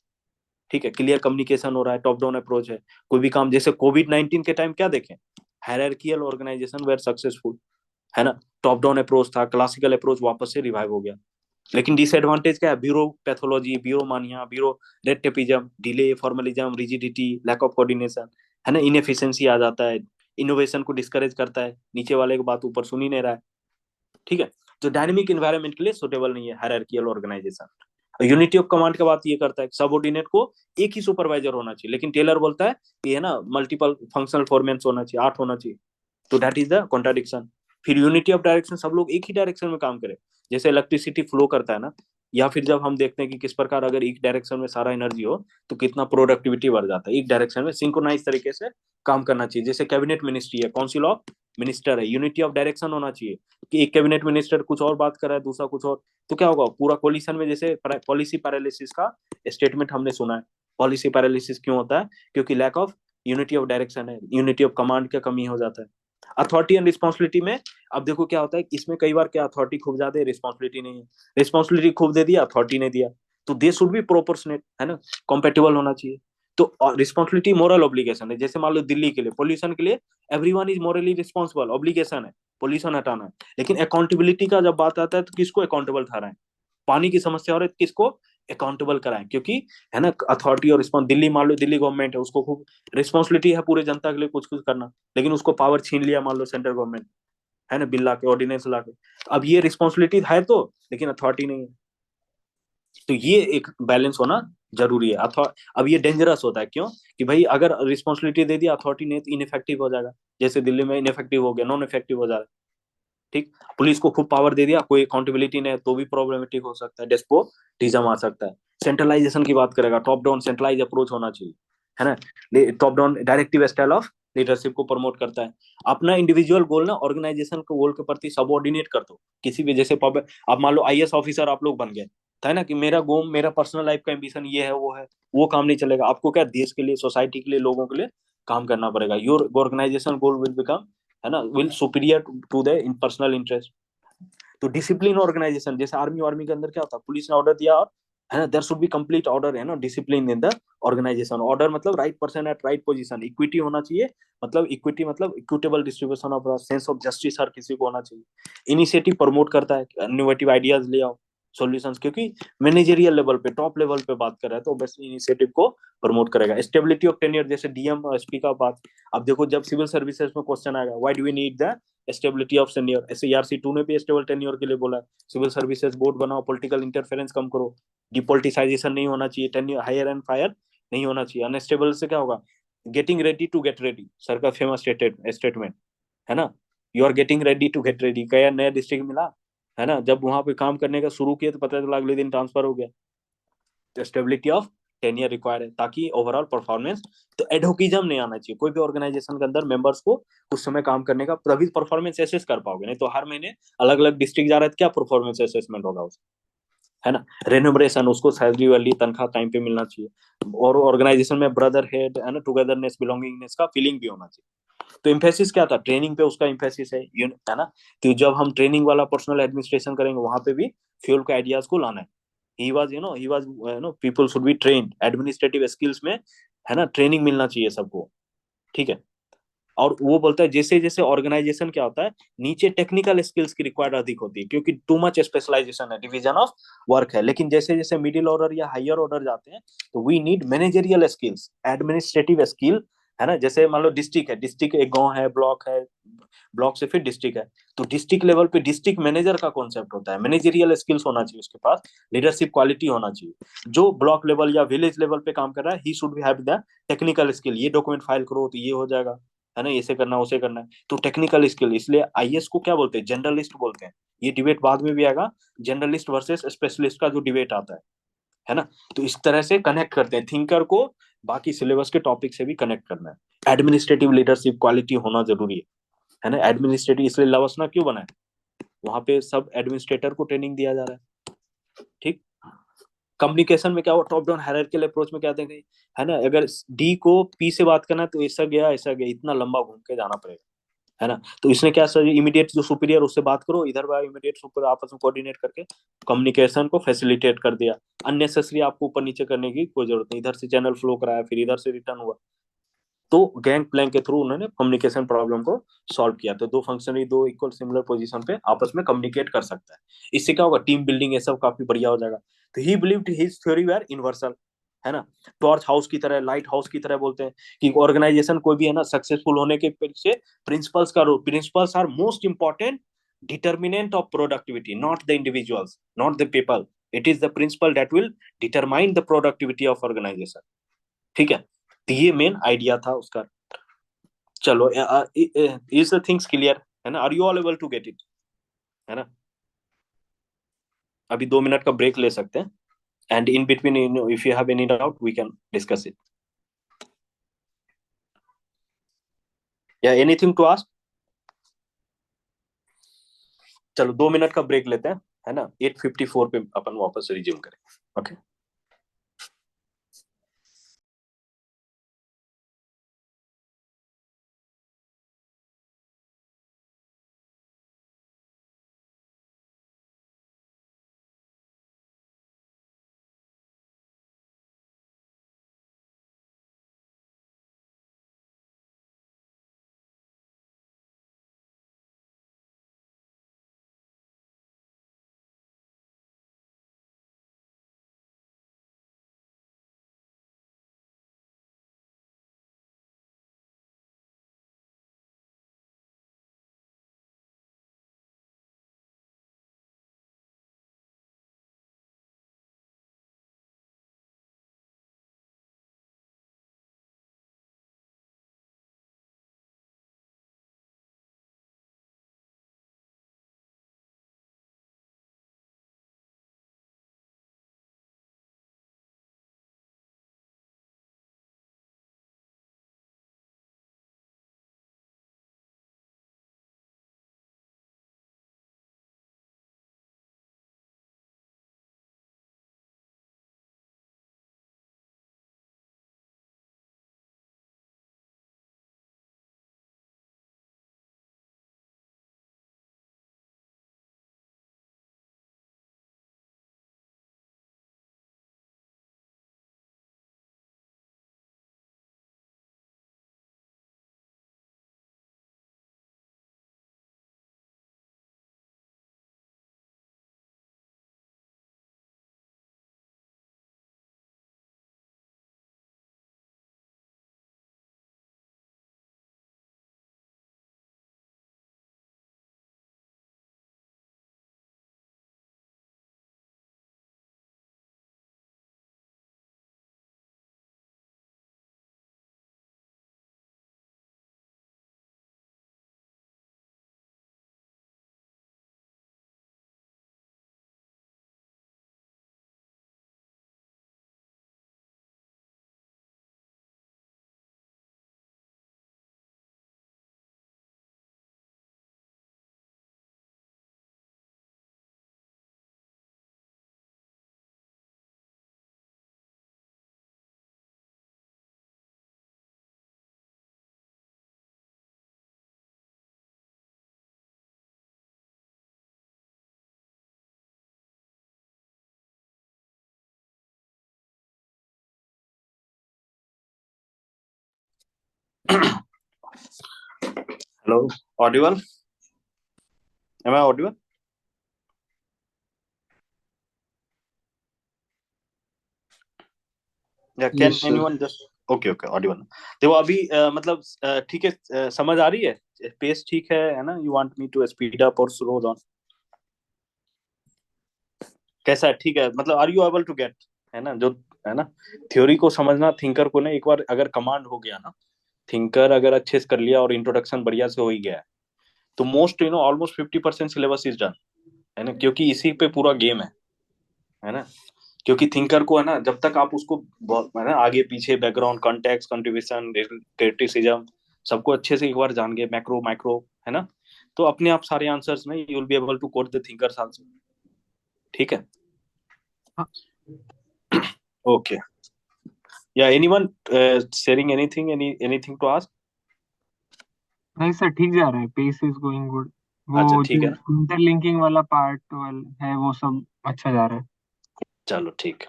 ठीक है, क्लियर कम्युनिकेशन हो रहा है, टॉप डाउन अप्रोच है। कोई भी काम, जैसे कोविड-19 के टाइम क्या देखें, हायरार्कियल ऑर्गेनाइजेशन वेर सक्सेसफुल, है ना, टॉप डाउन अप्रोच था, क्लासिकल अप्रोच वापस से रिवाइव हो गया। लेकिन डिसएडवांटेज क्या है, bureaupathology, bureaumania, bureau red tapism, delay, formalism, rigidity, lack of coordination, है ना, इनएफिशिएंसी आ जाता है, इनोवेशन को डिस्करेज करता है, नीचे वाले की बात ऊपर सुन ही नहीं रहा है, ठीक है। तो डायनेमिक इन्वायरमेंट के लिए सुटेबल नहीं है hierarchical organization. Unity of command का बात ये करता है, सबऑर्डिनेट को एक ही सुपरवाइजर होना चाहिए, लेकिन टेलर बोलता है कि, है ना, मल्टीपल फंक्शनल फॉर्मेंस होना चाहिए, 8 होना चाहिए, तो दैट इज द कॉन्ट्राडिक्शन। फिर यूनिटी ऑफ डायरेक्शन, सब लोग एक ही डायरेक्शन में काम करें, जैसे इलेक्ट्रिसिटी फ्लो करता है ना, या फिर जब हम देखते हैं कि किस प्रकार अगर एक डायरेक्शन में सारा एनर्जी हो तो कितना प्रोडक्टिविटी बढ़ जाता है, एक डायरेक्शन में सिंक्रोनाइज तरीके से काम करना चाहिए। जैसे कैबिनेट मिनिस्ट्री है, काउंसिल ऑफ मिनिस्टर है, यूनिटी ऑफ डायरेक्शन होना चाहिए, कि एक कैबिनेट मिनिस्टर कुछ और बात कर रहा है, दूसरा कुछ और, तो क्या होगा, पूरा कोलिशन में, जैसे पॉलिसी पैरालिसिस का स्टेटमेंट हमने सुना है। पॉलिसी पैरालिसिस क्यों होता है, क्योंकि lack of unity of direction है, यूनिटी ऑफ कमांड का कमी हो जाता है। अथॉरिटी एंड रिस्पॉन्सिबिलिटी में, अब देखो क्या होता है, इसमें कई बार क्या, अथॉरिटी खूब ज्यादा है, रिस्पॉन्सिबिलिटी नहीं है, रिस्पॉन्सिबिलिटी खूब दे दिया, अथॉरिटी नहीं दिया, तो दे शुड बी प्रोपोर्शनेट, है ना, कॉम्पेटेबल होना चाहिए। तो रिस्पॉन्सिबिलिटी मोरल ऑब्लिगेशन है, जैसे मान लो दिल्ली के लिए, पोल्यूशन के लिए everyone is morally responsible, obligation है पोल्यूशन हटाना है। लेकिन अकाउंटेबिलिटी का जब बात आता है तो किसको अकाउंटेबल ठहराएं, पानी की समस्या हो रही है, किसको अकाउंटेबल कराएं, क्योंकि, है ना, अथॉरिटी और रिस्पॉन्स, दिल्ली मान लो, दिल्ली गवर्नमेंट है, उसको खूब रिस्पॉन्सिबिलिटी है पूरे जनता के लिए कुछ कुछ करना, लेकिन उसको पावर छीन लिया मान लो सेंट्रल गवर्नमेंट, है ना, बिल ला के, ऑर्डिनेंस ला के, अब ये रिस्पॉन्सिबिलिटी है तो, लेकिन अथॉरिटी नहीं है, तो ये एक बैलेंस होना जरूरी है। अथवा अब ये डेंजरस होता है, क्यों, कि भाई अगर रिस्पॉन्सिबिलिटी दे दिया अथॉरिटी ने तो इनफेक्टिव हो जाएगा, जैसे दिल्ली में इनफेक्टिव हो गया, नॉन इफेक्टिव हो जा रहा है, ठीक। पुलिस को खूब पावर दे दिया, कोई अकाउंटेबिलिटी नहीं है तो भी प्रॉब्लमेटिक हो सकता है, डेस्पोटिज्म आ सकता है। सेंट्रलाइजेशन की बात करेगा, टॉप डाउन सेंट्रलाइज अप्रोच होना चाहिए, है ना, top down directive style of leadership को प्रमोट करता है। अपना इंडिविजुअल गोल ना ऑर्गेनाइजेशन के गोल के प्रति सबऑर्डिनेट कर दो, किसी भी, जैसे अब मान लो आईएएस ऑफिसर आप लोग बन गए, था ना, कि मेरा गोल, मेरा पर्सनल लाइफ का एम्बिशन ये है, वो काम नहीं चलेगा, आपको क्या, देश के लिए, सोसाइटी के लिए, लोगों के लिए काम करना पड़ेगा। Your organization goal will become, है ना, will superior to the in personal interest. तो डिसिप्लिन ऑर्गेनाइजेशन, जैसे आर्मी, आर्मी के अंदर क्या होता है, पुलिस ने ऑर्डर दिया और, है ना, there should be complete order, है ना, discipline in the organisation, order मतलब right person at right position, equity होना चाहिए, मतलब इक्विटी मतलब equitable distribution of, sense of justice हर किसी को होना चाहिए। इनिशिएटिव प्रमोट करता है, इनोवेटिव आइडियाज ले आओ, सॉल्यूशंस, क्योंकि मैनेजरियल लेवल पे, टॉप लेवल पे बात कर रहा है तो ऑब्वियसली इनिशिएटिव को प्रमोट करेगा। स्टेबिलिटी ऑफ टेन्योर, जैसे डीएम और एसपी का बात, अब देखो जब सिविल सर्विसेज में क्वेश्चन आएगा, why do we need the stability of tenure, ऐसे ERC 2 ने भी स्टेबल टेन्योर के लिए बोला है, सिविल सर्विसेज बोर्ड बनाओ, पॉलिटिकल इंटरफेरेंस कम करो, डिपोलिटिसाइजेशन नहीं होना चाहिए, टेन्योर हायर एंड फायर नहीं होना चाहिए। अनस्टेबल से क्या होगा, getting ready to get ready, sir का फेमस स्टेटमेंट, है ना, you are getting ready to get ready, कया नया डिस्ट्रिक्ट मिला, है ना, जब वहां पे काम करने का शुरू किया तो पता चला अगले दिन ट्रांसफर हो गया। तो स्टेबिलिटी ऑफ 10 ईयर रिक्वायर्ड है, ताकि ओवरऑल परफॉर्मेंस, तो एडहोकिज्म नहीं आना चाहिए कोई भी ऑर्गेनाइजेशन के अंदर मेंबर्स को कुछ समय काम करने का, तभी परफॉर्मेंस एसेस कर पाओगे, नहीं तो हर महीने अलग अलग डिस्ट्रिक्ट जा रहा है तो क्या परफॉर्मेंस असेसमेंट होगा उसका, है ना। रेन्यूमरेशन, उसको सैलरी वाली तनख्वाह टाइम पे मिलना चाहिए, और ऑर्गेनाइजेशन में ब्रदर हेड, है ना, टुगेदरनेस, बिलोंगिंगनेस का फीलिंग भी होना चाहिए। तो इम्फेसिस क्या था, ट्रेनिंग पे उसका इम्फेसिस है ना। तो जब हम ट्रेनिंग वाला पर्सनल एडमिनिस्ट्रेशन करेंगे, वहां पे भी फ्यूल के आइडियाज को लाना है। He was people should be trained administrative skills में, है ना, ट्रेनिंग मिलना चाहिए सबको, ठीक है। और वो बोलता है जैसे जैसे ऑर्गेनाइजेशन क्या होता है, नीचे टेक्निकल स्किल्स की रिक्वायर्ड अधिक होती है, क्योंकि टू मच स्पेशलाइजेशन है, डिवीजन ऑफ वर्क है। लेकिन जैसे जैसे मिडिल ऑर्डर या हायर ऑर्डर जाते हैं, तो we need managerial skills, administrative skill, है ना। जैसे मान लो डिस्ट्रिक्ट है, डिस्ट्रिक्ट एक गांव है, ब्लॉक है, ब्लॉक से फिर डिस्ट्रिक्ट है, तो डिस्ट्रिक्ट लेवल पे डिस्ट्रिक्ट मैनेजर का कॉन्सेप्ट होता है, मैनेजरियल स्किल्स होना चाहिए उसके पास, लीडरशिप क्वालिटी होना चाहिए। जो ब्लॉक लेवल या विलेज लेवल पे काम कर रहा है, he should be have the technical skill, ये डॉक्यूमेंट फाइल करो तो ये हो जाएगा, है ना, ऐसे करना उसे करना है, तो टेक्निकल स्किल। इसलिए आईएएस को क्या बोलते हैं, जनरलिस्ट बोलते हैं। ये डिबेट बाद में भी आएगा, जनरलिस्ट वर्सेस स्पेशलिस्ट का जो डिबेट आता है ना। तो इस तरह से कनेक्ट करते हैं थिंकर को, बाकी सिलेबस के टॉपिक से भी कनेक्ट करना है। एडमिनिस्ट्रेटिव लीडरशिप क्वालिटी होना जरूरी है ना। एडमिनिस्ट्रेटिव इसलिए लवसना क्यों बना है, वहां पे सब एडमिनिस्ट्रेटर को ट्रेनिंग दिया जा रहा है, ठीक। कम्युनिकेशन में क्या हुआ, टॉप डाउन हायरार्किकल अप्रोच में क्या देंगे, है ना, अगर डी को पी से बात करना है तो ऐसा गया इतना लंबा घूम के जाना पड़ेगा, है ना। तो इसने क्या सर, इमीडिएट जो सुपीरियर उससे बात करो, इधर बार इमीडिएट सुपर आपस में कोऑर्डिनेट करके कम्युनिकेशन को फैसिलिटेट कर दिया। अननेसेसरी आपको ऊपर नीचे करने की कोई जरूरत नहीं, इधर से चैनल फ्लो कराया फिर इधर से रिटर्न हुआ। तो गैंग प्लैंक के थ्रू उन्होंने कम्युनिकेशन प्रॉब्लम को सॉल्व किया, तो दो फंक्शनली दो इक्वल सिमिलर पोजीशन पे आपस में कम्युनिकेट कर सकता है। इससे क्या होगा, टीम बिल्डिंग ये सब काफी बढ़िया हो जाएगा। तो he believed his theory were universal, है ना। टॉर्च हाउस की तरह, लाइट हाउस की तरह बोलते हैं कि ऑर्गेनाइजेशन कोई भी है ना सक्सेसफुल होने के पीछे प्रिंसिपल्स का रोल, principles are most important determinant of productivity, not the individuals, not the people, it is the principle that will determine the productivity of organization, ठीक है। तो ये मेन आइडिया था उसका। चलो, इज द थिंग्स क्लियर, है ना, are you all able to get it, है ना। अभी 2 मिनट का ब्रेक ले सकते हैं, and in between if you have any doubt we can discuss it, या एनीथिंग टू आस्क। चलो 2 मिनट का ब्रेक लेते हैं, है ना, 8:54 पे अपन वापस रिज्यूम करें, okay. Hello, audible? Am I audible? या can yes sir. Anyone just? Okay okay, Audible. देखो अभी मतलब ठीक है, समझ आ रही है? पेस ठीक है ना? You want me to speed up और स्लो डाउन? कैसा है? ठीक है मतलब, are you able to get? है ना जो, है ना, थ्योरी को समझना थिंकर को ना, एक बार अगर कमांड हो गया ना, थिंकर अगर अच्छे से कर लिया और इंट्रोडक्शन बढ़िया से हो ही गया है, तो most almost 50% syllabus is done. है ना, क्योंकि इसी पे पूरा गेम है ना। क्योंकि थिंकर को है ना, जब तक आप उसको है ना आगे पीछे बैकग्राउंड कॉन्टेक्स्ट कंट्रीब्यूशन क्रिटिसिज्म सबको अच्छे से एक बार जान गए, मैक्रो माइक्रो, है ना, तो अपने आप सारे आंसर्स में you will be able to code the thinkers answer. ठीक है। हाँ, ओके। या anyone sharing anything, anything to ask? नहीं सर, ठीक जा रहा है, पेस इज गोइंग गुड। वो अच्छा जो ठीक है ना। इंटरलिंकिंग वाला पार्ट है वो सब अच्छा जा रहा है। चलो ठीक है।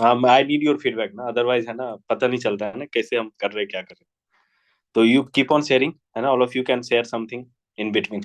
हम आई नीड योर फीडबैक ना, अदरवाइज है ना पता नहीं चलता है ना कैसे हम कर रहे हैं, क्या कर रहे हैं। तो यू कीप ऑन शेयरिंग, है ना, all of you can share something in between.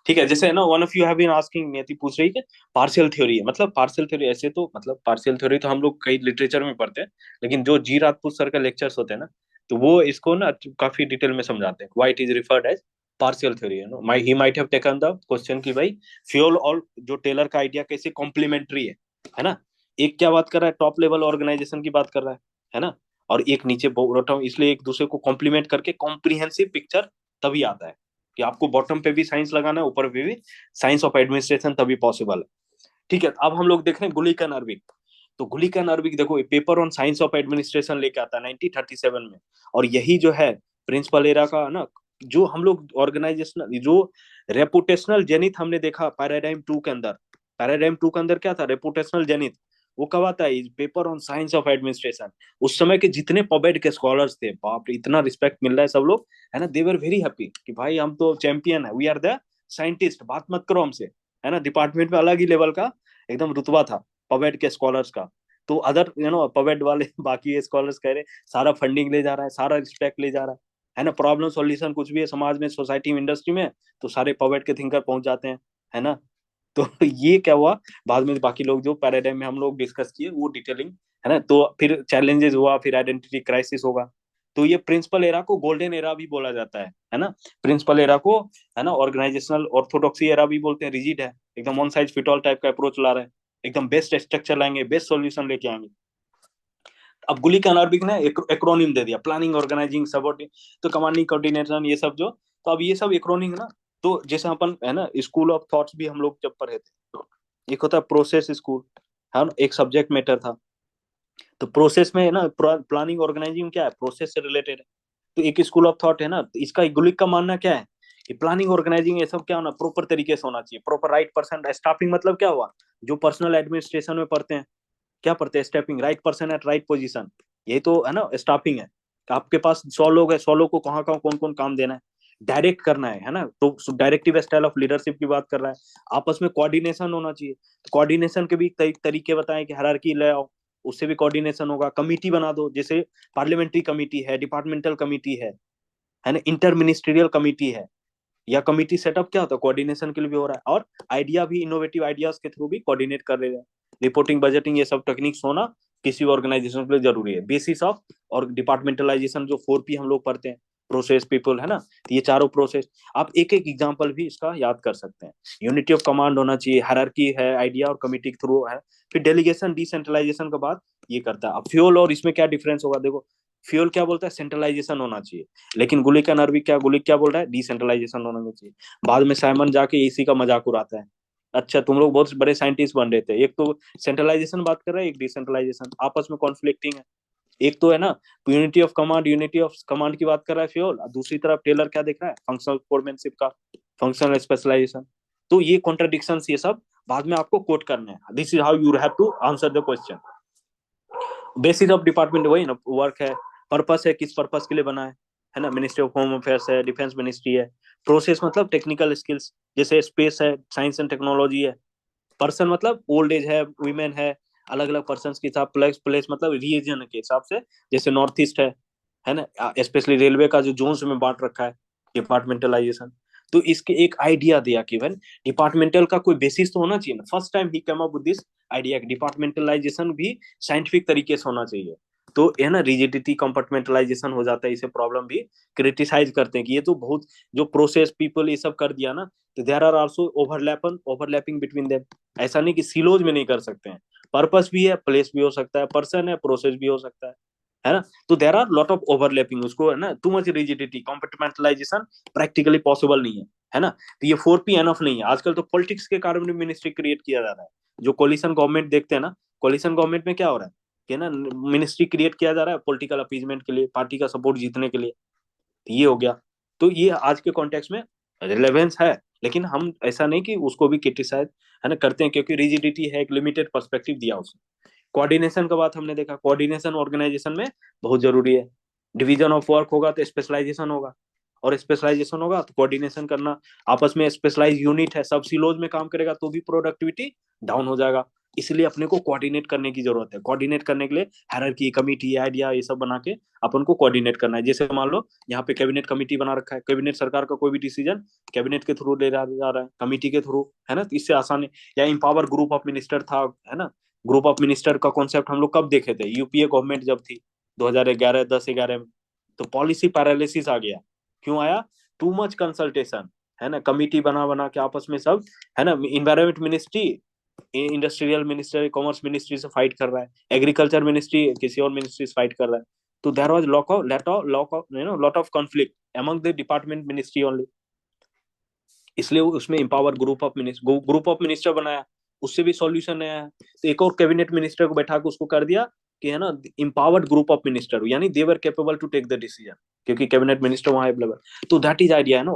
ठीक है, जैसे है ना, one of you have been asking, Niyati पूछ रही है कि पार्शियल थ्योरी है, मतलब पार्शियल थ्योरी ऐसे तो, मतलब पार्शियल थ्योरी तो हम लोग कई लिटरेचर में पढ़ते हैं, लेकिन जो जी राजपूत सर का लेक्चर्स होते हैं ना, तो वो इसको ना काफी डिटेल में समझाते हैं, why it is referred as partial theory. है ना, my he might have taken the question कि भाई फ्यूल और जो टेलर का आइडिया कैसे कॉम्प्लीमेंट्री है ना। एक क्या बात कर रहा है, टॉप लेवल ऑर्गेनाइजेशन की बात कर रहा है ना, और एक नीचे बॉटम, इसलिए एक दूसरे को कॉम्प्लीमेंट करके कॉम्प्रिहेंसिव पिक्चर तभी आता है कि आपको बॉटम पे भी साइंस लगाना है, ऊपर पे भी साइंस ऑफ एडमिनिस्ट्रेशन, तभी पॉसिबल है। ठीक है, अब हम लोग देख रहे हैं गुलिकन अर्विक। तो गुलिकन अर्विक देखो, paper on science of administration लेके आता है 1937 में। और यही जो है प्रिंसिपल एरा का ना, जो हम लोग ऑर्गेनाइजेशनल जो रेपुटेशनल जेनिथ हमने देखा पैराडाइम टू के अंदर। पैराडाइम टू के अंदर क्या था? Reputational zenith. वो कब आता है? Paper on science of administration. उस समय के जितने पॉबेड के स्कॉलर्स थे, बाप रे, इतना रिस्पेक्ट मिल रहा है सब लोग, है ना, दे वर वेरी हैप्पी कि भाई हम तो चैंपियन है, वी आर द साइंटिस्ट, बात मत करो हमसे। है ना, डिपार्टमेंट में अलग ही लेवल का एकदम रुतबा था पवेड के स्कॉलर्स का। तो अदर पवेड वाले बाकी स्कॉलर्स कह रहे सारा फंडिंग ले जा रहा है, सारा रिस्पेक्ट ले जा रहा है ना, प्रॉब्लम सॉल्यूशन कुछ भी है समाज में, सोसाइटी में, इंडस्ट्री में, तो सारे पवेड के थिंकर पहुंच जाते हैं। है ना। तो ये क्या हुआ, बाद में बाकी लोग जो पैराडाइम में हम लोग डिस्कस किए वो डिटेलिंग, है ना, तो फिर चैलेंजेस हुआ, फिर आइडेंटिटी क्राइसिस होगा। तो ये प्रिंसिपल एरा को गोल्डन एरा भी बोला जाता है ना। प्रिंसिपल एरा को, है ना, ऑर्गेनाइजेशनल ऑर्थोडॉक्सी एरा भी बोलते हैं, रिजिड है एकदम, one size fit all type का अप्रोच ला रहे हैं, एकदम बेस्ट स्ट्रक्चर लाएंगे, बेस्ट सॉल्यूशन लेके आएंगे। अब गुली का अनारबिक ने एक्रोनिम दे दिया, प्लानिंग, ऑर्गेनाइजिंग, सबॉर्डिनेट, तो कमांडिंग, कोऑर्डिनेशन, ये सब जो, तो अब ये सब एक्रोनिम ना। तो जैसे अपन है ना, स्कूल ऑफ थॉट्स भी हम लोग जब पढ़े थे, एक होता है प्रोसेस स्कूल, है ना, एक सब्जेक्ट मैटर था। तो प्रोसेस में है ना, प्लानिंग ऑर्गेनाइजिंग क्या है, प्रोसेस से रिलेटेड है। तो एक स्कूल ऑफ थॉट है ना, तो इसका गुलिक का मानना क्या है कि प्लानिंग ऑर्गेनाइजिंग ये सब क्या होना, प्रॉपर तरीके से होना चाहिए, प्रॉपर राइट पर्सन स्टाफिंग, मतलब क्या हुआ, जो पर्सनल एडमिनिस्ट्रेशन में पढ़ते हैं, क्या पढ़ते हैं, stepping, right person at right position. यही तो है ना स्टाफिंग है। कि आपके पास 100 लोग है, 100 लोग को कहाँ कहाँ कौन कौन काम देना है, डायरेक्ट करना है ना, तो डायरेक्टिव स्टाइल ऑफ लीडरशिप की बात कर रहा है। आपस में कोऑर्डिनेशन होना चाहिए, कोऑर्डिनेशन के भी तरीके बताएं कि हायरार्की ले आओ, उससे भी कोऑर्डिनेशन होगा। कमिटी बना दो, जैसे पार्लियामेंट्री कमिटी है, डिपार्टमेंटल कमिटी है ना, इंटर मिनिस्ट्रियल कमिटी है, या कमिटी सेटअप क्या होता है, कोऑर्डिनेशन के लिए भी हो रहा है, और आइडिया भी, इनोवेटिव आइडियाज के थ्रू भी कोऑर्डिनेट कर रहे हैं। रिपोर्टिंग, बजटिंग, ये सब टेक्निक्स होना किसी ऑर्गेनाइजेशन के लिए जरूरी है। बेसिस ऑफ और डिपार्टमेंटलाइजेशन, जो 4P हम लोग पढ़ते हैं, प्रोसेस, पीपल, है ना, तो ये चारों प्रोसेस, आप एक एक एग्जांपल भी इसका याद कर सकते हैं। यूनिटी ऑफ कमांड होना चाहिए, हायरार्की है, आइडिया और कमिटी के थ्रू है। फिर डेलीगेशन, डिसेंट्रलाइजेशन का बात ये करता है। अब फ्यूल और इसमें क्या डिफरेंस होगा, देखो, फ्यूल क्या बोलता है, सेंट्रलाइजेशन होना चाहिए, लेकिन गुलिक का नरवी क्या, गुलिक क्या बोल रहा है, डिसेंट्रलाइजेशन होना चाहिए। बाद में साइमन जाके इसी का मजाक उड़ाता है। अच्छा, तुम लोग बहुत बड़े साइंटिस्ट बन रहे थे, एक तो सेंट्रलाइजेशन बात कर रहा है, एक डिसेंट्रलाइजेशन, आपस में कॉन्फ्लिक्टिंग है। एक तो है ना unity of command, unity of command की बात कर रहा है फ्योल, दूसरी तरफ टेलर क्या देख रहा है, फंक्शनल फोरमैनशिप का, फंक्शनल स्पेशलाइजेशन। तो ये कॉन्ट्रडिक्शन, ये सब बाद में आपको कोट करने हैं, this is how you have to answer the question. Basis of department वही ना, वर्क है, पर्पस है, किस पर्पस के लिए बना है ना, मिनिस्ट्री ऑफ होम अफेयर्स है, डिफेंस मिनिस्ट्री है। प्रोसेस मतलब टेक्निकल स्किल्स, जैसे स्पेस है, साइंस एंड टेक्नोलॉजी है। पर्सन मतलब ओल्ड एज है, वुमेन है, अलग अलग पर्सन के हिसाब, प्लेस प्लेस मतलब रीजन के हिसाब से, जैसे नॉर्थ ईस्ट है है ना, स्पेशली रेलवे का जो जोन्स में बांट रखा है, डिपार्टमेंटलाइजेशन। तो इसके एक आइडिया दिया कि वेन डिपार्टमेंटल का कोई बेसिस तो होना चाहिए ना। First time he come up with this idea, departmentalisation भी साइंटिफिक तरीके से होना चाहिए। तो है ना, रिजिडिटी कंपार्टमेंटलाइजेशन हो जाता है, इसे प्रॉब्लम भी क्रिटिसाइज करते हैं कि ये तो बहुत जो प्रोसेस पीपल ये सब कर दिया ना, तो there are also overlapping between them. ऐसा नहीं कि सिलोज में नहीं कर सकते हैं, पर्पस भी है, प्लेस भी हो सकता है, पर्सन है, प्रोसेस भी हो सकता है ना। तो there are lot of overlapping, उसको है ना too much rigidity compartmentalization practically possible नहीं है ना। तो ये 4P एनफ नहीं है। आजकल तो पॉलिटिक्स के कारण भी मिनिस्ट्री क्रिएट किया जा रहा है। जो कोलिशन गवर्नमेंट देखते हैं ना, कोलिशन गवर्नमेंट में क्या हो रहा है कि ना मिनिस्ट्री क्रिएट किया जा रहा है पॉलिटिकल अपीजमेंट के लिए, पार्टी का सपोर्ट जीतने के लिए। तो ये हो गया। तो ये आज के कॉन्टेक्स्ट में रिलेवेंस है, लेकिन हम ऐसा नहीं कि उसको भी क्रिटिसाइज है ना करते हैं, क्योंकि रिजिडिटी है, एक लिमिटेड पर्सपेक्टिव दिया उसने। कोऑर्डिनेशन का बात हमने देखा, कोऑर्डिनेशन ऑर्गेनाइजेशन में बहुत जरूरी है। डिवीजन ऑफ वर्क होगा तो स्पेशलाइजेशन होगा, और स्पेशलाइजेशन होगा तो कोऑर्डिनेशन करना। आपस में स्पेशलाइज यूनिट है, सब सिलोज में काम करेगा तो भी प्रोडक्टिविटी डाउन हो जाएगा। इसलिए अपने को कोऑर्डिनेट करने की जरूरत है। कोऑर्डिनेट करने के लिए हायरार्की, कमिटी, आइडिया ये सब बना के अपन को कोऑर्डिनेट करना है। जैसे मान लो यहाँ पे कैबिनेट कमिटी बना रखा है, कैबिनेट सरकार का कोई भी डिसीजन कैबिनेट के थ्रू ले जा रहा है, कमिटी के थ्रू, है ना, तो इससे आसान है। या इंपावर ग्रुप ऑफ मिनिस्टर था, है ना। ग्रुप ऑफ मिनिस्टर का कॉन्सेप्ट हम लोग कब देखे थे, यूपीए गवर्नमेंट जब थी 2011 10-11 में। तो पॉलिसी पैरालिसिस आ गया। क्यों आया? टू मच कंसल्टेशन, है ना, कमिटी बना बना के आपस में सब, है ना, environment ministry industrial minister commerce ministry से फाइट कर रहा है, एग्रीकल्चर मिनिस्ट्री किसी और मिनिस्ट्री से फाइट कर रहा है। तो there was lot of conflict among the department ministry only. इसलिए उसमें इंपावर ग्रुप ऑफ मिनिस्टर बनाया, उससे भी सॉल्यूशन आया है। तो एक और कैबिनेट मिनिस्टर को बैठा के उसको कर दिया कि है ना इंपावर्ड ग्रुप ऑफ मिनिस्टर, यानी they were capable to take the decision, क्योंकि कैबिनेट मिनिस्टर वहां अवेलेबल। तो दैट इज आइडिया है ना,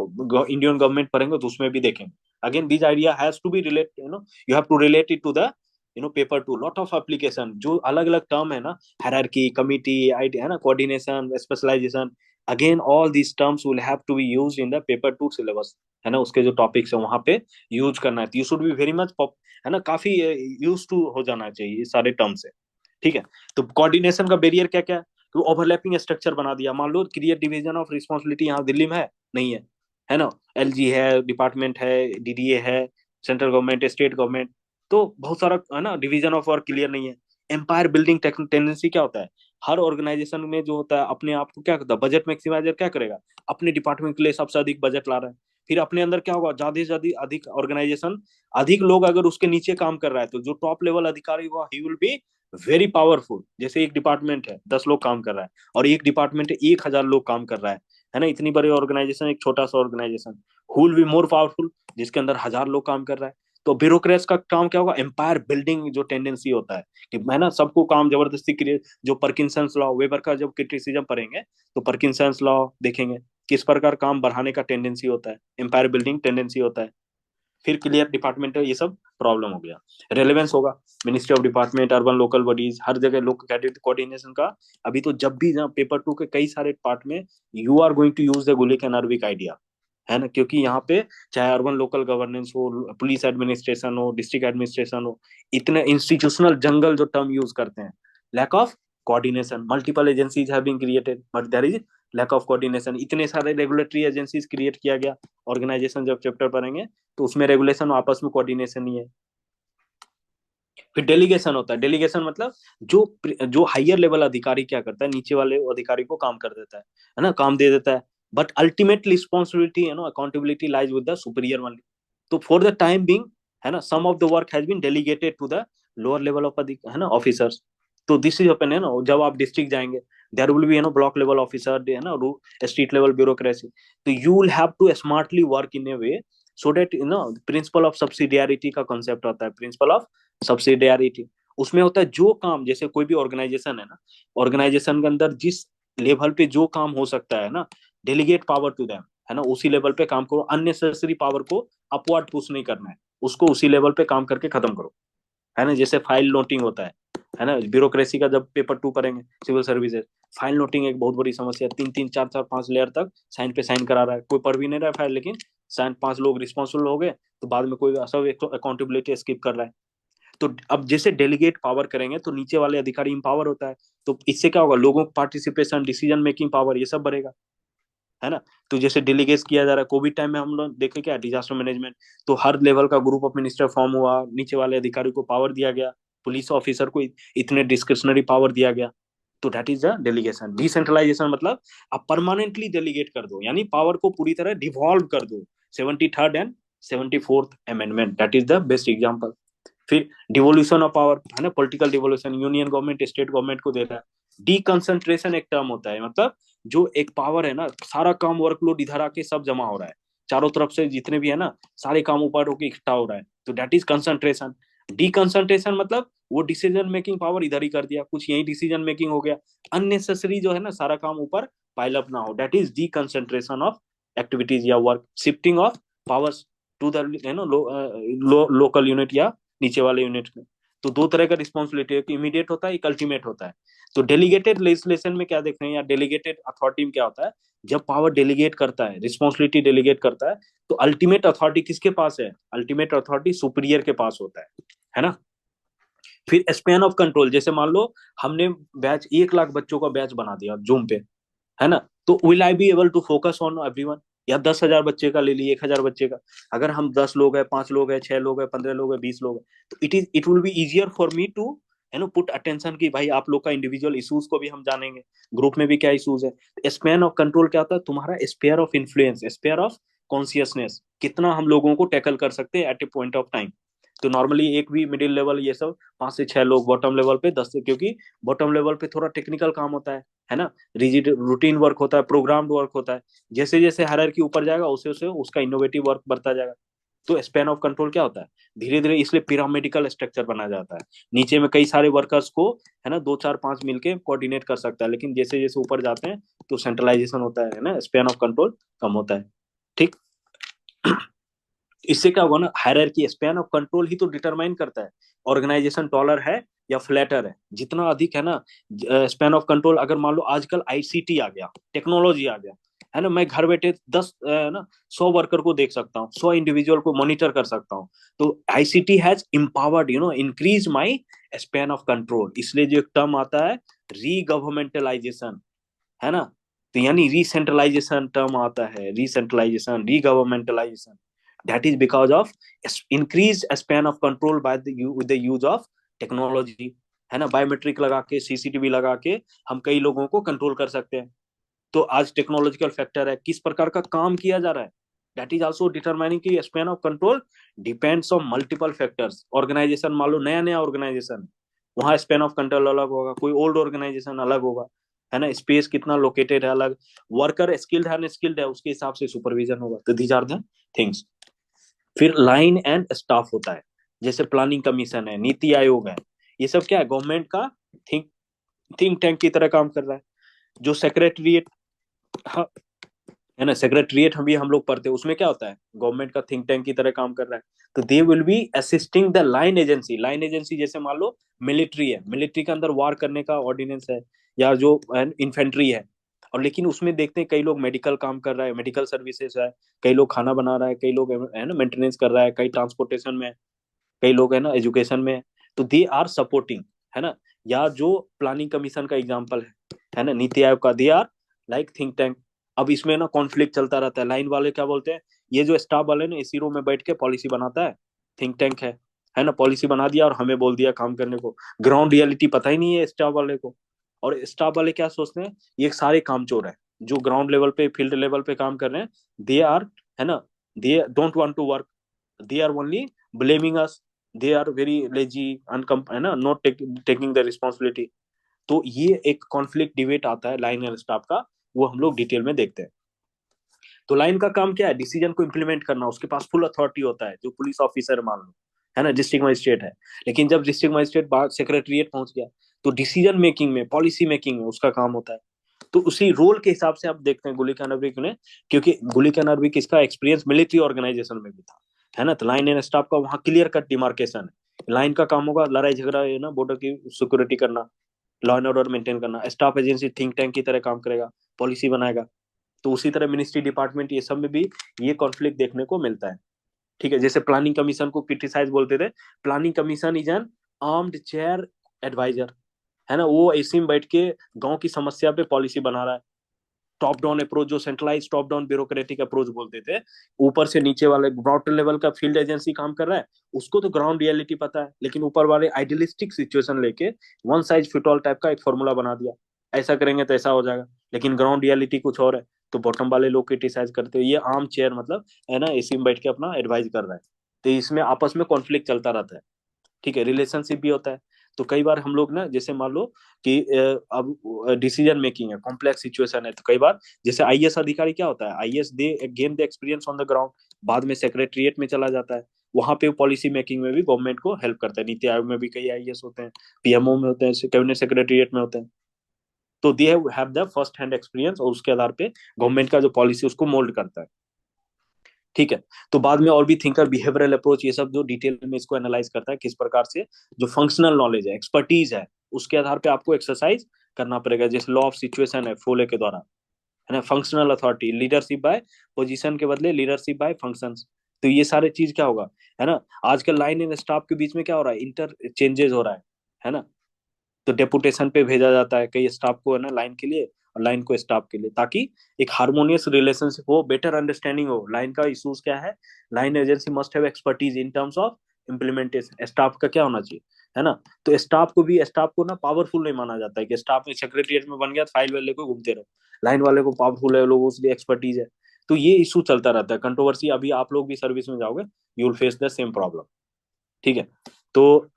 इंडियन गवर्नमेंट पढ़ेंगे तो उसमें भी देखेंगे। Again this idea has to be relate, you have to relate it to the paper to lot of application. जो अलग अलग टर्म है ना, हायरार्की, कमिटी, आइडिया, है ना, coordination, specialization, again all these terms will have to be used in the paper 2 syllabus, है ना। उसके जो टॉपिक्स है वहां पे यूज करना है। तो you should be very much, है ना, काफी यूज टू हो जाना चाहिए इस सारे टर्म से। ठीक है। तो कोऑर्डिनेशन का बैरियर क्या क्या है? तो ओवरलैपिंग स्ट्रक्चर बना दिया। मान लो क्लियर डिवीजन ऑफ रिस्पॉन्सिबिलिटी यहाँ दिल्ली में है नहीं है ना। एलजी है, डिपार्टमेंट है, डीडीए है, सेंट्रल गवर्नमेंट, स्टेट गवर्नमेंट। तो बहुत सारा है ना डिवीजन ऑफ वर्क क्लियर नहीं है। एम्पायर बिल्डिंग टेंडेंसी क्या होता है? हर ऑर्गेनाइजेशन में जो होता है अपने आप को क्या करता है, बजट मैक्सिमाइजर क्या करेगा, अपने डिपार्टमेंट के लिए सबसे अधिक बजट ला रहा है। फिर अपने अंदर क्या होगा, ज्यादा से ज्यादा अधिक ऑर्गेनाइजेशन, अधिक लोग अगर उसके नीचे काम कर रहा है, तो जो टॉप लेवल अधिकारी हुआ he will be very powerful. जैसे एक डिपार्टमेंट है 10 लोग काम कर रहा है, और एक डिपार्टमेंट है 1,000 लोग काम कर रहा है ना। इतनी बड़ी ऑर्गेनाइजेशन, एक छोटा सा organization, who will be more powerful, जिसके अंदर 1,000 लोग काम कर रहा है। तो ब्यूरोक्रेट्स का काम क्या होगा, एम्पायर बिल्डिंग जो टेंडेंसी होता है कि है ना सबको काम जबरदस्ती क्रिएट। जो परकिंसंस लॉ, वेबर का जब क्रिटिसिज्म पढ़ेंगे तो परकिंसंस लॉ देखेंगे, किस प्रकार काम बढ़ाने का टेंडेंसी होता है, एम्पायर बिल्डिंग टेंडेंसी होता है। फिर क्लियर डिपार्टमेंट, ये सब प्रॉब्लम हो गया। रेलेवेंस होगा, ministry of department, urban local bodies, हर जगह लोक कैडेट कोऑर्डिनेशन का। अभी तो जब भी जहाँ पेपर 2 के कई सारे पार्ट में you are going to use the Gulick and Urwick idea, है ना। क्योंकि यहाँ पे चाहे अर्बन लोकल गवर्नेंस हो, पुलिस एडमिनिस्ट्रेशन हो, डिस्ट्रिक्ट एडमिनिस्ट्रेशन हो, इतने इंस्टीट्यूशनल जंगल जो टर्म यूज करते हैं, lack of coordination. Multiple agencies have been created but there is lack of coordination. इतने सारे रेगुलेटरी एजेंसीज क्रिएट किया गया। ऑर्गेनाइजेशन जब चैप्टर पढ़ेंगे तो उसमें रेगुलेशन, आपस में कोऑर्डिनेशन नहीं है। फिर डेलीगेशन होता है। डेलीगेशन मतलब जो जो हायर लेवल अधिकारी क्या करता है, नीचे वाले अधिकारी को काम कर देता है ना, काम दे देता है। But ultimate responsibility, accountability lies with the superior only. तो फॉर द टाइम बिंग, है ना, some of the work has been delegated to the lower level of, है ना, ऑफिसर्स। तो दिस इज ओपन, है ना, जब आप डिस्ट्रिक्ट जाएंगे there will be, block level officer, है ना, स्ट्रीट लेवल ब्यूरोक्रेसी। तो you will have to smartly work in a way so that, principle of subsidiarity का कॉन्सेप्ट होता है, प्रिंसिपल ऑफ सब्सिडियरिटी। उसमें होता है जो काम, जैसे कोई भी ऑर्गेनाइजेशन है ना, ऑर्गेनाइजेशन के अंदर जिस लेवल पे जो काम हो सकता है ना, डेलीगेट पावर टू देम, है ना, उसी लेवल पे काम करो। अननेसेसरी पावर को अपवर्ड पुश नहीं करना है, उसको उसी लेवल पे काम करके खत्म करो, है ना। जैसे फाइल नोटिंग होता है ना, ब्यूरोक्रेसी का जब पेपर 2 पढ़ेंगे, सिविल सर्विसेज, फाइल नोटिंग एक बहुत बड़ी समस्या है। 3-3 4-4 5 लेयर तक साइन पे साइन करा रहा है, कोई पढ़ भी नहीं रहा है फाइल, लेकिन साइन 5 लोग रिस्पॉन्सिबल हो गए, तो बाद में कोई सब अकाउंटेबिलिटी स्किप कर रहा है। तो अब जैसे डेलीगेट पावर करेंगे तो नीचे वाले अधिकारी इंपावर होता है, तो इससे क्या होगा, लोगों को पार्टिसिपेशन, डिसीजन मेकिंग पावर, ये सब बढ़ेगा, है ना। तो जैसे डेलीगेट किया जा रहा है, कोविड टाइम में हम लोग देखे क्या, डिजास्टर मैनेजमेंट, तो हर लेवल का ग्रुप ऑफ मिनिस्टर फॉर्म हुआ, नीचे वाले अधिकारी को पावर दिया गया, पुलिस ऑफिसर को इतने डिस्क्रिशनरी पावर दिया गया। तो that is the delegation. Decentralization मतलब आप परमानेंटली डेलीगेट कर दो, यानी पावर को पूरी तरह डिवॉल्व कर दो। 73rd and 74th amendment, that is the best example. फिर डिवोल्यूशन ऑफ पावर, है ना, political devolution, union government state government को दे रहा है। डीकंसंट्रेशन एक टर्म होता है, मतलब जो एक पावर है ना, सारा काम वर्कलोड इधर आके सब जमा हो रहा है, चारों तरफ से जितने भी है ना, सारे काम ऊपर होके इकट्ठा हो रहा है, तो दैट इज कंसंट्रेशन। डीकंसंट्रेशन मतलब वो डिसीजन मेकिंग पावर इधर ही कर दिया, कुछ यही डिसीजन मेकिंग हो गया, अननेसेसरी जो है ना सारा काम ऊपर पाइल अप ना हो, that is deconcentration of activities या work, shifting of powers to the local unit या नीचे वाले यूनिट में। तो दो तरह का रिस्पॉन्सिबिलिटी है, एक इमीडिएट होता है, एक अल्टीमेट होता है। तो डेलीगेटेड लेजिस्लेशन में क्या देख रहे हैं, या डेलीगेटेड अथॉरिटी में क्या होता है, जब पावर डेलीगेट करता है, रिस्पॉन्सिबिलिटी डेलीगेट करता है, तो अल्टीमेट अथॉरिटी किसके पास है, अल्टीमेट अथॉरिटी सुपीरियर के पास होता है ना। फिर स्पैन ऑफ कंट्रोल, जैसे मान लो हमने बैच 1 लाख बच्चों का बैच बना दिया जूम पे, है ना, तो will I be able to focus on everyone, या 10,000 बच्चे का ले लिए, 1,000 बच्चे का, अगर हम 10 लोग हैं, 5 लोग हैं, 6 लोग हैं, 15 लोग हैं, 20 लोग हैं, तो it will be easier for me to, है ना, पुट अटेंशन की भाई आप लोग का इंडिविजुअल इश्यूज को भी हम जानेंगे, ग्रुप में भी क्या इश्यूज है। स्पैन ऑफ कंट्रोल क्या होता है, तुम्हारा sphere of influence, sphere of consciousness, कितना हम लोगों को टैकल कर सकते हैं at a point of time. तो नॉर्मली एक भी मिडिल लेवल ये सब 5 से 6 लोग, बॉटम लेवल पे 10 से, क्योंकि बॉटम लेवल पे थोड़ा टेक्निकल काम होता है ना, रिजिड रूटीन वर्क होता है, प्रोग्राम्ड वर्क होता है, जैसे जैसे हायरार्की ऊपर जाएगा उसे उसे उसका इनोवेटिव वर्क बढ़ता जाएगा। तो स्पैन ऑफ कंट्रोल क्या होता है, धीरे धीरे, इसलिए पिरामिडिकल स्ट्रक्चर बना जाता है, नीचे में कई सारे वर्कर्स को, है ना, 2 4 5 मिलके कोऑर्डिनेट कर सकता है, लेकिन जैसे जैसे ऊपर जाते हैं तो सेंट्रलाइजेशन होता है ना, स्पैन ऑफ कंट्रोल कम होता है। ठीक। इससे क्या होगा ना, हायरार्की, स्पैन ऑफ कंट्रोल ही तो डिटरमाइन करता है ऑर्गेनाइजेशन टॉलर है या फ्लैटर है, जितना अधिक है ना स्पैन ऑफ कंट्रोल। अगर मान लो आजकल आईसीटी आ गया, टेक्नोलॉजी आ गया, है ना, मैं घर बैठे 10 ना 100 वर्कर को देख सकता हूँ, 100 इंडिविजुअल को मॉनिटर कर सकता हूँ। तो ICT has empowered, increase my span of control, इसलिए जो एक टर्म आता है री गवर्नमेंटलाइजेशन, है ना, तो यानी रिसेंट्रलाइजेशन टर्म आता है, रिसेंट्रलाइजेशन, री गवर्नमेंटलाइजेशन, that is because of increased span of control by with the use of technology, है ना, बायोमेट्रिक लगा के, सीसीटीवी लगा के हम कई लोगों को कंट्रोल कर सकते हैं। तो आज टेक्नोलॉजिकल फैक्टर है, किस प्रकार का काम किया जा रहा है, दैट इज ऑल्सो डिटरमाइनिंग की span of control depends on multiple factors. Organization मान लो नया नया ऑर्गेनाइजेशन, वहां स्पैन ऑफ कंट्रोल अलग होगा, कोई ओल्ड ऑर्गेनाइजेशन अलग होगा, है ना, स्पेस कितना लोकेटेड है अलग, वर्कर स्किल्ड है अनस्किल्ड है उसके हिसाब से सुपरविजन होगा। तो दीज आर द थिंग्स। फिर लाइन एंड स्टाफ होता है, जैसे प्लानिंग कमीशन है, नीति आयोग है, ये सब क्या है, गवर्नमेंट का थिंक थिंक टैंक की तरह काम कर रहा है। जो सेक्रेटरिएट, हाँ, है ना, सेक्रेटरिएट हम भी हम लोग पढ़ते हैं, उसमें क्या होता है, गवर्नमेंट का थिंक टैंक की तरह काम कर रहा है। तो they will be assisting the line agency, line agency जैसे मान लो मिलिट्री है, मिलिट्री के अंदर वार करने का ऑर्डिनेंस है, या जो इन्फेंट्री है, और लेकिन उसमें देखते हैं कई लोग मेडिकल काम कर रहा है, मेडिकल सर्विसेज है, कई लोग खाना बना रहा है, कई लोग है ना मेंटेनेंस कर रहा है, कई ट्रांसपोर्टेशन में, कई लोग है ना एजुकेशन में। तो दे आर सपोर्टिंग, है ना। या जो प्लानिंग कमीशन का एग्जांपल है ना, नीति आयोग का, they are like think tank. अब इसमें ना कॉन्फ्लिक्ट चलता रहता है, लाइन वाले क्या बोलते हैं, ये जो स्टाफ वाले ना इसी रूम में बैठ के पॉलिसी बनाता है, थिंक टैंक है ना, पॉलिसी बना दिया और हमें बोल दिया काम करने को, ग्राउंड रियलिटी पता ही नहीं है स्टाफ वाले को। और स्टाफ वाले क्या सोचते हैं, ये सारे काम चोर है, जो ग्राउंड लेवल पे, फील्ड लेवल पे काम कर रहे हैं, दे आर, है ना, they don't want to work, they are only blaming us, they are very lazy, है ना, not taking the responsibility। तो ये एक कॉन्फ्लिक्ट डिबेट आता है लाइन एंड स्टाफ का, वो हम लोग डिटेल में देखते हैं। तो लाइन का काम क्या है, डिसीजन को इम्प्लीमेंट करना, उसके पास फुल अथॉरिटी होता है, जो पुलिस ऑफिसर मान लो, है ना, डिस्ट्रिक्ट मजिस्ट्रेट है, लेकिन जब डिस्ट्रिक्ट मजिस्ट्रेट बाहर सेक्रेटरीट पहुंच गया, तो डिसीजन मेकिंग में, पॉलिसी मेकिंग में उसका काम होता है। तो उसी रोल के हिसाब से आप देखते हैं गुली का नबी ने, क्योंकि गुली का नबी किसका एक्सपीरियंस मिलिट्री ऑर्गेनाइजेशन में भी था, है ना, तो लाइन एंड स्टाफ का वहां क्लियर कट डिमार्केशन है। लाइन का काम होगा लड़ाई झगड़ा, है ना, बॉर्डर की सिक्योरिटी करना, लॉ एंड ऑर्डर मेंटेन करना। स्टाफ एजेंसी थिंक टैंक की तरह काम करेगा, पॉलिसी बनाएगा। तो उसी तरह मिनिस्ट्री डिपार्टमेंट, ये सब में भी ये कॉन्फ्लिक्ट देखने को मिलता है। ठीक है, जैसे प्लानिंग कमीशन को क्रिटिसाइज बोलते थे, planning commission is an armed chair adviser, है ना, वो एसी में बैठ के गांव की समस्या पे पॉलिसी बना रहा है। टॉप डाउन अप्रोच, जो centralize top down bureaucratic approach बोलते थे, ऊपर से नीचे वाले ग्राउंड लेवल का फील्ड एजेंसी काम कर रहा है, उसको तो ग्राउंड रियलिटी पता है, लेकिन ऊपर वाले आइडियलिस्टिक सिचुएशन लेके one size fit all type का एक फॉर्मूला बना दिया, ऐसा करेंगे तो ऐसा हो जाएगा, लेकिन ग्राउंड रियलिटी कुछ और है। तो बॉटम वाले लोग क्रिटिसाइज करते हैं, ये आर्म चेयर मतलब, है ना, एसी में बैठ के अपना एडवाइस कर रहा है। तो इसमें आपस में कॉन्फ्लिक्ट चलता रहता है, ठीक है, रिलेशनशिप भी होता है। तो कई बार हम लोग ना, जैसे मान लो कि अब डिसीजन मेकिंग है, कॉम्प्लेक्स सिचुएशन है, तो कई बार जैसे आईएएस अधिकारी क्या होता है, IAS they gain the experience on the ground, बाद में सेक्रेटरीट में चला जाता है, वहां पे पॉलिसी मेकिंग में भी गवर्नमेंट को हेल्प करता है। नीति आयोग में भी कई आईएएस होते हैं, पीएमओ में होते हैं, कैबिनेट सेक्रेटरीट में होते हैं। तो they have the first hand experience, और उसके आधार पे गवर्नमेंट का जो पॉलिसी उसको मोल्ड करता है, ठीक है। तो बाद में और भी थिंकर, बिहेवियरल अप्रोच, ये सब जो डिटेल में इसको एनालाइज करता है, किस प्रकार से जो फंक्शनल नॉलेज है, एक्सपर्टीज है, उसके आधार पे आपको एक्सरसाइज करना पड़ेगा। जैसे लॉ ऑफ सिचुएशन है फोले के द्वारा, है ना, functional authority, leadership by position के बदले लीडरशिप बाय फंक्शंस। तो ये सारे चीज क्या होगा, है ना, आजकल लाइन एंड स्टाफ के बीच में क्या हो रहा है, इंटर चेंजेस हो रहा है ना। तो डेपुटेशन पे भेजा जाता है कई स्टाफ को, है ना, लाइन के लिए, और लाइन को स्टाफ के लिए, ताकि एक हार्मोनियस रिलेशनशिप हो, बेटर अंडरस्टैंडिंग हो। लाइन का इशूज क्या है, line agency must have expertise in terms of implementation, staff का क्या होना चाहिए, है ना। तो स्टाफ को ना पावरफुल नहीं माना जाता है, कि स्टाफ में सेक्रेटरीट में बन गया, फाइल वाले को घूमते रहो, लाइन वाले को पावरफुल है, लोगों उसकी एक्सपर्टीज है। तो ये इशू चलता रहता है, कंट्रोवर्सी। अभी आप लोग भी सर्विस में जाओगे, you will face the same problem, ठीक है। तो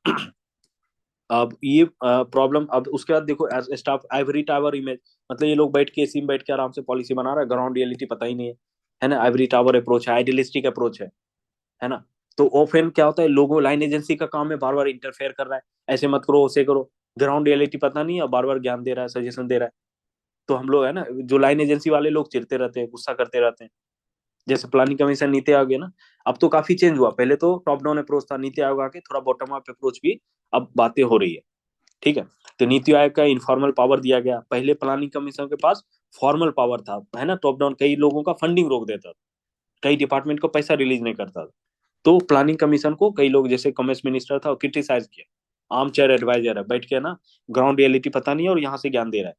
अब ये प्रॉब्लम, अब उसके बाद देखो, स्टाफ आइवरी टावर इमेज, मतलब ये लोग बैठ के एसी में बैठ के आराम से पॉलिसी बना रहा है, ग्राउंड रियलिटी पता ही नहीं है ना। आइवरी टावर अप्रोच है, आइडियलिस्टिक अप्रोच है ना। तो ऑफन क्या होता है, लोगों, लाइन एजेंसी का काम है बार बार इंटरफेयर कर रहा है, ऐसे मत करो, ऐसे करो, ग्राउंड रियलिटी पता नहीं है, बार बार ज्ञान दे रहा है, सजेशन दे रहा है। तो हम लोग, है ना, जो लाइन एजेंसी वाले लोग चिढ़ते रहते हैं, गुस्सा करते रहते हैं। जैसे प्लानिंग कमीशन नीति आयोग है ना, अब तो काफी चेंज हुआ, पहले तो टॉप डाउन अप्रोच था, नीति आयोग आके थोड़ा बॉटम अप अप्रोच भी अब बातें हो रही है, ठीक है। तो नीति आयोग का इनफॉर्मल पावर दिया गया, पहले प्लानिंग कमीशन के पास फॉर्मल पावर था, है ना, टॉप डाउन कई लोगों का फंडिंग रोक देता था, कई डिपार्टमेंट को पैसा रिलीज नहीं करता था। तो प्लानिंग कमीशन को कई लोग, जैसे कॉमर्स मिनिस्टर था, क्रिटिसाइज किया, आर्म चेयर एडवाइजर है, बैठ के ना ग्राउंड रियलिटी पता नहीं है, और यहाँ से ज्ञान दे रहा है,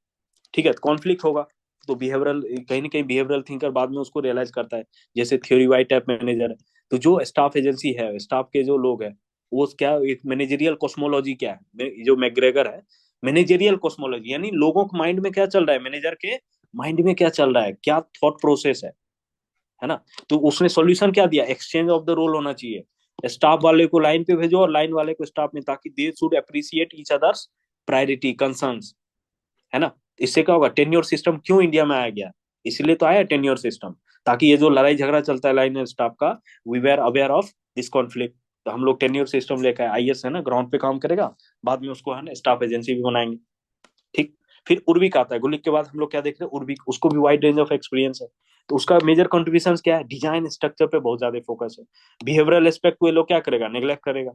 ठीक है, कॉन्फ्लिक्ट होगा। तो बिहेवियरल, कहीं ना कहीं बिहेवियरल थिंकर बाद में उसको रियलाइज करता है, जैसे थ्योरी वाई टाइप मैनेजर है। तो जो स्टाफ एजेंसी है, स्टाफ के जो लोग हैं, वो क्या, एक मैनेजरियल कॉस्मोलॉजी क्या है, जो मैग्रेगर है, मैनेजरियल कॉस्मोलॉजी, यानी लोगों के माइंड में क्या चल रहा है, मैनेजर के माइंड में क्या चल रहा है, क्या थॉट प्रोसेस है ना। तो उसने सॉल्यूशन क्या दिया, एक्सचेंज ऑफ द रोल होना चाहिए, स्टाफ वाले को लाइन पे भेजो और लाइन वाले को स्टाफ में, ताकि they should appreciate each others priority concerns, है ना। इससे क्या होगा, टेन्योर सिस्टम क्यों इंडिया में आया गया, इसलिए तो आया टेन्योर सिस्टम, ताकि ये जो लड़ाई झगड़ा चलता है लाइन स्टाफ का, we were aware of this conflict. तो हम लोग टेन्योर सिस्टम लेकर आईएएस, है ना, ग्राउंड पे काम करेगा, बाद में उसको, है ना, स्टाफ एजेंसी भी बनाएंगे, ठीक। फिर उर्विक आता है, गुलिक के बाद हम लोग क्या देख रहे हैं, उर्विक, उसको भी वाइड रेंज ऑफ एक्सपीरियंस है। तो उसका मेजर कंट्रीब्यूशन क्या है, डिजाइन स्ट्रक्चर पे बहुत ज्यादा फोकस है, बिहेवियरल एस्पेक्ट को ये लोग क्या करेगा, नेग्लेक्ट करेगा।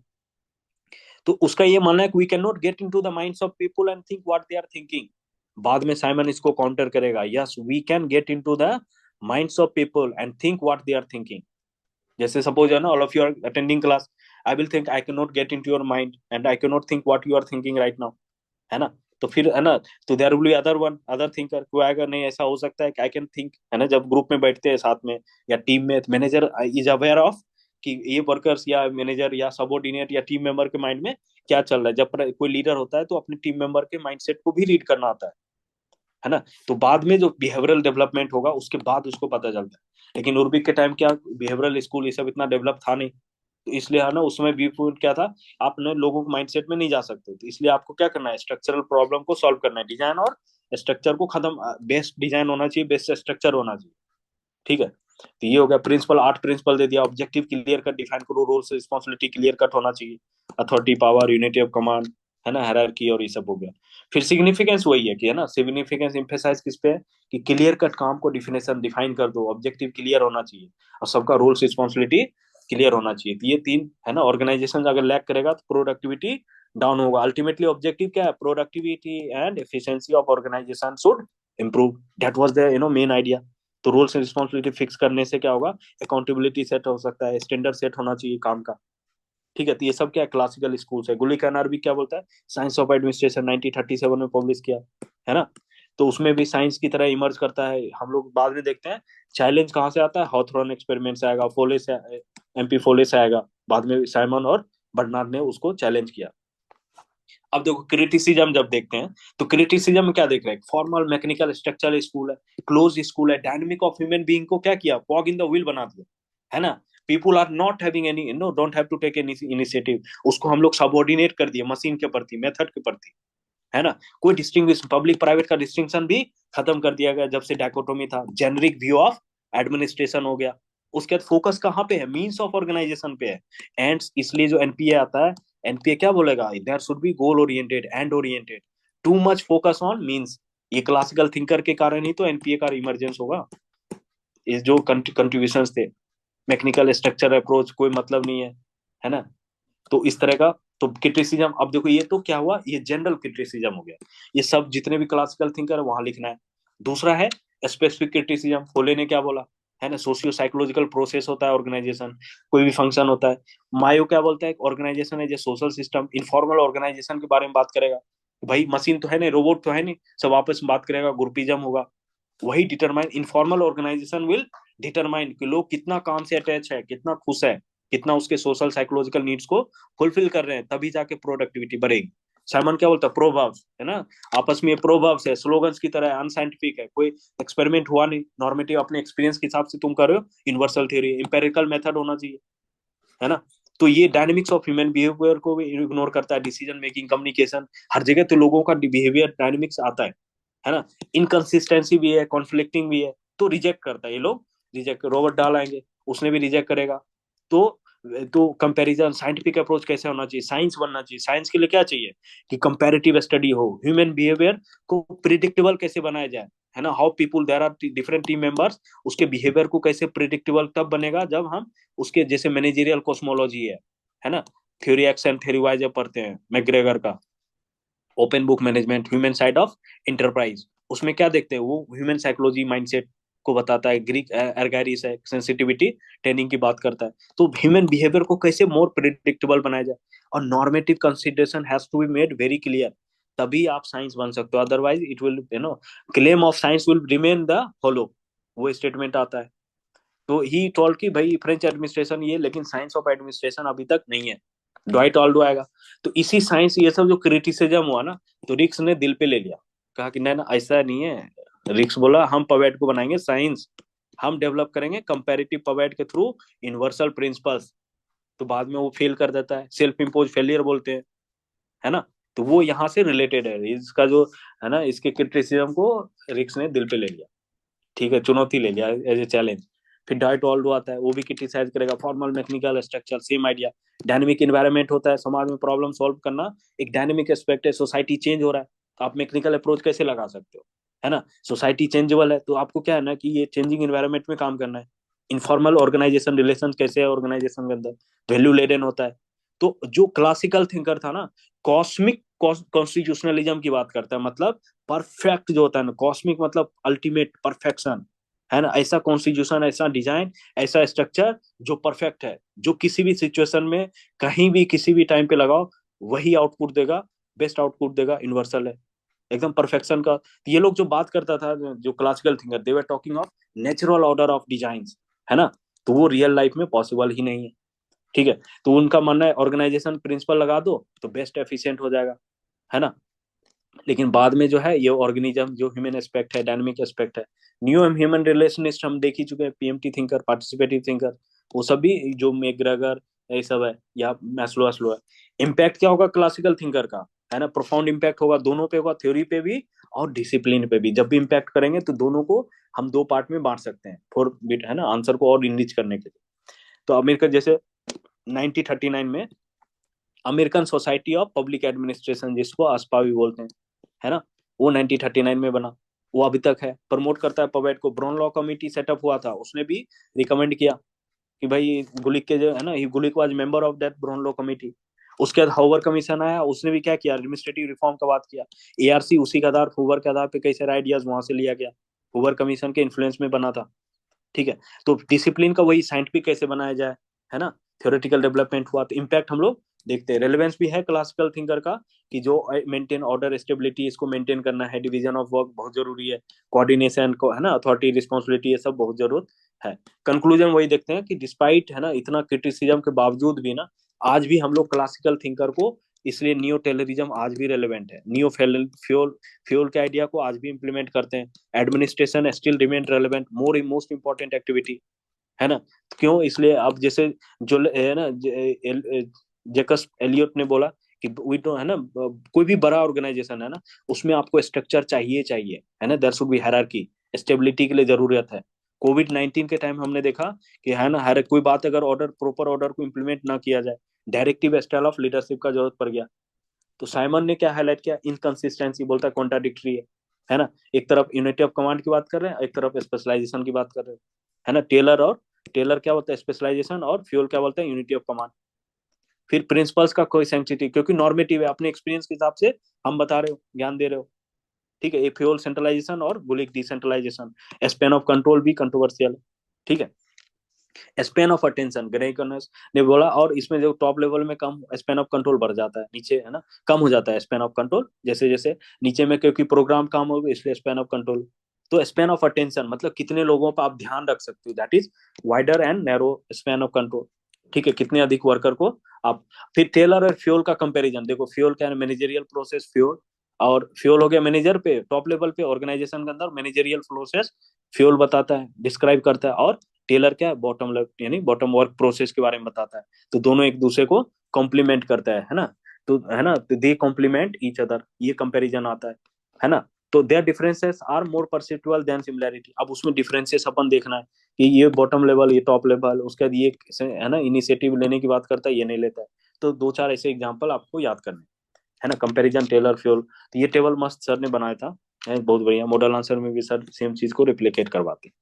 तो उसका ये मानना है कि we can not get into the minds of people and think what they are thinking. बाद में साइमन इसको काउंटर करेगा, yes we can get into the minds of people and think what they are thinking. जैसे सपोज, है ना, all of you are attending class, I will think I can not get into your mind and I can not think what you are thinking right now, है ना। तो फिर, है ना, तो there will be other one, other thinker, कोई आएगा, नहीं ऐसा हो सकता है कि आई कैन थिंक, है ना, जब ग्रुप में बैठते हैं साथ में या टीम में, मैनेजर इज अवेयर ऑफ कि ये वर्कर्स या मैनेजर या सबॉर्डिनेट या टीम मेंबर के माइंड में क्या चल रहा है। जब कोई लीडर होता है तो अपने टीम मेंबर के माइंडसेट को भी रीड करना आता है ना। तो बाद में जो बिहेवियरल डेवलपमेंट होगा, उसके बाद उसको पता चलता है। लेकिन उर्बिक के टाइम क्या, बिहेवियरल स्कूल ये सब इतना डेवलप था नहीं, तो इसलिए, है ना, उसमें बी फूड क्या था, आप ना लोगों के माइंडसेट में नहीं जा सकते, तो इसलिए आपको क्या करना है, स्ट्रक्चरल प्रॉब्लम को सॉल्व करना है, डिजाइन और स्ट्रक्चर को खत्म, बेस्ट डिजाइन होना चाहिए, बेस्ट स्ट्रक्चर होना चाहिए, ठीक है। तो ये हो गया प्रिंसिपल, 8 प्रिंसिपल दे दिया, ऑब्जेक्टिव क्लियर कट डिफाइन करो, रोल्स रिस्पॉन्सिबिलिटी क्लियर कट होना चाहिए, authority, power, unity of command, है ना, हायरार्की, और ये सब हो गया। फिर सिग्निफिकेंस वही है कि, है ना, सिग्निफिकेंस एम्फेसाइज किस पे है, कि क्लियर कट काम को डिफिनेशन डिफाइन कर दो, ऑब्जेक्टिव क्लियर होना चाहिए, और सबका रोल्स रिस्पॉन्सिबिलिटी क्लियर होना चाहिए। तो ये तीन, है ना, ऑर्गेनाइजेशन अगर लैक करेगा तो प्रोडक्टिविटी डाउन होगा। अल्टीमेटली ऑब्जेक्टिव क्या है, productivity and efficiency of organisation should improve, that was the, main idea. तो रोल्स एंड रिस्पॉन्सिबिलिटी फिक्स करने से क्या होगा, अकाउंटेबिलिटी सेट हो सकता है, स्टैंडर्ड सेट होना चाहिए काम का। ठीक है, तो ये सब क्या क्लासिकल स्कूल्स है। गुलिक एनआरबी क्या बोलता है, साइंस ऑफ एडमिनिस्ट्रेशन 1937 में पब्लिश किया है ना। तो उसमें भी साइंस की तरह इमर्ज करता है। हम लोग बाद में देखते हैं चैलेंज कहाँ से आता है, हॉथरॉन एक्सपेरिमेंट से आएगा, फोले से, एमपी फोले से आएगा, बाद में साइमन और बर्नार्ड ने उसको चैलेंज किया। अब देखो क्रिटिसिज्म जब देखते हैं तो क्रिटिसिज्म में क्या देख रहे हैं, फॉर्मल मैकेनिकल स्ट्रक्चरल स्कूल है, क्लोज स्कूल है, डायनेमिक ऑफ ह्यूमन बीइंग को क्या किया, कॉग इन द व्हील बना दिया, है ना। People are not having any, no don't have to take any initiative, उसको हम लोग सबऑर्डिनेट कर दिए मशीन के प्रति, मेथड के प्रति, है ना। कोई डिस्टिंग्विश, पब्लिक प्राइवेट का डिस्टिंक्शन भी खत्म कर दिया गया जब से डायकोटोमी था, जेनरिक व्यू ऑफ एडमिनिस्ट्रेशन हो गया। उसके बाद फोकस कहाँ पे है, मीन्स ऑफ ऑर्गेनाइजेशन पे है। एंड इसलिए जो एनपीए आता है, एनपीए क्या बोलेगा, there should be goal oriented and oriented, too much focus on means. ये क्लासिकल थिंकर के कारण ही तो एनपीए का इमरजेंस होगा। ये जो कंट्रीब्यूशन थे, मैकेनिकल स्ट्रक्चर अप्रोच कोई मतलब नहीं है ना। तो इस तरह का तो क्रिटिसिज्म, अब देखो ये तो क्या हुआ, ये जनरल क्रिटिसिज्म हो गया, ये सब जितने भी क्लासिकल थिंकर है वहां लिखना है। दूसरा है स्पेसिफिक क्रिटिसिज्म, फोले ने क्या बोला, है ना, सोशियो साइकोलॉजिकल प्रोसेस होता है ऑर्गेनाइजेशन, कोई भी फंक्शन होता है। मायो क्या बोलता है, ऑर्गेनाइजेशन है जो सोशल सिस्टम, इनफॉर्मल ऑर्गेनाइजेशन के बारे में बात करेगा। भाई मशीन तो है नहीं, रोबोट तो है नहीं, सब आपस में बात करेगा, ग्रुपिज्म होगा। वही determine, informal organisation will determine कि लोग कितना काम से अटैच है, कितना खुश है, कितना उसके सोशल साइकोलॉजिकल नीड्स को फुलफिल कर रहे हैं, तभी जाके प्रोडक्टिविटी बढ़ेगी। साइमन क्या बोलता है, प्रोवर्ब्स, है ना, आपस में प्रोवर्ब्स है, स्लोगन्स की तरह है, अनसाइंटिफिक है, कोई एक्सपेरिमेंट हुआ नहीं, नॉर्मेटिव अपने एक्सपीरियंस के हिसाब से तुम कर रहे हो, यूनिवर्सल थ्योरी, इंपेरिकल मेथड होना चाहिए, है ना। तो ये डायनेमिक्स ऑफ ह्यूमन बिहेवियर को भी इग्नोर करता है, डिसीजन मेकिंग, कम्युनिकेशन, हर जगह तो लोगों का बिहेवियर डायनेमिक्स आता है ना। इनकंसिस्टेंसी भी है, कॉन्फ्लिक्टिंग भी है, तो रिजेक्ट करता है ये लोग, रिजेक्ट, रॉबर्ट डाल आएंगे उसने भी रिजेक्ट करेगा। तो कंपैरिजन, साइंटिफिक अप्रोच कैसे होना चाहिए, साइंस बनना चाहिए। साइंस के लिए क्या चाहिए कि कंपैरेटिव स्टडी हो, ह्यूमन बिहेवियर को प्रिडिक्टेबल कैसे बनाया जाए, है ना, how people, there are different team members, उसके बिहेवियर को कैसे प्रिडिक्टेबल तब बनेगा जब हम उसके जैसे मैनेजरियल कॉस्मोलॉजी है ना, theory X and theory Y जब पढ़ते हैं मैकग्रेगर का, open book management, human side of enterprise, उसमें क्या देखते हैं वो ह्यूमन साइकोलॉजी माइंडसेट को बताता है। ग्रीक एर्गारिस है, सेंसिटिविटी ट्रेनिंग की बात करता है। तो ह्यूमन बिहेवियर को कैसे मोर प्रिडिक्टेबल बनाया जाए, और normative consideration has to be made very clear, तभी आप साइंस बन सकते हो, otherwise it will, claim of science will remain the hollow, वो स्टेटमेंट आता है। तो ही टोल्ड कि भाई फ्रेंच एडमिनिस्ट्रेशन ये, लेकिन साइंस ऑफ एडमिनिस्ट्रेशन अभी तक नहीं है, ड्वाइट ऑल्डो आएगा। तो इसी साइंस, ये सब जो क्रिटिसिज्म हुआ ना, तो रिक्स ने दिल पे ले लिया, कहा कि नहीं ना ऐसा नहीं है। रिक्स बोला हम पवेट को बनाएंगे साइंस, हम डेवलप करेंगे कंपैरेटिव पवेट के थ्रू यूनिवर्सल प्रिंसिपल्स। तो बाद में वो फेल कर देता है, सेल्फ इम्पोज फेलियर बोलते हैं, है ना। तो वो यहाँ से रिलेटेड है इसका जो, है ना, इसके क्रिटिसिज्म को रिक्स ने दिल पे ले लिया, ठीक है, चुनौती ले लिया एज ए चैलेंज। फिर डाइट ऑल्डो आता है, वो भी क्रिटिसाइज करेगा, formal mechanical structure, same idea. Dynamic environment होता है, समाज में प्रॉब्लम सॉल्व करना एक डायनेमिक एस्पेक्ट है, सोसाइटी चेंज हो रहा है, तो आप मैकेनिकल अप्रोच कैसे लगा सकते हो, है ना। सोसाइटी चेंजेबल है, तो आपको क्या है ना कि ये चेंजिंग इन्वायरमेंट में काम करना है। इनफॉर्मल ऑर्गेनाइजेशन रिलेशन कैसे है ऑर्गेनाइजेशन के अंदर, वैल्यू लेडन होता है। तो जो क्लासिकल थिंकर था ना, कॉस्मिक कॉन्स्टिट्यूशनलिज्म की बात करता है, मतलब परफेक्ट जो होता है ना, कॉस्मिक मतलब अल्टीमेट परफेक्शन, है ना, ऐसा कॉन्स्टिट्यूशन, ऐसा डिजाइन, ऐसा स्ट्रक्चर जो परफेक्ट है, जो किसी भी सिचुएशन में, कहीं भी किसी भी टाइम पे लगाओ वही आउटपुट देगा, बेस्ट आउटपुट देगा, यूनिवर्सल है, एकदम परफेक्शन का। ये लोग जो बात करता था, जो classical thinker, they were talking of natural order of design, है ना। तो वो रियल लाइफ में पॉसिबल ही नहीं है, ठीक है। तो उनका मानना है ऑर्गेनाइजेशन प्रिंसिपल लगा दो तो बेस्ट एफिशिएंट हो जाएगा, है ना। लेकिन बाद में जो है ये ऑर्गेनिज्म जो ह्यूमन एस्पेक्ट है, डायनेमिक एस्पेक्ट है, न्यू ह्यूमन रिलेशनिस्ट हम देख ही चुके हैं, पीएमटी थिंकर, पार्टिसिपेटिव थिंकर, वो सब भी जो मैकग्रेगर ये सब है, या मैस्लो एस्लो है। इम्पैक्ट क्या होगा क्लासिकल थिंकर का, है ना, प्रोफाउंड इम्पैक्ट होगा, दोनों पे होगा, थ्योरी पे भी और डिसिप्लिन पे भी। जब भी इम्पैक्ट करेंगे तो दोनों को हम दो पार्ट में बांट सकते हैं, फोर बिट, है ना, आंसर को और इनरिच करने के लिए। तो अमेरिका जैसे 1939 में American society of public administration, जिसको अस्पा भी बोलते हैं, है ना, वो 1939 में बना, वो अभी तक है, प्रमोट करता है पवेट को। ब्राउन लॉ कमिटी सेटअप हुआ था, उसने भी रिकमेंड किया कि भाई गुलिक के जो है ना, Gulick was member of that Brownlow committee. उसके बाद हावर कमीशन आया, उसने भी क्या किया, एडमिनिस्ट्रेटिव रिफॉर्म का बात किया। एआरसी उसी के आधार, हूवर के आधार पे कई सारे आइडियाज वहां से लिया गया, हुबर कमीशन के इन्फ्लुएंस में बना था। ठीक है, तो डिसिप्लिन का वही साइंटिफिक कैसे बनाया जाए, है ना, थ्योरेटिकल डेवलपमेंट हुआ, तो इम्पैक्ट हम लोग देखते हैं। रेलेवेंस भी है क्लासिकल थिंकर का कि जो मेंटेन ऑर्डर स्टेबिलिटी, इसको मेंटेन करना है, डिवीजन ऑफ वर्क बहुत जरूरी है, कोऑर्डिनेशन को, है ना, अथॉरिटी रिस्पॉन्सिबिलिटी, ये सब बहुत जरूरत है। कंक्लूजन वही देखते हैं कि डिस्पाइट, है ना, इतना क्रिटिसिज्म के बावजूद भी ना, आज भी हम लोग क्लासिकल थिंकर को, इसलिए नियो टेलरिज्म आज भी रेलेवेंट है, नियो फ्यूल फ्यूल के आइडिया को आज भी इंप्लीमेंट करते हैं, administration still remain relevant, more most important activity, है ना। क्यों, इसलिए अब जैसे जो है ना, जेकस एलियट ने बोला कि वी डोंट, है ना, कोई भी बड़ा ऑर्गेनाइजेशन है ना, उसमें आपको स्ट्रक्चर चाहिए चाहिए, है ना, there should be hierarchy, stability के लिए जरूरत है। कोविड-19 के टाइम हमने देखा कि, है ना, हर कोई बात अगर ऑर्डर, प्रॉपर ऑर्डर को इम्प्लीमेंट ना किया जाए, डायरेक्टिव स्टाइल ऑफ लीडरशिप का जरूरत पड़ गया। तो साइमन ने क्या हाईलाइट किया, इनकंसिस्टेंसी, बोलता है कॉन्ट्राडिक्टरी है ना, एक तरफ यूनिटी ऑफ कमांड की बात कर रहे हैं, एक तरफ स्पेशलाइजेशन की बात कर रहे हैं, है ना। टेलर क्या बोलता है, स्पेशलाइजेशन, और फ्यूल क्या बोलता है, यूनिटी ऑफ कमांड। फिर प्रिंसिपल्स का कोई सेंसिटिव, क्योंकि नॉर्मेटिव है, अपने एक्सपीरियंस के हिसाब से हम बता रहे हो, ज्ञान दे रहे हो, ठीक है। ये फ्यूल सेंट्रलाइजेशन और बुलिक डिसेंट्रलाइजेशन, स्पेन ऑफ कंट्रोल भी कंट्रोवर्शियल है, ठीक है। स्पेन ऑफ अटेंशन, ग्रेकनस ने बोला, और इसमें जो टॉप लेवल में कम स्पेन ऑफ कंट्रोल बढ़ जाता है, नीचे, है ना, कम हो जाता है स्पेन ऑफ कंट्रोल, जैसे जैसे नीचे में, क्योंकि प्रोग्राम काम होगा, इसलिए स्पेन ऑफ कंट्रोल। तो स्पेन ऑफ अटेंशन मतलब कितने लोगों पर आप ध्यान रख सकते हो, that is wider and narrow span of control, ठीक है, कितने अधिक वर्कर को आप। फिर टेलर और फ्यूल का कंपैरिजन देखो, फ्यूल क्या है, मैनेजरियल प्रोसेस फ्यूल, और फ्यूल हो गया मैनेजर पे, टॉप लेवल पे ऑर्गेनाइजेशन के अंदर मैनेजरियल प्रोसेस फ्यूल बताता है, डिस्क्राइब करता है, और टेलर क्या है, बॉटम लेफ्ट, यानी बॉटम वर्क प्रोसेस के बारे में बताता है। तो दोनों एक दूसरे को कॉम्प्लीमेंट करता है ना, तो, है ना, तो दे कॉम्प्लीमेंट ईच अदर, ये कंपैरिजन आता है ना। तो there differences are more perceptual than similarity. अब उसमें डिफरेंसेस अपन देखना है कि ये बॉटम लेवल, ये टॉप लेवल, उसके बाद ये, है ना, इनिशिएटिव लेने की बात करता है, ये नहीं लेता है। तो दो चार ऐसे एग्जांपल आपको याद करने, है ना, कंपैरिजन टेलर फ्यूल। तो ये टेबल मस्त सर ने बनाया था, है, बहुत बढ़िया। मॉडल आंसर में भी सर सेम चीज को रिप्लिकेट करवाते हैं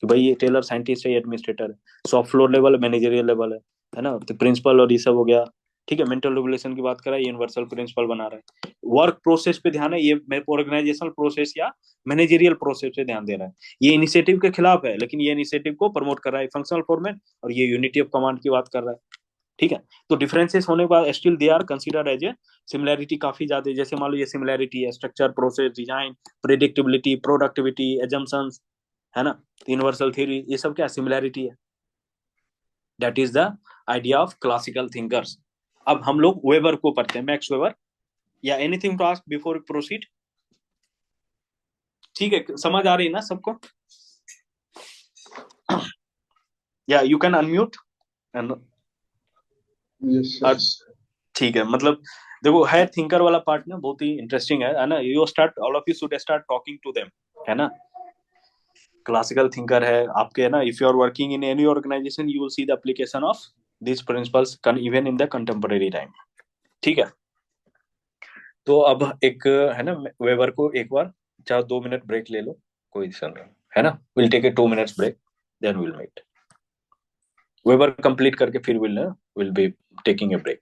कि भाई ये टेलर साइंटिस्ट है, एडमिनिस्ट्रेटर है, soft floor level, managerial level है ना, तो प्रिंसिपल और ये सब हो गया, ठीक है। मेंटल रेगुलेशन की बात करा, ये यूनिवर्सल प्रिंसिपल बना रहा है। वर्क प्रोसेस पे ध्यान है, ये ऑर्गेनाइजेशनल प्रोसेस या मैनेजरियल प्रोसेस पे ध्यान दे रहा है। ये इनिशिएटिव के खिलाफ है, लेकिन ये इनिशिएटिव को प्रमोट कर रहा है, फंक्शनल फॉर्मेट, और ये यूनिटी ऑफ कमांड की बात कर रहा है, ठीक है। तो डिफरेंसेस होने के बाद still they are considered as a similarity काफी ज्यादा है। जैसे मान लो ये सिमिलैरिटी है, structure, process, design, predictability, productivity, assumptions, है ना, यूनिवर्सल थ्योरी, ये सब क्या सिमिलैरिटी है। That is the idea of classical thinkers. अब हम लोग वेबर को पढ़ते हैं, मैक्स वेबर। या anything to ask before proceed? ठीक है, समझ आ रही है ना सबको? या you can unmute and, Yes, sir. ठीक है, मतलब देखो, है थिंकर वाला पार्ट ना बहुत ही इंटरेस्टिंग है ना। You start, all of you should start talking to them, है ना। क्लासिकल थिंकर है आपके, है ना, if you are working in any organisation you will see the application of this principles even in the contemporary time, ठीक है। तो अब एक, है ना, वेबर को एक बार, चाहे 2 मिनट ब्रेक ले लो, कोई दिक्कत नहीं, है ना, will take a 2 minutes break, then will meet. Weber complete करके फिर will be taking a break.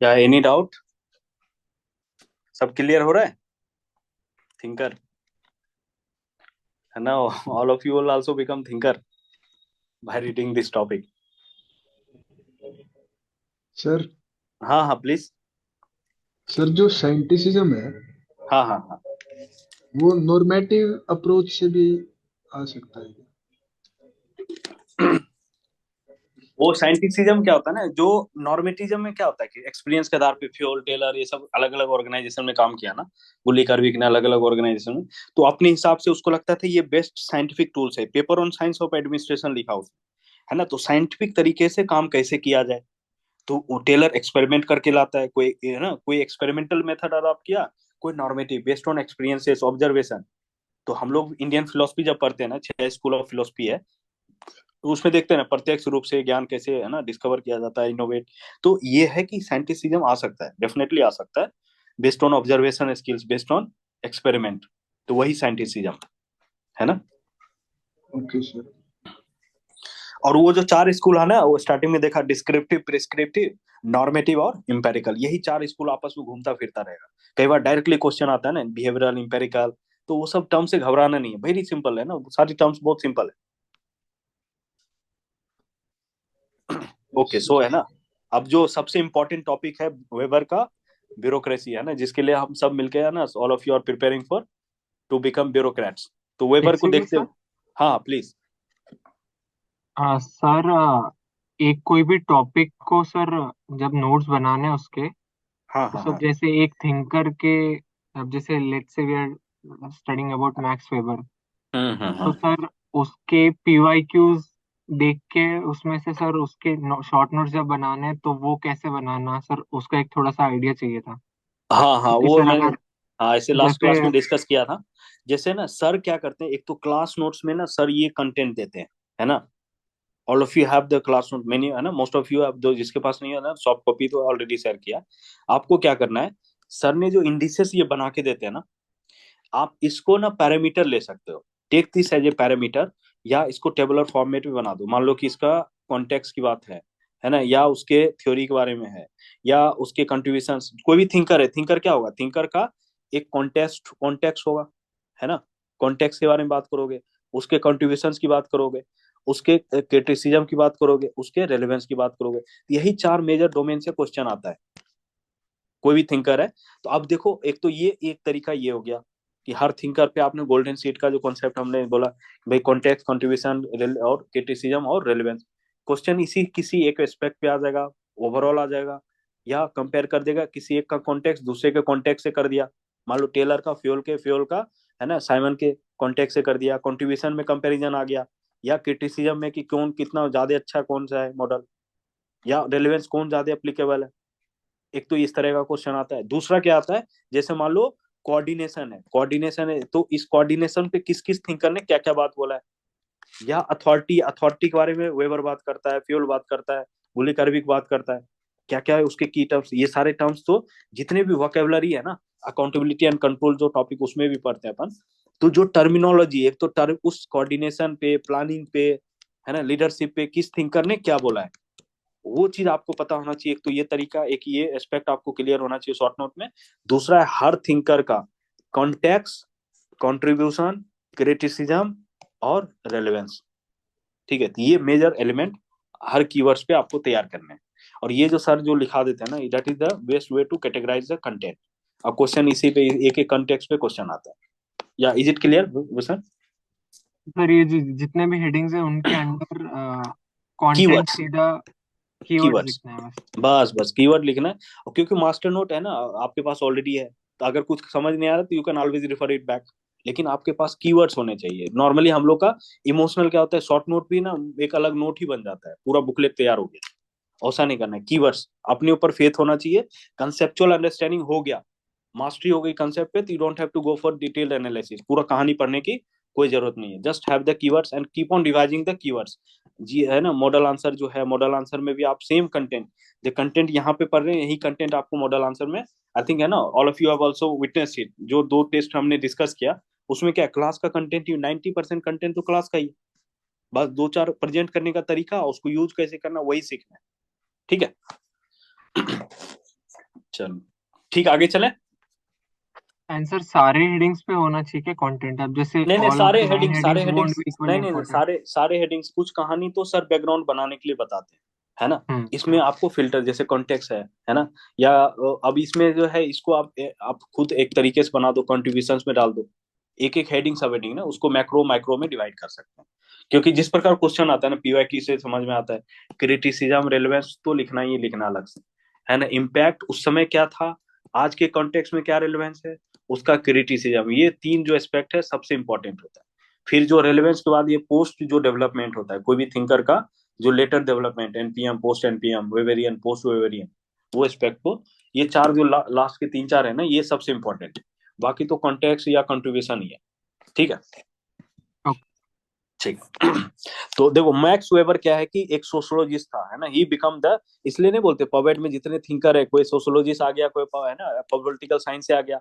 या एनी डाउट? सब क्लियर हो रहा है? थिंकर है ना? All of you will also become thinker by reading this topic. Sir हाँ हाँ प्लीज. सर जो साइंटिसिज्म है हाँ हाँ हाँ. वो नॉर्मेटिव अप्रोच से भी आ सकता है? वो साइंटिफिज्म क्या होता है ना, जो नॉर्मेटिज्म में क्या होता है कि एक्सपीरियंस के आधार पे फ्योल टेलर ये सब अलग अलग ऑर्गेनाइजेशन में काम किया ना, गुली कार्विक ने अलग अलग ऑर्गेनाइजेशन में, तो अपने हिसाब से उसको लगता था ये बेस्ट साइंटिफिक टूल्स है. Paper on science of administration लिखा उसने, है ना? तो साइंटिफिक तरीके से काम कैसे किया जाए, तो वो टेलर एक्सपेरिमेंट करके लाता है. कोई है ना, कोई एक्सपेरिमेंटल मेथड अडॉप्ट किया, कोई normative based on experiences observation. तो हम लोग इंडियन फिलोसफी जब पढ़ते हैं ना, 6 स्कूल ऑफ फिलोसफी है, तो उसमें देखते हैं ना प्रत्यक्ष रूप से ज्ञान कैसे है ना डिस्कवर किया जाता है, इनोवेट. तो ये है कि साइंटिसिज्म आ सकता है, डेफिनेटली आ सकता है, based on observation skills, based on experiment. तो वही साइंटिसिज्म है ना. Okay sir. और वो जो 4 स्कूल है ना, वो स्टार्टिंग में देखा, डिस्क्रिप्टिव, प्रिस्क्रिप्टिव, नॉर्मेटिव और इम्पेरिकल. यही 4 स्कूल आपस में घूमता फिरता रहेगा. कई बार डायरेक्टली क्वेश्चन आता है ना, बिहेवियरल, इम्पेरिकल, तो वो सब टर्म से घबराना नहीं है, वेरी सिंपल है ना, सारी टर्म्स बहुत सिंपल है. ओके सो है ना. अब जो सबसे इंपॉर्टेंट टॉपिक है वेबर का, ब्यूरोक्रेसी है ना, जिसके लिए हम सब मिलके है ना, all of you are preparing for to become bureaucrats. तो वेबर को एक्सक्यूज मी देखते सर. हो. हाँ प्लीज. सर, एक कोई भी टॉपिक को सर जब नोट्स बनाने हैं उसके, हाँ तो हाँ सब हाँ. जैसे एक थिंकर के, अब जैसे let's say we are studying about Max Weber, तो हम्म. सर उसके पीवाईक्यूज देख के उसमें से सर उसके शॉर्ट नोट्स जब बनाने हैं तो वो कैसे बनाना, सर उसका एक थोड़ा सा आइडिया चाहिए था. हाँ हाँ क्योंकि वो सर मैं, अगर हाँ ऐसे लास्ट जैसे क्लास में डिस्कस किया था. जैसे ना सर क्या करते हैं, एक तो क्लास नोट्स में ना सर ये कंटेंट देते हैं, है ना. All of you have the class note, many है ना, मोस्ट ऑफ यू हैव. दो जिसके पास नहीं है ना, सॉफ्ट कॉपी तो ऑलरेडी शेयर किया. आपको क्या करना है, सर ने जो इंडिसेस ये बना के देते हैं ना, आप इसको ना पैरामीटर ले सकते हो. Take this as a parameter, या इसको टेबुलर फॉर्मेट में बना दो. मान लो कि इसका कॉन्टेक्स्ट की बात है ना, या उसके थ्योरी के बारे में है, या उसके कंट्रीब्यूशन. कोई भी थिंकर है, थिंकर क्या होगा, थिंकर का एक कॉन्टेक्स्ट कॉन्टेक्स्ट होगा, है ना. कॉन्टेक्स्ट के बारे में बात करोगे, उसके कंट्रीब्यूशन की बात करोगे, उसके क्रिटिसिज्म की बात करोगे, उसके रेलेवेंस की बात करोगे. यही 4 मेजर डोमेन से क्वेश्चन आता है, कोई भी थिंकर है. तो अब देखो, एक तो ये एक तरीका ये हो गया कि हर थिंकर पे आपने गोल्डन सीट का जो कॉन्सेप्ट हमने बोला, भाई कॉन्टेक्स्ट, कंट्रीब्यूशन और क्रिटिसिज्म और रेलेवेंस. क्वेश्चन इसी किसी एक एस्पेक्ट पे आ जाएगा, ओवरऑल आ जाएगा, या कंपेयर कर देगा किसी एक का कॉन्टेक्स्ट दूसरे के कॉन्टेक्स्ट से कर दिया. मान लो टेलर का फ्यूल का, है ना, साइमन के कॉन्टेक्स्ट से कर दिया. कंट्रीब्यूशन में कंपेरिजन आ गया, या क्रिटिसिज्म में कि कौन कितना ज्यादा अच्छा कौन सा है मॉडल, या रेलेवेंस कौन ज्यादा एप्लीकेबल है. एक तो इस तरह का क्वेश्चन आता है. दूसरा क्या आता है, जैसे मान लो कोऑर्डिनेशन है, तो इस कोऑर्डिनेशन पे किस किस थिंकर ने क्या क्या बात बोला है, या अथॉरिटी के बारे में वेबर बात करता है, फ्यूल बात करता है, गुली कार्विक बात करता है, क्या क्या है उसके की टर्म्स, ये सारे टर्म्स. तो जितने भी वोकेबलरी है ना, अकाउंटेबिलिटी एंड कंट्रोल जो टॉपिक उसमें भी पढ़ते हैं अपन. तो जो टर्मिनोलॉजी, एक तो टर्म उस कोऑर्डिनेशन पे, प्लानिंग पे, है ना, लीडरशिप पे किस थिंकर ने क्या बोला है, वो चीज आपको पता होना चाहिए. एक तो ये तरीका, एक ये एस्पेक्ट आपको क्लियर होना चाहिए शॉर्ट नोट में. दूसरा है हर थिंकर का कॉन्टेक्स्ट, कंट्रीब्यूशन, क्रिटिसिज्म और रेलेवेंस. ठीक है, तो ये मेजर एलिमेंट हर कीवर्ड्स पे आपको तैयार करने हैं. और ये जो सर जो लिखा देते हैं ना, that is the best way to categorise the content. अब क्वेश्चन इसी पे एक एक कंटेक्स्ट पे क्वेश्चन आता है. या is it clear sir? Sir ये जितने भी हेडिंग्स हैं उनके अंडर कंटेंट कीवर्ड्स, सीधा कीवर्ड्स कीवर्ड्स, लिखना है बस. बस बस कीवर्ड लिखना है. और क्योंकि मास्टर नोट है ना आपके पास ऑलरेडी है, तो अगर कुछ समझ नहीं आ रहा तो you can always refer it back. लेकिन आपके पास कीवर्ड्स होने चाहिए. नॉर्मली हम लोग का इमोशनल क्या होता है, शॉर्ट नोट भी ना एक अलग नोट ही बन जाता है, पूरा बुकलेट तैयार हो गया. ऐसा नहीं करना है. कीवर्ड्स अपने ऊपर फेथ होना चाहिए. कंसेप्चुअल अंडरस्टैंडिंग हो गया, मास्टरी हो गई कंसेप्ट पे, तो you don't have to go for detailed analysis. पूरा कहानी पढ़ने की कोई जरूरत नहीं है. Just have the keywords and keep on revising the keywords. जी है ना, मॉडल आंसर जो है, मॉडल आंसर में भी आप सेम कंटेंट, जो कंटेंट यहाँ पे पढ़ रहे हैं, यही कंटेंट आपको मॉडल आंसर में, आई थिंक है ना, all of you have also witness it. जो 2 टेस्ट हमने डिस्कस किया, उसमें क्या क्लास का कंटेंट ही 90% कंटेंट तो क्लास का ही. बस 2 4 प्रेजेंट करने का तरीका, उसको यूज कैसे करना वही सीखना है. ठीक है. चलो ठीक, आगे चले। आंसर सारे हेडिंग्स पे होना चाहिए क्या कंटेंट? अब जैसे नहीं नहीं, ऑल ऑफ सारे द नाइन हेडिंग्स, सारे headings won't headings, be equally नहीं नहीं नहीं, इंपॉर्टेंट। सारे हेडिंग्स, कुछ कहानी तो सर बैकग्राउंड बनाने के लिए बताते हैं, है ना। इसमें आपको फिल्टर जैसे कॉन्टेक्स्ट है ना, या अब इसमें जो है इसको आप खुद एक तरीके से बना दो, कंट्रीब्यूशंस में डाल दो, एक एक हेडिंग सब हेडिंग ना उसको मैक्रो माइक्रो में डिवाइड कर सकते हैं। क्योंकि जिस प्रकार क्वेश्चन आता है ना पीवाईक्यू से समझ में आता है, क्रिटिसिज्म रेलेवेंस तो लिखना ही लिखना अलग से, है ना। इम्पैक्ट उस समय क्या था, आज के कॉन्टेक्स्ट में क्या रेलेवेंस है, उसका क्रिटिसिज्म, ये तीन जो एस्पेक्ट है सबसे इंपॉर्टेंट होता है। फिर जो रेलेवेंस के बाद ये पोस्ट जो डेवलपमेंट होता है कोई भी थिंकर का, जो later development, NPM, post NPM, Weberian, post Weberian, वो एस्पेक्ट को, ये चार जो लास्ट के तीन चार है ना, ये सबसे इंपॉर्टेंट है। बाकी तो कॉन्टेक्स्ट या कंट्रीब्यूशन ही है। ठीक है, ठीक। तो देखो मैक्स वेबर क्या है कि एक सोशोलॉजिस्ट था, है ना, ही बिकम द, इसलिए नहीं बोलते पॉवेट में जितने थिंकर है, कोई सोशोलॉजिस्ट आ गया, कोई है ना पॉलिटिकल साइंस से आ गया।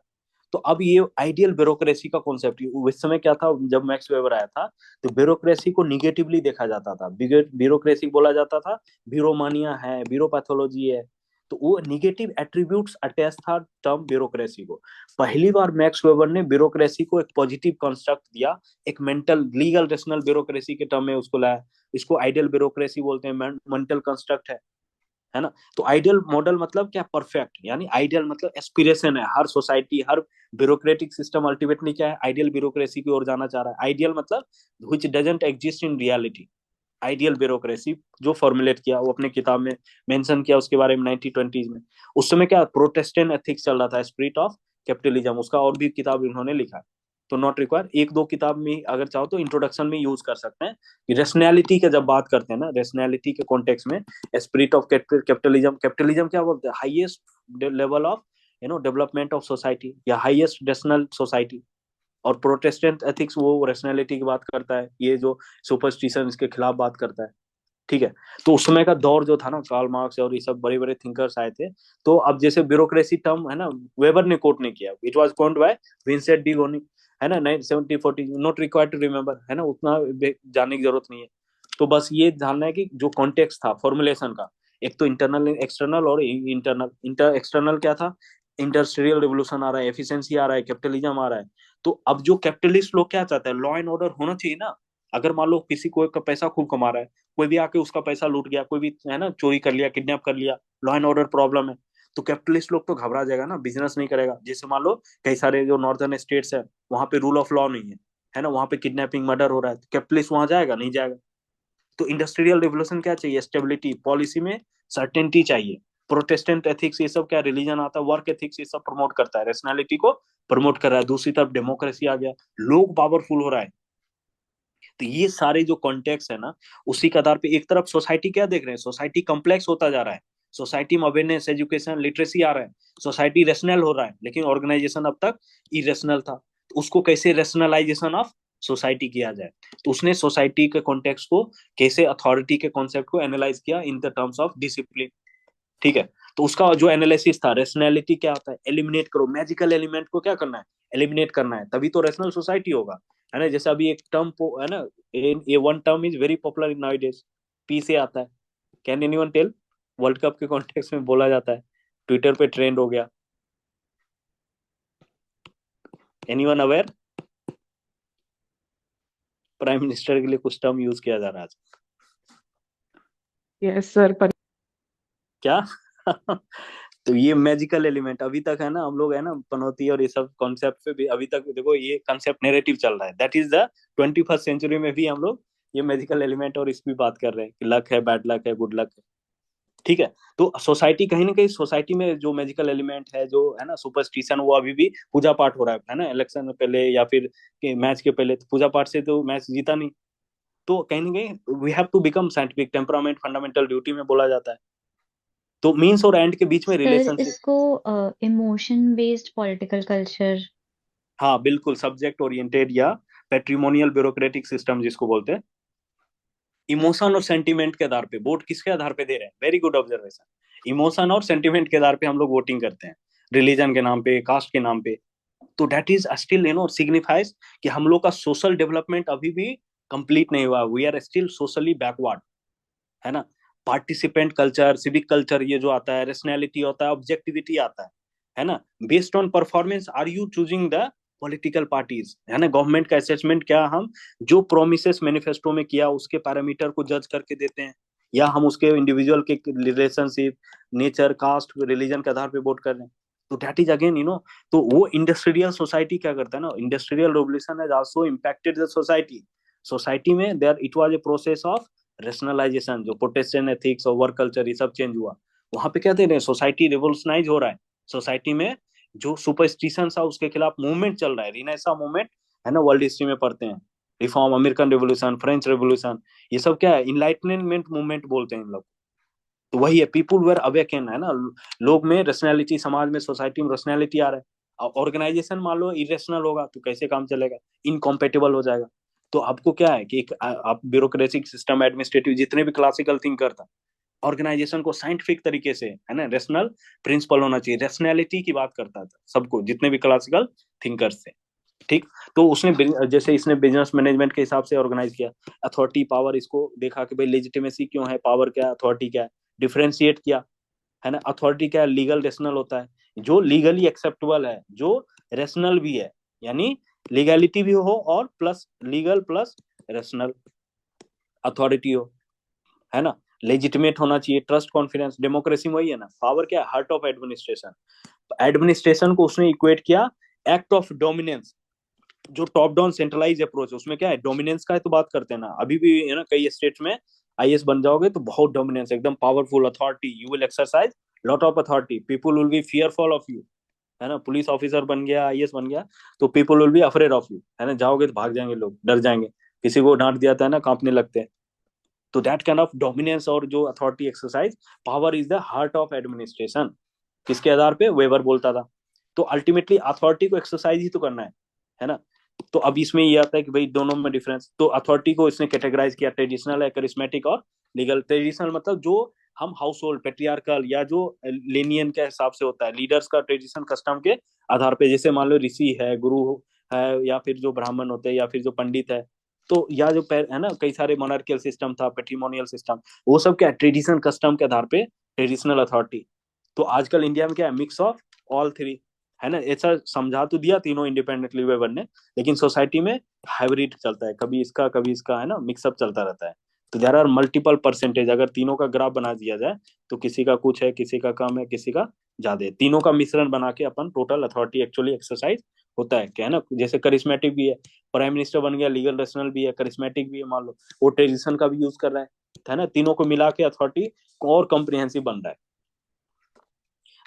तो अब ये आइडियल ब्यूरोक्रेसी का कॉन्सेप्ट, उस समय क्या था जब मैक्स वेबर आया था, तो ब्यूरोक्रेसी को निगेटिवली देखा जाता था, ब्यूरोक्रेसी बोला जाता था ब्यूरोमानिया है, ब्यूरोपैथोलॉजी है, तो वो निगेटिव एट्रीब्यूट्स अटैच था टर्म ब्यूरोक्रेसी को। पहली बार मैक्स वेबर ने ब्यूरोक्रेसी को एक पॉजिटिव कंस्ट्रक्ट दिया, एक मेंटल लीगल रेशनल ब्यूरोक्रेसी के टर्म में उसको लाया। इसको आइडियल ब्यूरोक्रेसी बोलते हैं, मेंटल कंस्ट्रक्ट है ना। तो आइडियल मॉडल मतलब क्या, परफेक्ट, यानी आइडियल मतलब एस्पिरेशन है, हर सोसाइटी हर ब्यूरोक्रेटिक सिस्टम अल्टीमेटली क्या है, आइडियल ब्यूरोक्रेसी की ओर जाना चाह रहा है। आइडियल मतलब which doesn't exist in reality, ideal bureaucracy जो फॉर्मुलेट किया वो अपने किताब में मेंशन किया उसके बारे में 1920s में। उस समय क्या प्रोटेस्टेंट एथिक्स चल रहा था, स्पिरिट ऑफ कैपिटलिज्म, उसका और भी किताब इन्होंने लिखा है। तो नॉट रिक्वायर, एक दो किताब में अगर चाहो तो इंट्रोडक्शन में यूज कर सकते हैं कि रेशनैलिटी का जब बात करते हैं ना, रेशनैलिटी के कॉन्टेक्स्ट में स्पिरिट ऑफ कैपिटलिज्म, कैपिटलिज्म क्या बोलते हैं, highest level of development of society या हाईएस्ट रेशनल सोसाइटी। और प्रोटेस्टेंट एथिक्स वो रैशनैलिटी की बात करता है, ये जो सुपरस्टिशन इसके खिलाफ बात करता है। ठीक है, तो उस समय का दौर जो था ना, कार्ल मार्क्स और ये सब बड़े बड़े थिंकर्स आए थे। तो अब जैसे ब्यूरोक्रेसी टर्म है ना, वेबर ने कोट नहीं किया, it was coined bye Vincent D गोनी, है ना, 1940, नॉट रिक्वायर्ड टू रिमेम्बर, है ना, उतना जानने की जरूरत नहीं है। तो बस ये जानना है कि जो कॉन्टेक्स्ट था फॉर्मुलेशन का, एक तो इंटरनल एक्सटर्नल और इंटरनल, एक्सटर्नल क्या था, इंडस्ट्रियल रिवोल्यूशन आ रहा है, एफिशिएंसी आ रहा है, कैपिटलिज्म आ रहा है। तो अब जो कैपिटलिस्ट लोग क्या चाहते हैं, लॉ एंड ऑर्डर होना चाहिए ना। अगर मान लो किसी को का पैसा खूब कमा रहा है, कोई भी आके उसका पैसा लूट गया, कोई भी है ना चोरी कर लिया, किडनैप कर लिया, लॉ एंड ऑर्डर प्रॉब्लम है, तो कैपिटलिस्ट लोग तो घबरा जाएगा ना, बिजनेस नहीं करेगा। जैसे मान लो कई सारे जो नॉर्दर्न स्टेट्स है, वहां पे रूल ऑफ लॉ नहीं है ना, वहां पे किडनैपिंग मर्डर हो रहा है, तो कैपिटलिस्ट वहां जाएगा नहीं जाएगा। तो इंडस्ट्रियल रिवोल्यूशन क्या चाहिए, स्टेबिलिटी, पॉलिसी में सर्टेनिटी चाहिए। प्रोटेस्टेंट एथिक्स ये सब क्या, रिलीजन आता है, वर्क एथिक्स ये सब प्रमोट करता है, रैशनैलिटी को प्रमोट कर रहा है। दूसरी तरफ डेमोक्रेसी आ गया, लोग पावरफुल हो रहा है। तो ये सारे जो कॉन्टेक्स्ट है ना, उसी के आधार पे एक तरफ सोसाइटी क्या देख रहे हैं, सोसाइटी कॉम्प्लेक्स होता जा रहा है, सोसाइटी में अवेयरनेस, एजुकेशन, लिटरेसी आ रहा है, सोसाइटी रेशनल हो रहा है, लेकिन ऑर्गेनाइजेशन अब तक इरेशनल था। तो उसको कैसे रेशनलाइजेशन ऑफ सोसाइटी किया जाए, तो उसने सोसाइटी के कॉन्टेक्स्ट को कैसे अथॉरिटी के कॉन्सेप्ट को एनालाइज किया in the terms of discipline. ठीक है, तो उसका जो एनालिसिस था, रेशनैलिटी क्या होता है, एलिमिनेट करो, मैजिकल एलिमेंट को क्या करना है, एलिमिनेट करना है, तभी तो रेशनल सोसाइटी होगा, है ना। जैसे अभी एक टर्म है ना, ये one term is very popular in nowadays, P से आता है, can anyone tell, world cup के कॉन्टेक्स्ट में बोला जाता है, ट्विटर पे ट्रेंड हो गया, एनीवन अवेयर, प्राइम मिनिस्टर के लिए कुछ टर्म यूज किया जा रहा है आज। यस सर, पर क्या तो ये मैजिकल एलिमेंट अभी तक है ना, हम लोग है ना पनौती और ये सब कॉन्सेप्ट पे भी अभी तक देखो ये कॉन्सेप्ट नेरेटिव चल रहा है, that is the 21st century में भी हम लोग ये मैजिकल एलिमेंट और इस भी बात कर रहे हैं कि लक है, बैड लक है, गुड लक है। ठीक है, तो सोसाइटी कहीं ना कहीं, सोसाइटी में जो मैजिकल एलिमेंट है, जो है ना सुपरस्टिशन, वो अभी भी पूजा पाठ हो रहा है ना, इलेक्शन में पहले या फिर मैच के पहले, तो पूजा पाठ से तो मैच जीता नहीं। तो कहीं ना कहीं we have to become scientific, temperament fundamental duty में बोला जाता है। तो मीन्स और एंड के बीच में सर रिलेशनशिप। इसको इमोशन बेस्ड पॉलिटिकल कल्चर। हाँ बिल्कुल, सब्जेक्ट ओरिएंटेड या पेट्रिमोनियल ब्यूरोक्रेटिक सिस्टम जिसको बोलते हैं, इमोशन और सेंटिमेंट के आधार पे वोट किसके आधार पे दे रहे हैं, वेरी गुड ऑब्जर्वेशन, इमोशन और सेंटिमेंट के आधार पे हम लोग वोटिंग करते हैं, रिलीजन के नाम पे, कास्ट के नाम पे। तो दैट इज स्टिल सिग्निफाइज कि हम लोग का सोशल डेवलपमेंट अभी भी कंप्लीट नहीं हुआ, we are still socially backward, है ना। पार्टिसिपेंट कल्चर, सिविक कल्चर, ये जो आता है, रेशनैलिटी होता है, ऑब्जेक्टिविटी आता है ना। Based on performance are you choosing the political parties, है ना। गवर्नमेंट का असेसमेंट क्या, हम जो प्रोमिसेस मैनिफेस्टो में किया उसके पैरामीटर को जज करके देते हैं, या हम उसके इंडिविजुअल के रिलेशनशिप, नेचर, कास्ट, रिलीजन के आधार पे वोट कर रहे हैं। तो दैट इज अगेन तो वो इंडस्ट्रियल सोसाइटी क्या करता है ना, industrial revolution has also impacted the society. Society में there it was a process of rationalisation, जो प्रोटेस्टेंट एथिक्स और वर्क कल्चर ये सब चेंज हुआ। वहां पे क्या दे रहे हैं, सोसाइटी रिवोल्यूशनाइज हो रहा है। सोसाइटी में जो सुपरस्टिशन था उसके खिलाफ मूवमेंट चल रहा है, रिनेसा मूवमेंट, है ना। वर्ल्ड हिस्ट्री में पढ़ते हैं, reform, American revolution, French revolution, ये सब क्या है, इनलाइटनमेंट मूवमेंट बोलते हैं इन लोग। तो वही है, पीपुल वेर अवेकन, है ना। लोग में रेशनैलिटी, समाज में, सोसाइटी में रेशनैलिटी आ रहा है। ऑर्गेनाइजेशन मान लो इरेशनल होगा तो कैसे काम चलेगा, इनकॉम्पेटेबल हो जाएगा। तो आपको क्या है कि आप ब्यूरोक्रेटिक सिस्टम, एडमिनिस्ट्रेटिव, जितने भी क्लासिकल थिंकर था, ऑर्गेनाइजेशन को साइंटिफिक तरीके से, है ना, रेशनल प्रिंसिपल होना चाहिए, रेशनैलिटी की बात करता था सबको, जितने भी क्लासिकल थिंकर्स थे, ठीक। तो उसने जैसे इसने बिजनेस मैनेजमेंट के हिसाब से ऑर्गेनाइज किया। अथॉरिटी, पावर, इसको देखा कि भाई लेजिटिमेसी क्यों है, पावर क्या है, अथॉरिटी क्या है, डिफ्रेंशिएट किया, है ना। अथॉरिटी क्या है, लीगल रेशनल होता है, जो लीगली एक्सेप्टेबल है, जो रेशनल भी है, यानी लीगैलिटी भी हो और plus legal plus rational authority हो, है ना। लेजिटिमेट होना चाहिए, ट्रस्ट, कॉन्फिडेंस, डेमोक्रेसी वही है ना। पावर क्या है, हार्ट ऑफ एडमिनिस्ट्रेशन। एडमिनिस्ट्रेशन को उसने इक्वेट किया एक्ट ऑफ डोमिनेंस, जो टॉप डाउन सेंट्रलाइज अप्रोच है उसमें क्या है, डोमिनेंस का है तो बात करते हैं ना, अभी भी है ना, कई स्टेट्स में आईएएस बन जाओगे तो बहुत डोमिनेंस, एकदम powerful authority, you will exercise lot of authority, people will be fearful of you, है ना। पुलिस ऑफिसर बन गया, आईएएस बन गया, तो people will be afraid of you, है ना। जाओगे तो भाग जाएंगे लोग, डर जाएंगे, किसी को डांट दिया था ना, कांपने लगते हैं। तो दैट काइंड ऑफ डोमिनेंस और जो authority exercise, power is the heart of administration, किसके आधार पे, वेबर बोलता था। तो अल्टीमेटली अथॉरिटी को एक्सरसाइज ही तो करना है ना। तो अब इसमें ये आता है कि भाई दोनों में डिफरेंस, तो अथॉरिटी को इसने कैटेगराइज किया, ट्रेडिशनल है, करिस्मेटिक और लीगल। ट्रेडिशनल मतलब जो हम हाउस होल्ड, पेट्रियार्कल, या जो लेनियन के हिसाब से होता है, लीडर्स का ट्रेडिशन कस्टम के आधार पे, जैसे मान लो ऋषि है, गुरु है, या फिर जो ब्राह्मण होते हैं, या फिर जो पंडित है, तो या जो है ना, कई सारे मोनार्कियल सिस्टम था, पेट्रीमोनियल सिस्टम, वो सब क्या ट्रेडिशन कस्टम के आधार पे ट्रेडिशनल अथॉरिटी। तो आजकल इंडिया में क्या है, मिक्स ऑफ ऑल थ्री, है ना। ऐसा समझा तो दिया तीनों इंडिपेंडेंटली वेबर ने, लेकिन सोसाइटी में हाइब्रिड चलता है, कभी इसका, है ना, मिक्सअप चलता रहता है। तो देयर आर मल्टीपल परसेंटेज, अगर तीनों का ग्राफ बना दिया जाए तो किसी का कुछ है, किसी का कम है, किसी का ज्यादा है, तीनों का मिश्रण बना के अपन टोटल अथॉरिटी एक्चुअली एक्सरसाइज होता है, क्या है ना। जैसे करिश्मेटिक भी है, प्राइम मिनिस्टर बन गया, लीगल रेशनल भी है, करिश्मेटिक भी है, मान लो वो ट्रेडिशन का भी यूज कर रहा है ना। तीनों को मिला के अथॉरिटी और कॉम्प्रिहेंसिव बन रहा है।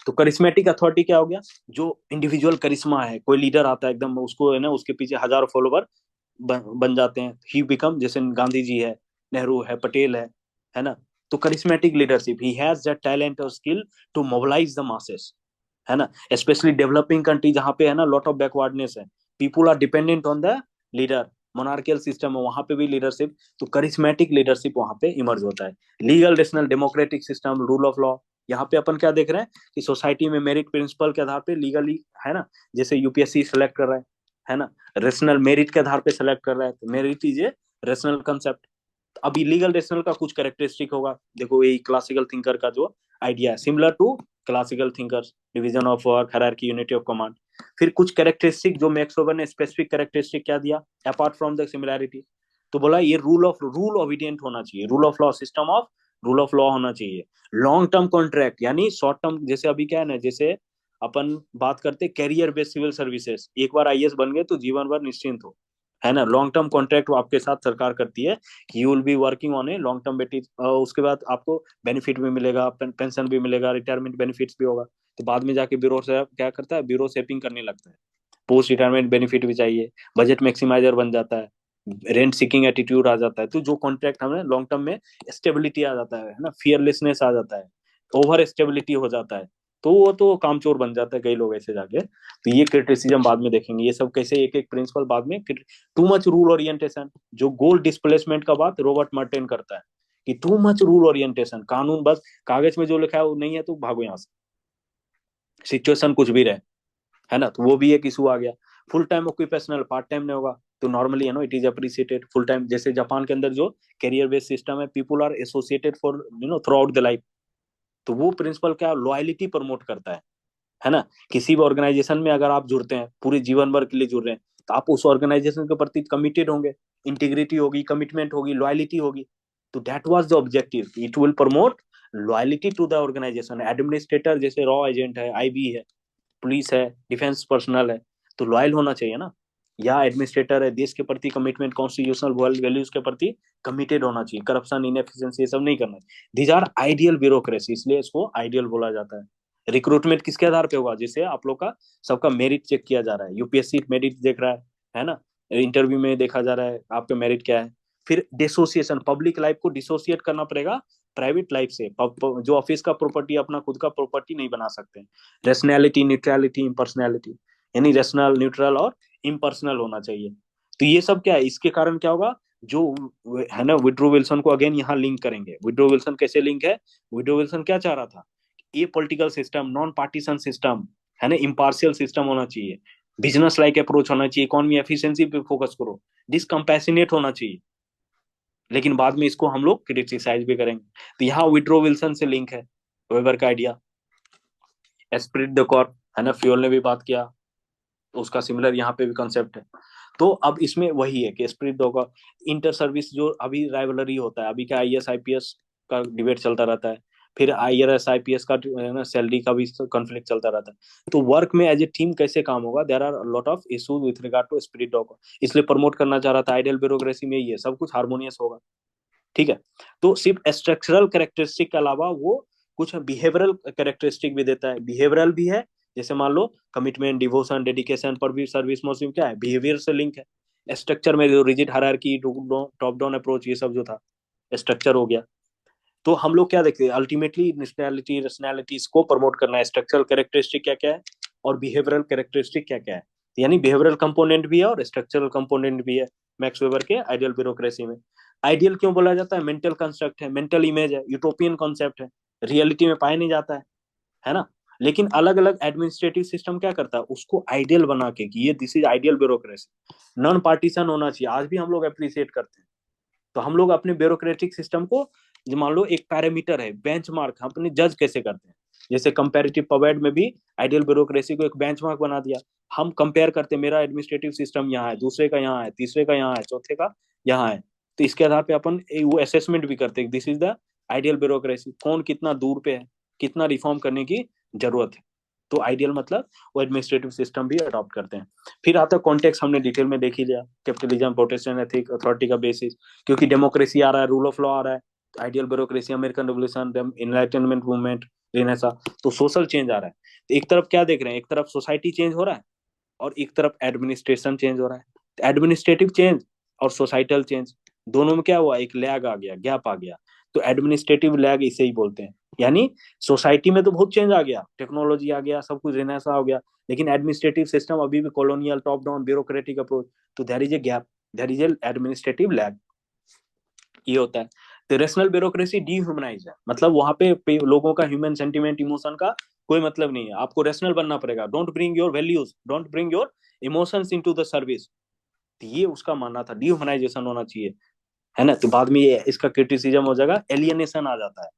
तो करिश्मेटिक अथॉरिटी क्या हो गया, जो इंडिविजुअल करिश्मा है, कोई लीडर आता है एकदम, उसको है ना, उसके पीछे हजारों फॉलोवर बन जाते हैं, ही बिकम, जैसे गांधी जी है, नेहरू है, पटेल है ना। तो charismatic leadership, he has that talent और skill to mobilise the masses, है ना। स्पेशली डेवलपिंग कंट्री जहाँ पे है ना लॉट ऑफ बैकवर्डनेस है, people are dependent on the leader, monarchial system है वहां पे भी लीडरशिप, तो करिश्मेटिक लीडरशिप वहां पे इमर्ज होता है। Legal rational democratic system, rule of law, यहाँ पे अपन क्या देख रहे हैं कि सोसाइटी में मेरिट प्रिंसिपल के आधार पे लीगली, है ना, जैसे यूपीएससी सेलेक्ट कर रहा है ना, रेशनल मेरिट के आधार पे सेलेक्ट कर रहा है, तो merit is a rational concept. अब इलीगल रेशनल का कुछ कैरेक्टरिस्टिक होगा, देखो यही क्लासिकल थिंकर का जो आइडिया है, similar to classical thinkers, division of work, hierarchy, unity of command. फिर कुछ कैरेक्टरिस्टिक जो मैक्स वेबर ने स्पेसिफिक कैरेक्टरिस्टिक क्या दिया अपार्ट फ्रॉम द सिमिलैरिटी, तो बोला ये रूल ओबिडियंट होना चाहिए, rule of law, system of rule of law होना चाहिए। लॉन्ग टर्म कॉन्ट्रैक्ट, यानी शॉर्ट टर्म, जैसे अभी क्या है ना, जैसे अपन बात करते कैरियर बेस्ड सिविल सर्विसेज, एक बार आईएएस बन गए तो जीवन भर निश्चिंत हो, है ना। लॉन्ग टर्म कॉन्ट्रैक्ट आपके साथ सरकार करती है कि you will be working on a long term Betis, उसके बाद आपको बेनिफिट भी मिलेगा, पेंशन भी मिलेगा, रिटायरमेंट बेनिफिट्स भी होगा। तो बाद में जाके ब्यूरो से क्या करता है, ब्यूरो शेपिंग करने लगता है, पोस्ट रिटायरमेंट बेनिफिट भी चाहिए, बजट मैक्सिमाइजर बन जाता है, रेंट सीकिंग एटीट्यूड आ जाता है। तो जो कॉन्ट्रैक्ट हमें लॉन्ग टर्म में स्टेबिलिटी आ जाता है ना, फियरलेसनेस आ जाता है, ओवर स्टेबिलिटी हो जाता है, तो वो तो कामचोर बन जाता है कई लोग ऐसे जाके। तो ये क्रिटिसिज्म बाद में देखेंगे, ये सब कैसे एक एक प्रिंसिपल बाद में। टू मच रूल ओरिएंटेशन, जो गोल डिस्प्लेसमेंट का बात रॉबर्ट मर्टेन करता है कि टू मच रूल ओरिएंटेशन, कानून बस कागज में जो लिखा है वो नहीं है तो भागो यहाँ से, सिचुएशन कुछ भी रहे, है ना। तो वो भी एक इशू आ गया। Full time occupational, part time नहीं होगा, तो normally it is appreciated full time. जैसे जापान के अंदर जो कैरियर बेस्ड सिस्टम है, people are associated for throughout the life. तो वो प्रिंसिपल क्या लॉयलिटी प्रमोट करता है ना। किसी भी ऑर्गेनाइजेशन में अगर आप जुड़ते हैं, पूरे जीवन भर के लिए जुड़ रहे हैं, तो आप उस ऑर्गेनाइजेशन के प्रति कमिटेड होंगे, इंटीग्रिटी होगी, कमिटमेंट होगी, लॉयलिटी होगी। तो that was the objective, it will promote loyalty to the organisation. Administrator जैसे रॉ एजेंट है, आईबी है, पुलिस है, डिफेंस पर्सनल है, तो लॉयल होना चाहिए ना। या एडमिनिस्ट्रेटर है, देश के प्रति कमिटमेंट, कॉन्स्टिट्यूशनल वैल्यूज के प्रति कमिटेड होना चाहिए, करप्शन, इनएफिशिएंसी ये सब नहीं करना चाहिए। दीज आर आइडियल ब्यूरोक्रेसी, इसलिए इसको आइडियल बोला जाता है। रिक्रूटमेंट किसके आधार पे होगा? जैसे आप लोग का सबका मेरिट चेक किया जा रहा है, यूपीएससी मेरिट देख रहा है ना, इंटरव्यू में देखा जा रहा है आपका मेरिट क्या है। फिर डिसोसिएशन, पब्लिक लाइफ को डिसोसिएट करना पड़ेगा प्राइवेट लाइफ से। जो ऑफिस का प्रॉपर्टी अपना खुद का प्रॉपर्टी नहीं बना सकते। रेशनैलिटी, न्यूट्रलिटी, इम्पर्सनैलिटी, यानी रेशनल, न्यूट्रल और इम्पर्सनल होना चाहिए। तो ये सब क्या है, इसके कारण क्या होगा, जो है ना, विड्रो विल्सन को अगेन यहाँ लिंक करेंगे। विड्रो विल्सन कैसे लिंक है? विड्रो विल्सन क्या चाह रहा था? ये political system non partition system है ना, इम्पार्शियल सिस्टम होना चाहिए, बिजनेस लाइक अप्रोच होना चाहिए, इकोनॉमी एफिशिएंसी पे फोकस करो, डिसकम्पैशनेट होना चाहिए। लेकिन बाद में इसको हम लोग क्रिटिसाइज भी करेंगे। तो यहाँ विड्रो विल्सन से लिंक है वेबर का आइडिया। एस्पिरिट द कॉर्प है ना, फ्योल ने भी बात किया, तो उसका सिमिलर यहाँ पे भी कंसेप्ट है। तो अब इसमें वही है कि स्पिरिट दो का इंटर सर्विस जो अभी राइवलरी होता है, अभी क्या आईएएस आईपीएस का डिबेट चलता रहता है, फिर आईआरएस आईपीएस का ना सैलरी का भी कॉन्फ्लिक्ट चलता रहता है। तो वर्क में एज ए टीम कैसे काम होगा, there are lot of issues with regard to esprit डॉग, इसलिए प्रमोट करना चाह रहा था। आइडियल ब्यूरोक्रेसी में ये सब कुछ हार्मोनियस होगा, ठीक है। तो सिर्फ स्ट्रक्चरल कैरेक्टरिस्टिक के अलावा वो कुछ बिहेवियरल कैरेक्टरिस्टिक भी देता है। बिहेवियरल भी है, जैसे मान लो कमिटमेंट, डिवोशन, डेडिकेशन पर भी सर्विस मोटिव क्या है, बिहेवियर से लिंक है। स्ट्रक्चर में जो rigid hierarchy, top down approach, ये सब जो था स्ट्रक्चर हो गया। तो हम लोग क्या देखते हैं, अल्टीमेटली नेशनैलिटी, रेशनैलिटी, इसको प्रमोट करना है। स्ट्रक्चरल कैरेक्टरिस्टिक क्या क्या है और बिहेवियरल कैरेक्टरिस्टिक क्या क्या है, यानी बिहेवियरल कंपोनेंट भी है और स्ट्रक्चरल कंपोनेंट भी है मैक्स वेबर के आइडियल ब्यूरोक्रेसी में। आइडियल क्यों बोला जाता है? मेंटल कंस्ट्रक्ट है, मेंटल इमेज है, यूटोपियन कॉन्सेप्ट है, रियलिटी में पाया नहीं जाता है ना। लेकिन अलग अलग एडमिनिस्ट्रेटिव सिस्टम क्या करता है, उसको आइडियल बना के कि ये this is ideal bureaucracy, non partition होना चाहिए। आज भी हम लोग अप्रिशिएट करते हैं। तो हम लोग अपने ब्यूरोक्रेटिक सिस्टम को, जो मान लो एक पैरामीटर है, बेंचमार्क, हम अपने जज कैसे करते हैं। जैसे कंपैरेटिव पवेड में भी आइडियल ब्यूरोक्रेसी को एक बेंचमार्क बना दिया। हम कंपेयर करते हैं, मेरा एडमिनिस्ट्रेटिव सिस्टम यहाँ है, दूसरे का यहाँ है, तीसरे का यहाँ है, चौथे का यहाँ है। तो इसके आधार पे अपन वो असेसमेंट भी करते हैं, this is the ideal bureaucracy, कौन कितना दूर पे है, कितना रिफॉर्म करने की जरूरत है। तो आइडियल मतलब वो एडमिनिस्ट्रेटिव सिस्टम भी अडॉप्ट करते हैं। फिर आता है कॉन्टेक्स्ट, हमने डिटेल में देख ही लिया, कैपिटलिज्म, प्रोटेस्टेंट एथिक, अथॉरिटी का बेसिस, क्योंकि डेमोक्रेसी आ रहा है, रूल ऑफ लॉ आ रहा है, ideal bureaucracy, American revolution, enlightenment movement, Renaissance, तो सोशल चेंज आ रहा है। तो एक तरफ क्या देख रहे हैं, एक तरफ सोसाइटी चेंज हो रहा है और एक तरफ एडमिनिस्ट्रेशन चेंज हो रहा है। एडमिनिस्ट्रेटिव चेंज और सोसाइटल चेंज, दोनों में क्या हुआ, एक लैग आ गया, गैप आ गया। तो एडमिनिस्ट्रेटिव लैग इसे ही बोलते हैं। यानी सोसाइटी में तो बहुत चेंज आ गया, टेक्नोलॉजी आ गया, सब कुछ रेनेसा हो गया, लेकिन एडमिनिस्ट्रेटिव सिस्टम अभी भी colonial, top down, bureaucratic approach, तो there is a gap, there is a administrative lag, ये होता है। तो रेशनल ब्यूरोक्रेसी डीह्यूमनाइज है, मतलब वहां पे लोगों का ह्यूमन सेंटिमेंट, इमोशन का कोई मतलब नहीं है। आपको रेशनल बनना पड़ेगा, don't bring your values, don't bring your emotions into the service. तो ये उसका मानना था, डीह्यूमनाइजेशन होना चाहिए, है ना। तो बाद में ये इसका क्रिटिसिज्म हो जाएगा, एलियनेशन आ जाता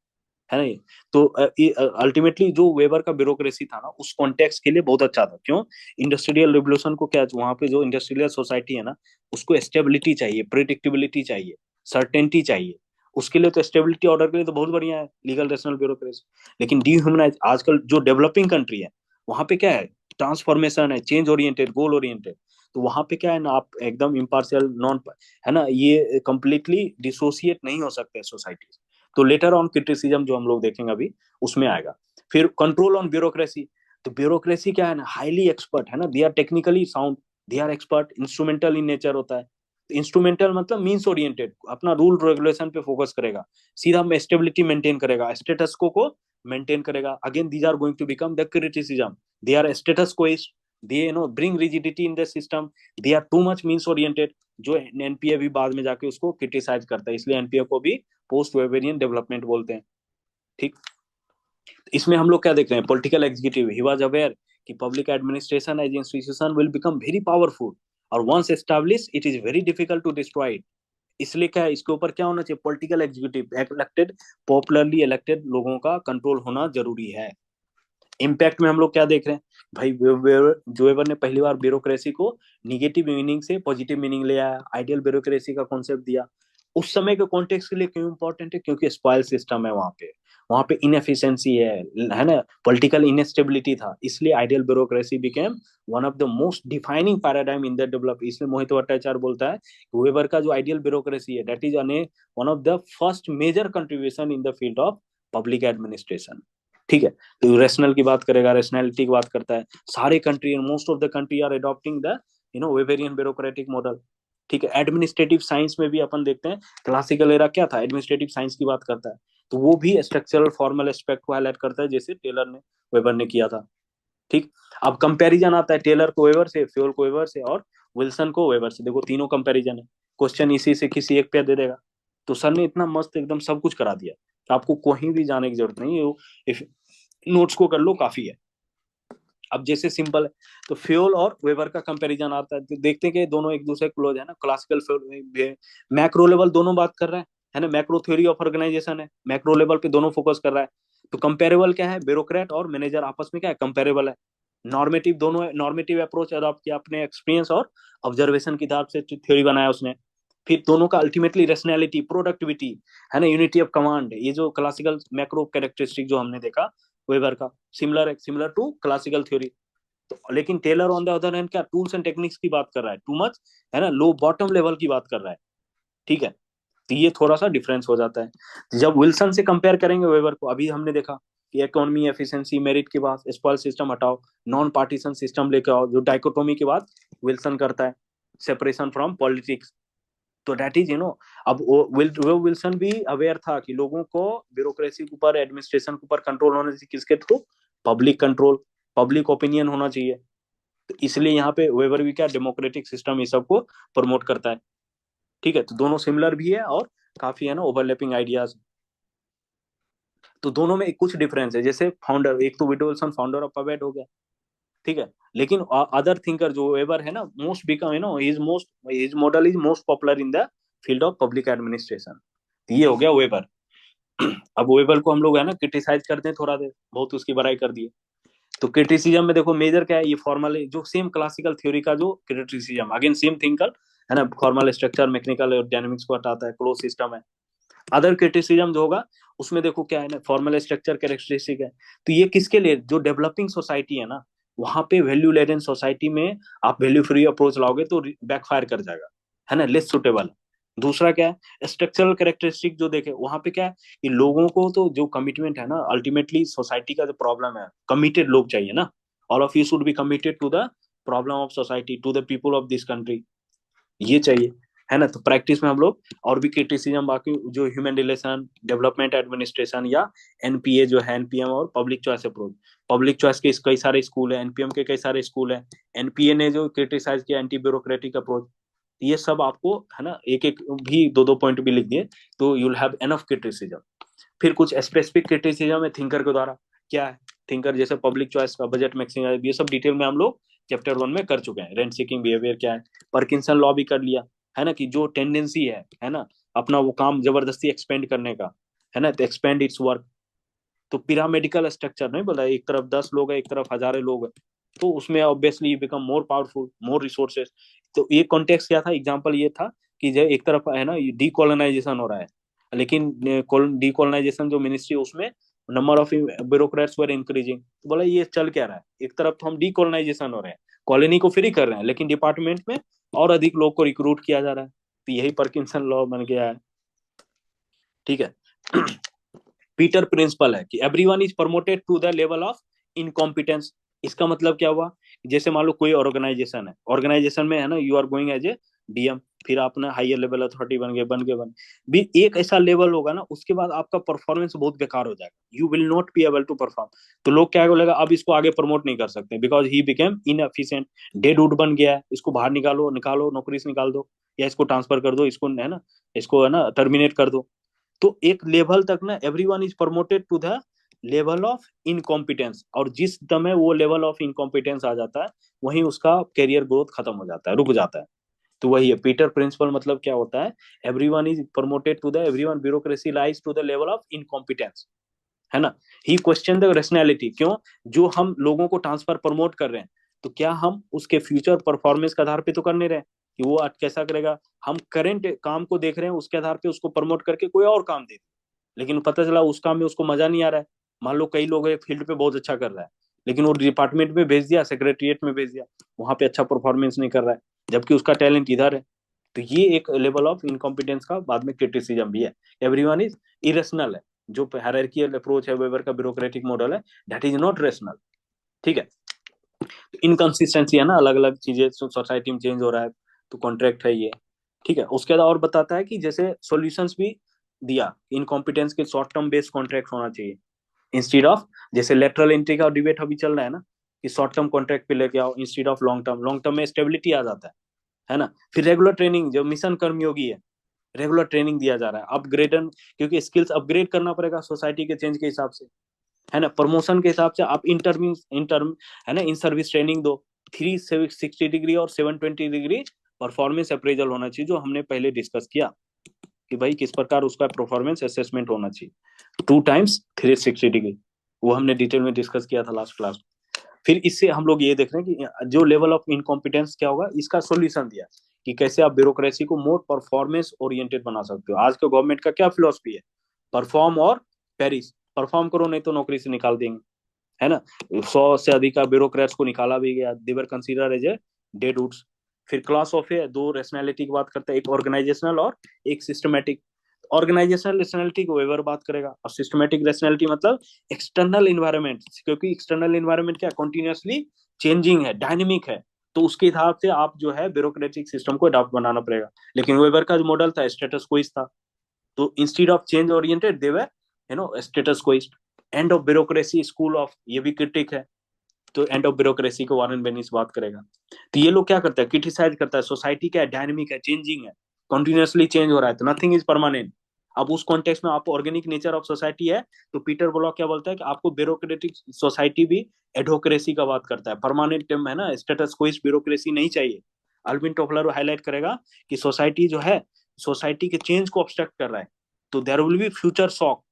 है ना ये। तो अल्टीमेटली जो वेबर का ब्यूरोक्रेसी था ना, उस कॉन्टेक्स्ट के लिए बहुत अच्छा था। क्यों? इंडस्ट्रियल रिवोल्यूशन को क्या, वहां पे जो इंडस्ट्रियल सोसाइटी है ना, उसको स्टेबिलिटी चाहिए, प्रिडिक्टेबिलिटी चाहिए, सर्टेनिटी चाहिए। उसके लिए तो स्टेबिलिटी ऑर्डर के लिए तो बहुत बढ़िया है लीगल रेशनल ब्यूरोक्रेसी। लेकिन डीह्यूमनाइज, आजकल जो डेवलपिंग कंट्री है वहां पे क्या है, ट्रांसफॉर्मेशन है, चेंज ओरिएंटेड, गोल ओरिएंटेड। तो वहां पे क्या है ना, आप एकदम इम्पार्शियल, नॉन, है ना, ये कंप्लीटली डिसोसिएट नहीं हो सकते सोसाइटी। तो लेटर ऑन क्रिटिसिज्म जो हम लोग देखेंगे अभी, उसमें आएगा। फिर कंट्रोल ऑन ब्यूरोक्रेसी, तो ब्यूरोक्रेसी क्या है ना, हाईली एक्सपर्ट है ना, they are technically sound, they are expert, instrumental in nature होता है। इंस्ट्रूमेंटल मतलब मीन्स ओरिएंटेड, अपना रूल रेगुलेशन पे फोकस करेगा, सीधा स्टेबिलिटी मेंटेन करेगा, स्टेटस को मेंटेन करेगा। Again these are going to become the criticism, they are status quoist, they bring rigidity in the system, they are too much means oriented, जो एनपीए भी बाद में जाके उसको क्रिटिसाइज करता है। इसलिए एनपीए को भी पोस्ट वेबेरियन डेवलपमेंट बोलते हैं, ठीक। इसमें हम लोग क्या देख रहे हैं, political executive, he was aware कि public administration as institution will become very powerful और once establish it is very difficult to destroy it. इसलिए क्या है, इसके ऊपर क्या होना चाहिए, political executive elected, popularly elected लोगों का कंट्रोल होना जरूरी है। इम्पैक्ट में हम लोग क्या देख रहे हैं भाई, जोएबर ने पहली बार ब्यूरोक्रेसी को निगेटिव मीनिंग से पॉजिटिव मीनिंग ले आया, आइडियल ब्यूरोक्रेसी का कॉन्सेप्ट दिया। उस समय के कॉन्टेक्स्ट के लिए क्यों इंपॉर्टेंट है, क्योंकि स्पॉइल सिस्टम है वहां पे इनएफिशिएंसी है ना, पॉलिटिकल इनस्टेबिलिटी था, इसलिए ideal bureaucracy became one of the most defining paradigm in the develop. इसलिए मोहित भट्टाचार्य बोलता है वेबर का जो आइडियल ब्यूरोक्रेसी है that is one of the first major contribution in the field of public administration. ठीक है, तो रेशनल की बात करेगा, रेशनैलिटी की बात करता है, सारे country most of the country are adopting the Weberian bureaucratic model. ठीक है, एडमिनिस्ट्रेटिव साइंस में भी अपन देखते हैं क्लासिकल एरा क्या था, एडमिनिस्ट्रेटिव साइंस की बात करता है, तो वो भी स्ट्रक्चरल फॉर्मल एस्पेक्ट को हाईलाइट करता है, जैसे टेलर ने वेबर ने किया था। ठीक, अब कंपैरिजन आता है टेलर को वेबर से, फ्योल को वेबर से और विल्सन को वेबर से। देखो तीनों कंपैरिजन है, क्वेश्चन इसी से किसी एक पे दे देगा। तो सर ने इतना मस्त एकदम सब कुछ करा दिया, आपको कहीं भी जाने की जरूरत नहीं है, नोट्स को कर लो काफी है। अब जैसे सिंपल है, तो फ्योल और वेबर का कंपैरिजन आता है, तो देखते हैं कि दोनों एक दूसरे क्लोज है ना। क्लासिकल फ्योल मैक्रो लेवल दोनों बात कर रहा है ना, मैक्रो थ्योरी ऑफ ऑर्गेनाइजेशन है, मैक्रो लेवल पे दोनों फोकस कर रहा है। तो कंपेरेबल क्या है, ब्यूरोक्रेट और मैनेजर आपस में क्या है, कंपेरेबल है। नॉर्मेटिव दोनों नॉर्मेटिव अप्रोच अडॉप्ट किया अपने एक्सपीरियंस और ऑब्जर्वेशन की हिसाब से थ्योरी बनाया उसने। फिर दोनों का अल्टीमेटली रेशनैलिटी, प्रोडक्टिविटी है ना, यूनिटी ऑफ कमांड, ये जो क्लासिकल मैक्रो कैरेक्टरिस्टिक जो हमने देखा वेबर का, सिमिलर टू क्लासिकल थ्योरी। तो लेकिन Taylor on the other hand क्या टूल्स एंड टेक्निक्स की बात कर रहा है, टू मच है ना, लो बॉटम लेवल की बात कर रहा है। ठीक है, तो ये थोड़ा सा डिफरेंस हो जाता है जब विल्सन से कंपेयर करेंगे वेबर को। अभी हमने देखा कि इकोनॉमी, एफिशिएंसी, मेरिट के बाद स्पॉइल सिस्टम हटाओ, नॉन पार्टीशन सिस्टम लेके आओ, जो डाइकोटोमी के बाद विल्सन करता है, सेपरेशन फ्रॉम पॉलिटिक्स। तो दैट इज अब वो विल्सन भी अवेयर था कि लोगों को ब्यूरोक्रेसी के ऊपर, एडमिनिस्ट्रेशन के ऊपर कंट्रोल होना चाहिए, किसके through, public control, public opinion होना चाहिए। तो इसलिए यहाँ पे वेबर भी क्या डेमोक्रेटिक सिस्टम ये सब को प्रमोट करता है। ठीक है, तो दोनों सिमिलर भी है और काफी है ना ओवरलैपिंग आइडियाज। तो दोनों में कुछ डिफरेंस है, जैसे फाउंडर, एक तो विडो विल्सन फाउंडर ऑफ पवेट हो गया, ठीक है, लेकिन अदर थिंकर जो वेबर है ना, most become his model is most popular in the field of public administration. ये हो गया वेबर। अब वेबर को हम लोग है ना क्रिटिसाइज करते हैं थोड़ा देर, बहुत उसकी बड़ाई कर दी है। तो क्रिटिसिज्म में देखो मेजर क्या है, ये फॉर्मल जो सेम क्लासिकल थ्योरी का जो क्रिटिसिज्म, अगेन सेम थिंकर है ना, फॉर्मल स्ट्रक्चर, मैकेनिकल और डायनेमिक्स को हटाता है, क्लोज सिस्टम है। अदर क्रिटिसिज्म जो होगा उसमें देखो क्या है ना, फॉर्मल स्ट्रक्चर कैरेक्टरिस्टिक है। तो ये किसके लिए, जो डेवलपिंग सोसाइटी है ना, वहां पे वैल्यू लेडन सोसाइटी में आप वैल्यू फ्री अप्रोच लाओगे तो बैकफायर कर जाएगा, है ना, लेस सुटेबल। दूसरा क्या है, स्ट्रक्चरल कैरेक्टरिस्टिक जो देखे वहां पे क्या है, कि लोगों को तो जो कमिटमेंट है ना, अल्टीमेटली सोसाइटी का जो प्रॉब्लम है, कमिटेड लोग चाहिए ना, all of you should be committed to the problem of society, to the people of this country, ये चाहिए, है ना। तो प्रैक्टिस में हम लोग और भी क्रिटिसिज्म बाकी जो ह्यूमन रिलेशन, डेवलपमेंट एडमिनिस्ट्रेशन या एनपीए जो है, एनपीएम और public choice approach, public choice के कई सारे स्कूल है, एनपीएम के कई सारे स्कूल है, एनपीए ने जो क्रिटिसाइज किया एंटी ब्यूरोक्रेटिक अप्रोच, ये सब आपको है ना एक एक भी दो दो पॉइंट भी लिख दिए तो you will have enough criticism. फिर कुछ स्पेसिफिक क्रिटिसिज्म है थिंकर के द्वारा, क्या है थिंकर, जैसे पब्लिक चॉइस का, बजट मैक्सिमाइज, ये सब डिटेल में हम लोग चैप्टर 1 में कर चुके हैं। रेंट सीकिंग बिहेवियर क्या है, पार्किंसन लॉ भी कर लिया, है ना, कि जो टेंडेंसी है ना, अपना वो काम जबरदस्ती एक्सपेंड करने का, है ना, तो एक्सपेंड इट्स वर्क। तो पिरामिडिकल स्ट्रक्चर नहीं बोला, एक तरफ 10 लोग है, एक तरफ हजारों लोग है, तो उसमें ऑब्वियसली बिकम मोर पावरफुल, मोर रिसोर्सेस। तो ये कॉन्टेक्स्ट क्या था, एग्जांपल ये था कि जो एक तरफ है ना डीकोलोनाइजेशन हो रहा है, लेकिन डीकोलोनाइजेशन जो मिनिस्ट्री उसमें number of bureaucrats were increasing, तो बोला ये चल क्या रहा है, एक तरफ तो हम डीकोलोनाइजेशन हो रहे हैं, कॉलोनी को फ्री कर रहे हैं, लेकिन डिपार्टमेंट में और अधिक लोग को रिक्रूट किया जा रहा है। तो यही पार्किंसन लॉ बन गया है। ठीक है, पीटर प्रिंसिपल है कि everyone is promoted to the level of incompetence. इसका मतलब क्या हुआ, जैसे मान लो कोई ऑर्गेनाइजेशन है, ऑर्गेनाइजेशन में है ना you are going as a DM, फिर आप ना हायर लेवल अथॉरिटी बन भी एक ऐसा लेवल होगा ना, उसके बाद आपका परफॉर्मेंस बहुत बेकार हो जाएगा, you will not be able to perform. तो लोग क्या बोलेगा, अब इसको आगे प्रमोट नहीं कर सकते because he became inefficient, dead would बन गया है, इसको बाहर निकालो नौकरी से निकाल दो, या इसको ट्रांसफर कर दो, इसको है ना, इसको है ना टर्मिनेट कर दो। तो एक लेवल तक ना everyone is promoted to the level of incompetence, और जिस समय वो लेवल ऑफ इनकॉम्पिटेंस आ जाता है वहीं उसका कैरियर ग्रोथ खत्म हो जाता है, रुक जाता है। तो वही है पीटर प्रिंसिपल, मतलब क्या होता है, everyone is promoted to the everyone bureaucracy lies to the level of incompetence, है ना। ही क्वेश्चन द रेशनैलिटी, क्यों, जो हम लोगों को ट्रांसफर प्रमोट कर रहे हैं तो क्या हम उसके फ्यूचर परफॉर्मेंस के आधार पे तो कर नहीं रहे कि वो आज कैसा करेगा, हम करेंट काम को देख रहे हैं, उसके आधार पे उसको प्रमोट करके कोई और काम दे, लेकिन पता चला उस काम में उसको मजा नहीं आ रहा है। मान लो कई लोग फील्ड पे बहुत अच्छा कर रहा है, लेकिन वो डिपार्टमेंट में भेज दिया, सेक्रेटरिएट में भेज दिया, वहां पे अच्छा परफॉर्मेंस नहीं कर रहा है, जबकि उसका टैलेंट इधर है। तो ये एक लेवल ऑफ इनकॉम्पिटेंस का बाद में क्रिटिसिज्म भी है। एवरीवन इज इरेशनल है, जो हायरार्कियल अप्रोच है, वेबर का ब्यूरोक्रेटिक मॉडल है, दैट इज नॉट रेशनल। ठीक है, इनकंसिस्टेंसी है ना, अलग अलग चीजें सोसाइटी में चेंज हो रहा है, तो कॉन्ट्रैक्ट है ये। ठीक है, उसके बाद और बताता है कि जैसे सॉल्यूशंस भी दिया, इनकॉम्पिटेंस के शॉर्ट टर्म बेस्ड कॉन्ट्रैक्ट होना चाहिए इंस्टीड ऑफ, जैसे लेटरल एंट्री का डिबेट अभी चल रहा है ना, कि शॉर्ट टर्म कॉन्ट्रैक्ट पे लेके आओ instead of long term, long term में स्टेबिलिटी आ जाता है ना। फिर रेगुलर ट्रेनिंग, जो मिशन कर्मयोगी है, रेगुलर ट्रेनिंग दिया जा रहा है, अपग्रेडन, क्योंकि स्किल्स अपग्रेड करना पड़ेगा सोसाइटी के चेंज के हिसाब से, है ना। प्रमोशन के हिसाब से आप इंटर्म है ना, इन सर्विस ट्रेनिंग दो, 360 डिग्री और 720 डिग्री परफॉर्मेंस अप्रेजल होना चाहिए, जो हमने पहले डिस्कस किया कि भाई किस प्रकार उसका परफॉर्मेंस असेसमेंट होना चाहिए, 2 times 360 डिग्री, वो हमने डिटेल में डिस्कस किया था लास्ट क्लास। फिर इससे हम लोग ये देख रहे हैं कि जो लेवल ऑफ इनकॉम्पिटेंस क्या होगा, इसका सॉल्यूशन दिया कि कैसे आप ब्यूरोक्रेसी को मोर परफॉर्मेंस ओरिएंटेड बना सकते हो। आज के गवर्नमेंट का क्या फिलॉसफी है, परफॉर्म और पेरिस, परफॉर्म करो नहीं तो नौकरी से निकाल देंगे, है ना। 100 से अधिक ब्यूरोक्रेट्स को निकाला भी गया, they were consider as a dead woods. फिर क्लास ऑफ है, दो रेशनैलिटी की बात करते हैं, एक ऑर्गेनाइजेशनल और एक सिस्टमेटिक। ऑर्गेनाइजेशनल रेशनैलिटी को वेबर बात करेगा, और सिस्टमेटिक रेशनैलिटी मतलब एक्सटर्नल इन्वायरमेंट, क्योंकि एक्सटर्नल इन्वायरमेंट क्या कंटिन्यूअसली चेंजिंग है, डायनेमिक है, तो उसके हिसाब से आप जो है ब्यूरोक्रेटिक सिस्टम को अडॉप्ट बनाना पड़ेगा। लेकिन वेबर का जो मॉडल था स्टेटस क्वो था, तो instead of change oriented they were status quo. And of bureaucracy school of, ये भी क्रिटिक है, तो एंड ऑफ ब्यूरोक्रेसी को वारेन बेनिस बात करेगा। तो ये लोग क्या करता है, क्रिटिसाइज करता है सोसाइटी क्या है, डायनेमिक है, चेंजिंग है, कंटिन्यूअसली चेंज हो रहा है, तो नथिंग इज परमानेंट। अब उस कॉन्टेक्स्ट में आपको ऑर्गेनिक नेचर ऑफ सोसाइटी है, तो पीटर ब्लॉक क्या बोलता है कि आपको ब्यूरोक्रेटिक सोसाइटी भी एडोक्रेसी का बात करता है, परमानेंट है ना, स्टेटस कोई ब्यूरोक्रेसी नहीं चाहिए। अल्विन टोफलर हाईलाइट करेगा कि सोसाइटी जो है, सोसाइटी के चेंज को ऑब्स्ट्रक्ट कर रहा है, तो there will be future shock.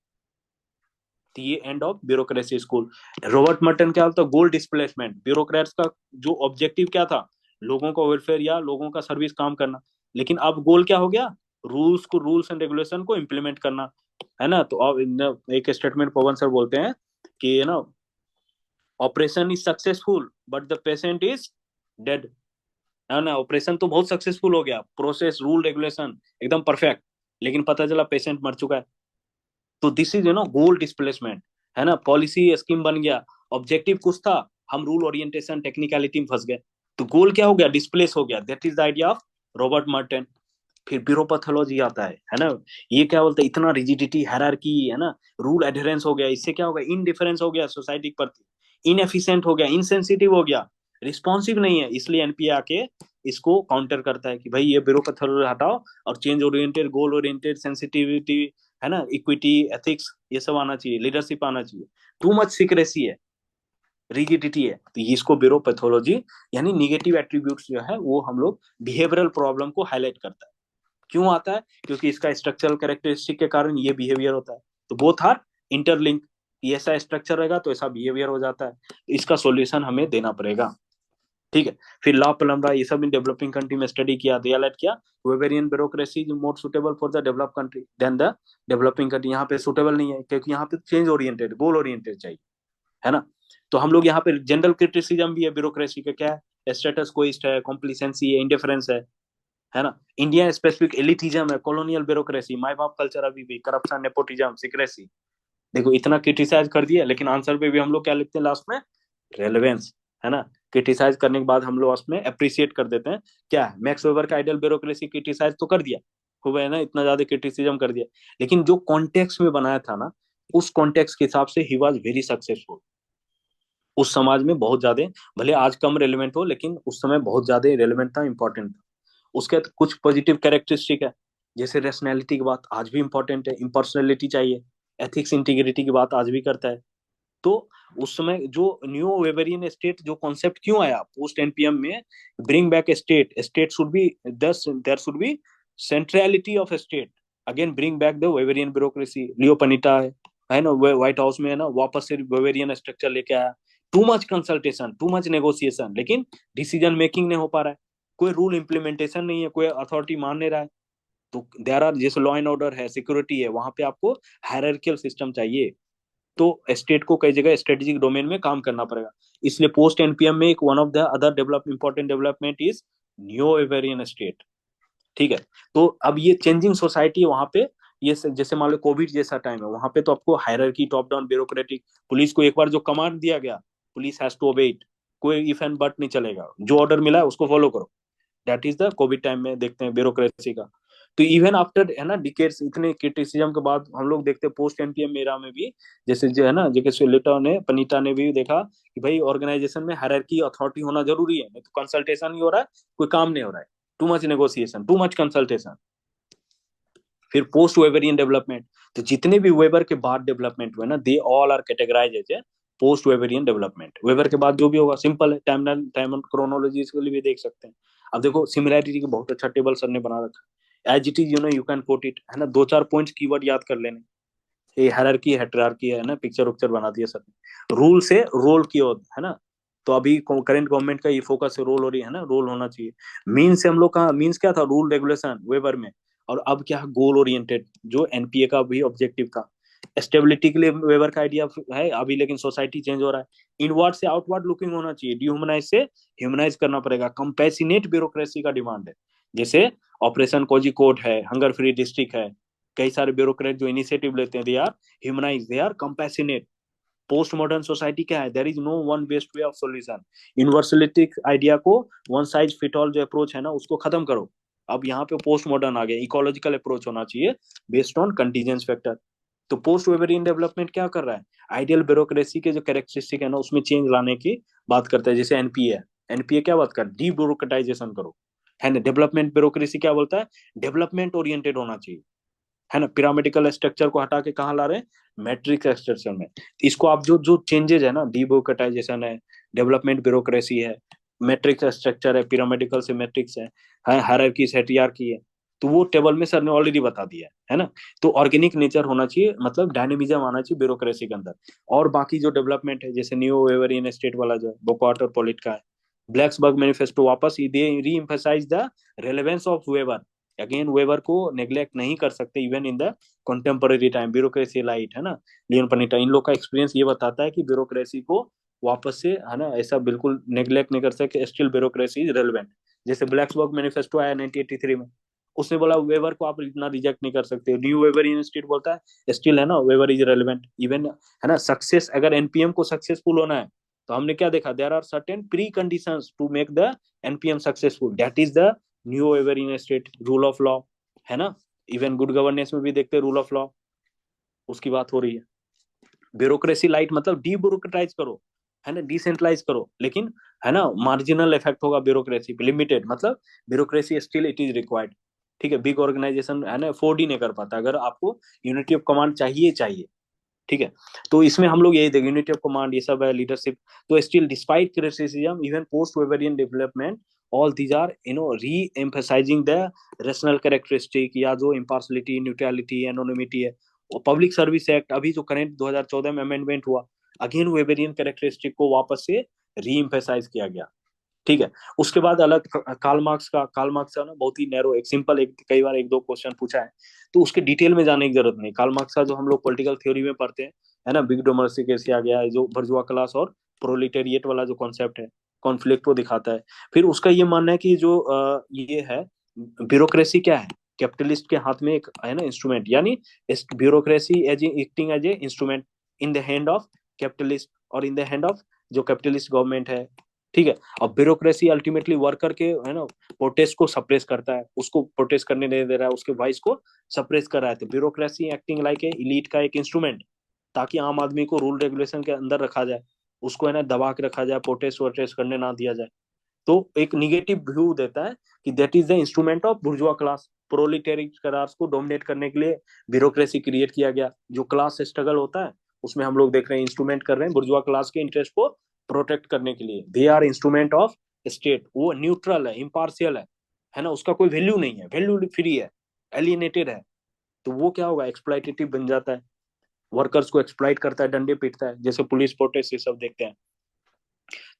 तो ये end of bureaucracy school. Robert Merton क्या बोलता है, गोल डिस्प्लेसमेंट, ब्यूरोक्रेट्स का जो ऑब्जेक्टिव क्या था, लोगों का वेलफेयर या लोगों का सर्विस काम करना, लेकिन अब गोल क्या हो गया, रूल्स एंड रेगुलेशन को इम्प्लीमेंट करना, है ना। तो अब एक स्टेटमेंट पवन सर बोलते हैं कि ना, operation is successful but the patient is dead, है ना। ऑपरेशन तो बहुत सक्सेसफुल हो गया, प्रोसेस रूल रेगुलेशन एकदम परफेक्ट, लेकिन पता चला पेशेंट मर चुका है। तो दिस इज गोल डिस्प्लेसमेंट, है ना। पॉलिसी स्कीम बन गया, ऑब्जेक्टिव कुछ था, हम रूल ओरिएंटेशन टेक्निकलिटी में फंस गए, तो गोल क्या हो गया, डिस्प्लेस हो गया। That is the idea of Robert Merton. फिर ब्यूरोपैथोलॉजी आता है ना। ये क्या बोलता है, इतना रिजिडिटी हायरार्की, है ना, रूल एडहेरेंस हो गया, इससे क्या होगा, इनडिफरेंस हो गया सोसाइटी के प्रति, इनएफिशिएंट हो गया, इनसेंसिटिव हो गया, रिस्पॉन्सिव नहीं है। इसलिए एनपीए आके इसको काउंटर करता है कि भाई ये ब्यूरोपैथोलॉजी हटाओ और change oriented, goal oriented, sensitivity, है ना, इक्विटी, एथिक्स, ये सब आना चाहिए, लीडरशिप आना चाहिए। टू मच सीक्रेसी है, रिजिडिटी है, तो इसको ब्यूरोपैथोलॉजी यानी निगेटिव एट्रीब्यूट्स जो है वो हम लोग बिहेवियरल प्रॉब्लम को हाईलाइट करता है। क्यों आता है, क्योंकि इसका स्ट्रक्चरल कैरेक्टरिस्टिक के कारण ये बिहेवियर होता है, तो बोथ आर इंटरलिंक, ऐसा स्ट्रक्चर रहेगा तो ऐसा बिहेवियर हो जाता है, इसका सॉल्यूशन हमें देना पड़ेगा। ठीक है, फिर लॉ पलम्बरा, ये सब इन डेवलपिंग कंट्री में स्टडी किया, रियलाइट किया, Weberian bureaucracy is more suitable for the develop country than the developing country. यहाँ पे सुटेबल नहीं है, क्योंकि यहाँ पे चेंज ओरिएंटेड, गोल ओरिएंटेड चाहिए, है ना। तो हम लोग यहाँ पे जनरल क्रिटिसिज्म भी है ब्यूरोक्रेसी का, क्या है, स्टेटस कोइस्ट है, कॉम्प्लिसेंसी है, इंडिफरेंस है ना। इंडिया स्पेसिफिक एलिटिज्म है, कॉलोनियल ब्यूरोक्रेसी, माई बाप कल्चर, अभी भी करप्शन, नेपोटिज्म, सीक्रेसी। देखो इतना क्रिटिसाइज कर दिया, लेकिन आंसर पे भी हम लोग क्या लिखते हैं लास्ट में, रेलेवेंस, है ना। क्रिटिसाइज करने के बाद हम लोग उसमें अप्रिशिएट कर देते हैं, क्या है, मैक्स वेबर का आइडियल ब्यूरोक्रेसी क्रिटिसाइज तो कर दिया, खूब है ना, इतना ज्यादा क्रिटिसिज्म कर दिया, लेकिन जो कॉन्टेक्स्ट में बनाया था ना, उस कॉन्टेक्स्ट के हिसाब से ही वाज वेरी सक्सेसफुल। उस समाज में बहुत ज्यादा, भले आज कम रेलिवेंट हो, लेकिन उस समय बहुत ज्यादा रेलिवेंट था, इंपॉर्टेंट था। उसके बाद कुछ पॉजिटिव कैरेक्टरिस्टिक है, जैसे रेशनैलिटी की बात आज भी इंपॉर्टेंट है, इम्पर्सनैलिटी चाहिए, एथिक्स इंटीग्रिटी की बात आज भी करता है, तो उस समय जो न्यू वेबरियन स्टेट जो कॉन्सेप्ट क्यों आया पोस्ट एनपीएम में, bring back state, state should be this, there should be centrality of state, again bring back the Weberian bureaucracy. Leo Panetta है ना व्हाइट हाउस में, है ना, वापस से वेबरियन स्ट्रक्चर लेके आया। To much consultation, to much negotiation, लेकिन डिसीजन मेकिंग नहीं हो पा रहा है, कोई रूल इम्प्लीमेंटेशन नहीं है, कोई अथॉरिटी मान नहीं रहा है। तो देयर आर, जैसे लॉ एंड ऑर्डर है, सिक्योरिटी है, वहां पे आपको हायरार्कियल सिस्टम चाहिए। तो स्टेट को कई जगह स्ट्रेटेजिक डोमेन में काम करना पड़ेगा। इसलिए पोस्ट एनपीएम में एक one of the other develop important development is new Weberian state. ठीक है, तो अब ये चेंजिंग सोसाइटी वहां पे, ये जैसे मान लो कोविड जैसा टाइम है, वहां पे तो आपको hierarchy, top down, bureaucratic, police को एक बार जो कमांड दिया गया, police has to obey it, कोई इफ एंड बट नहीं चलेगा, जो ऑर्डर मिला है उसको फॉलो करो। That is the Covid time में देखते हैं ब्यूरोक्रेसी का। तो इवन आफ्टर, है ना, डिकेड्स, इतने क्रिटिसिज्म के बाद हम लोग देखते हैं पोस्ट एनपीएम एरा में भी, जैसे जो है ना, जेके सोलिटा ने, पनीता ने भी देखा कि भाई ऑर्गेनाइजेशन में हायरार्की, अथॉरिटी होना जरूरी है, नहीं तो कंसल्टेशन ही हो रहा है, कोई काम नहीं हो रहा है, too much negotiation, too much consultation. फिर पोस्ट वेबरियन डेवलपमेंट, तो जितने भी वेबर के बाद डेवलपमेंट हुए ना, they all are categorise as post Weberian development. Weber के बाद जो भी होगा सिंपल है, टाइम क्रोनोलॉजी के लिए भी देख सकते हैं। अब देखो सिमिलैरिटी का बहुत अच्छा टेबल सर ने बना रखा है, as it is, you know, you can quote it, है ना, दो चार पॉइंट्स कीवर्ड याद कर लेने, ये हायरार्की हेट्रार्की है ना, पिक्चर उक्चर बना दिया सर ने। रूल से रोल की ओर, है ना, तो अभी करंट गवर्नमेंट का ये फोकस है, रोल हो रही है ना, रोल होना चाहिए। मीन्स से हम लोग का मीन्स क्या था, रूल रेगुलेशन वेबर में, और अब क्या है, गोल ओरिएंटेड, जो एनपीए का भी ऑब्जेक्टिव था। स्टेबिलिटी के लिए वेबर का आइडिया है अभी, लेकिन सोसाइटी चेंज हो रहा है, इनवर्ड से आउटवर्ड लुकिंग होना चाहिए, डिह्यूमनाइज से ह्यूमनाइज करना पड़ेगा, कंपैसिनेट ब्यूरोक्रेसी का डिमांड है। जैसे ऑपरेशन कोजिकोड है, हंगर फ्री डिस्ट्रिक्ट है, कई सारे ब्यूरोक्रेट जो इनिशिएटिव लेते हैं, they are humanise, they are compassionate. Post modern society क्या है, there is no one best way of solution. Universalistic idea को, वन साइज फिट ऑल जो अप्रोच है ना, उसको खत्म करो। अब यहाँ पे पोस्ट मॉडर्न आ गया, इकोलॉजिकल अप्रोच होना चाहिए बेस्ड ऑन कंटीजेंस फैक्टर। तो पोस्ट वेबरियन डेवलपमेंट क्या कर रहा है, आइडियल ब्यूरोक्रेसी के जो कैरेक्टरिस्टिक है ना, उसमें चेंज लाने की बात करता है। जैसे एनपीए है, एनपीए क्या बात कर, डी ब्यूरोक्रेटाइजेशन करो, है ना। डेवलपमेंट ब्यूरोक्रेसी क्या बोलता है, डेवलपमेंट ओरिएंटेड होना चाहिए, है ना। पिरामिडिकल स्ट्रक्चर को हटा के कहाँ ला रहे हैं, मैट्रिक्स स्ट्रक्चर में। इसको आप जो जो चेंजेस है ना, डीब्यूरोक्रेटाइजेशन है, डेवलपमेंट ब्यूरोक्रेसी है, मैट्रिक्स स्ट्रक्चर है, पिरामिडिकल से मैट्रिक्स है, हायरार्की से हेटियार्की है, तो वो टेबल में सर ने ऑलरेडी बता दिया है ना। तो ऑर्गेनिक नेचर होना चाहिए, मतलब डायनेमिज्म आना चाहिए ब्यूरोक्रेसी के अंदर। और बाकी जो डेवलपमेंट है, जैसे न्यू वेबरियन स्टेट वाला जो बोकार्ट और पॉलिट का है, ब्लैक्सबर्ग मैनिफेस्टो, वापस दे re emphasise the relevance of Weber. Again Weber को नेग्लेक्ट नहीं कर सकते, even in the contemporary time, bureaucracy light, है ना। लियोन पनीटा, इन लोग का एक्सपीरियंस ये बताता है कि ब्यूरोक्रेसी को वापस से, है ना, ऐसा बिल्कुल नेग्लेक्ट नहीं कर सकते, स्टिल ब्यूरोक्रेसी इज रेलेवेंट। जैसे ब्लैक्सबर्ग मैनिफेस्टो आया 1983 में, उसने बोला वेबर को आप इतना रिजेक्ट नहीं कर सकते। न्यू वेबर इंस्टीट्यूट बोलता है स्टिल, है ना, वेबर इज रेलेवेंट इवन, है ना। सक्सेस, अगर एनपीएम को सक्सेसफुल होना है, तो हमने क्या देखा, there are certain pre conditions to make the NPM successful, that is the new Weber in state, rule of law, है ना। इवन गुड गवर्नेंस में भी देखते हैं रूल ऑफ लॉ, उसकी बात हो रही है। ब्यूरोक्रेसी लाइट मतलब डी ब्यूरोक्रेटाइज करो, है ना, डिसेंट्रलाइज करो, लेकिन, है ना, मार्जिनल इफेक्ट होगा ब्यूरोक्रेसी पे, लिमिटेड, मतलब bureaucracy still it is required. ठीक है, बिग ऑर्गेनाइजेशन, है ना, अफोर्ड ही नहीं कर पाता, अगर आपको यूनिटी ऑफ कमांड चाहिए चाहिए। ठीक है, तो इसमें हम लोग यही देखें, यूनिटी ऑफ कमांड, ये सब है, लीडरशिप। तो still despite criticism, even post Weberian development, all these are, you know, reemphasising the rational characteristic, या जो इम्पार्शलिटी, न्यूट्रलिटी, एनोनिमिटी है। और पब्लिक सर्विस एक्ट, अभी जो करंट 2014 में अमेंडमेंट हुआ, अगेन वेबरियन कैरेक्टरिस्टिक को वापस से री एम्फसाइज किया गया। ठीक है, उसके बाद अलग कार्ल मार्क्स का ना बहुत ही नैरो, एक सिंपल, एक कई बार एक दो क्वेश्चन पूछा है, तो उसके डिटेल में जाने की जरूरत नहीं। कार्ल मार्क्स का जो हम लोग पॉलिटिकल थ्योरी में पढ़ते हैं, है ना, बिग डेमोक्रेसी आ गया है, जो बर्जुआ क्लास और प्रोलिटेरिएट वाला जो कॉन्सेप्ट है, कॉन्फ्लिक्ट को दिखाता है। फिर उसका ये मानना है कि जो ये है, ब्यूरोक्रेसी क्या है, कैपिटलिस्ट के हाथ में एक, है ना, इंस्ट्रूमेंट, यानी bureaucracy as acting as a instrument in the hand of capitalist, और इन द हैंड ऑफ जो कैपिटलिस्ट गवर्नमेंट है। ठीक है, और ब्यूरोक्रेसी अल्टीमेटली वर्कर के, है ना, प्रोटेस्ट को सप्रेस करता है, उसको प्रोटेस्ट करने नहीं दे रहा है, उसके वॉइस को सप्रेस कर रहा है। तो bureaucracy acting like a elite का एक इंस्ट्रूमेंट, ताकि आम आदमी को रूल रेगुलेशन के अंदर रखा जाए, उसको, है ना, दबा के रखा जाए, प्रोटेस्ट वोटेस्ट करने ना दिया जाए। तो एक निगेटिव व्यू देता है कि that is the instrument of बुर्जुआ class, proletariat class को डोमिनेट करने के लिए ब्यूरोक्रेसी क्रिएट किया गया। जो क्लास स्ट्रगल होता है उसमें हम लोग देख रहे हैं इंस्ट्रूमेंट कर रहे हैं बुर्जुआ क्लास के इंटरेस्ट को प्रोटेक्ट करने के लिए। They are instrument of state, वो न्यूट्रल है, इम्पार्शियल है ना, उसका कोई वैल्यू नहीं है, वैल्यू फ्री है, एलिएनेटेड है। तो वो क्या होगा, एक्सप्लॉइटेटिव बन जाता है, वर्कर्स को एक्सप्लॉइट करता है, डंडे पीटता है, जैसे पुलिस प्रोटेस्ट ये सब देखते हैं।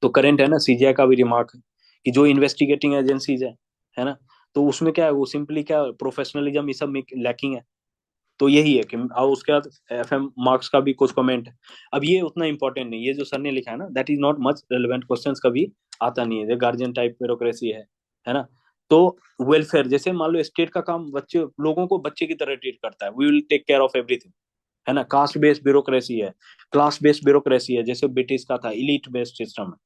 तो करेंट है ना, सीजीआई का भी रिमार्क है कि जो इन्वेस्टिगेटिंग एजेंसीज है ना, तो उसमें क्या है, वो सिंपली क्या प्रोफेशनलिज्म ये सब में लैकिंग है। तो यही है कि, और उसके बाद एफएम मार्क्स का भी कुछ कमेंट है। अब ये उतना इंपॉर्टेंट नहीं, ये जो सर ने लिखा है ना, that is not much relevant, questions कभी आता नहीं है, गार्जियन टाइप ब्यूरोक्रेसी है ना। तो वेलफेयर, जैसे मान लो स्टेट का काम बच्चे लोगों को बच्चे की तरह ट्रीट करता है, we will take care of everything, है ना। कास्ट बेस्ड ब्यूरोक्रेसी है, क्लास बेस्ड ब्यूरोक्रेसी है, जैसे ब्रिटिश का था, इलीट बेस्ड सिस्टम है,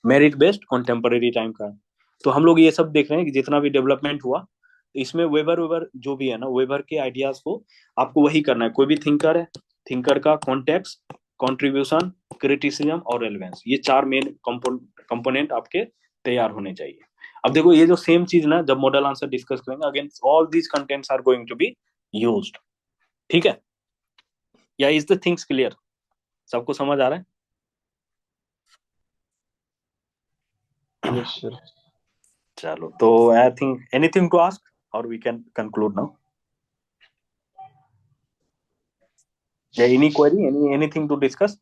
मेरिट बेस्ड कॉन्टेम्पररी टाइम का है। तो हम लोग ये सब देख रहे हैं कि जितना भी डेवलपमेंट हुआ, इसमें वेबर वेबर जो भी है ना, वेबर के आइडियाज को आपको वही करना है। कोई भी थिंकर है, थिंकर का कॉन्टेक्स्ट, कंट्रीब्यूशन, क्रिटिसिज्म और रेलेवेंस, ये चार मेन कंपोनेंट आपके तैयार होने चाहिए। अब देखो ये जो सेम चीज ना, जब मॉडल आंसर डिस्कस करेंगे, again all these contents are going to be used. ठीक है, या इज द थिंग्स क्लियर, सबको समझ आ रहा है? Yes, sir. चलो, तो I think anything to ask और वी कैन कंक्लूड नाउ, या any query, anything to discuss?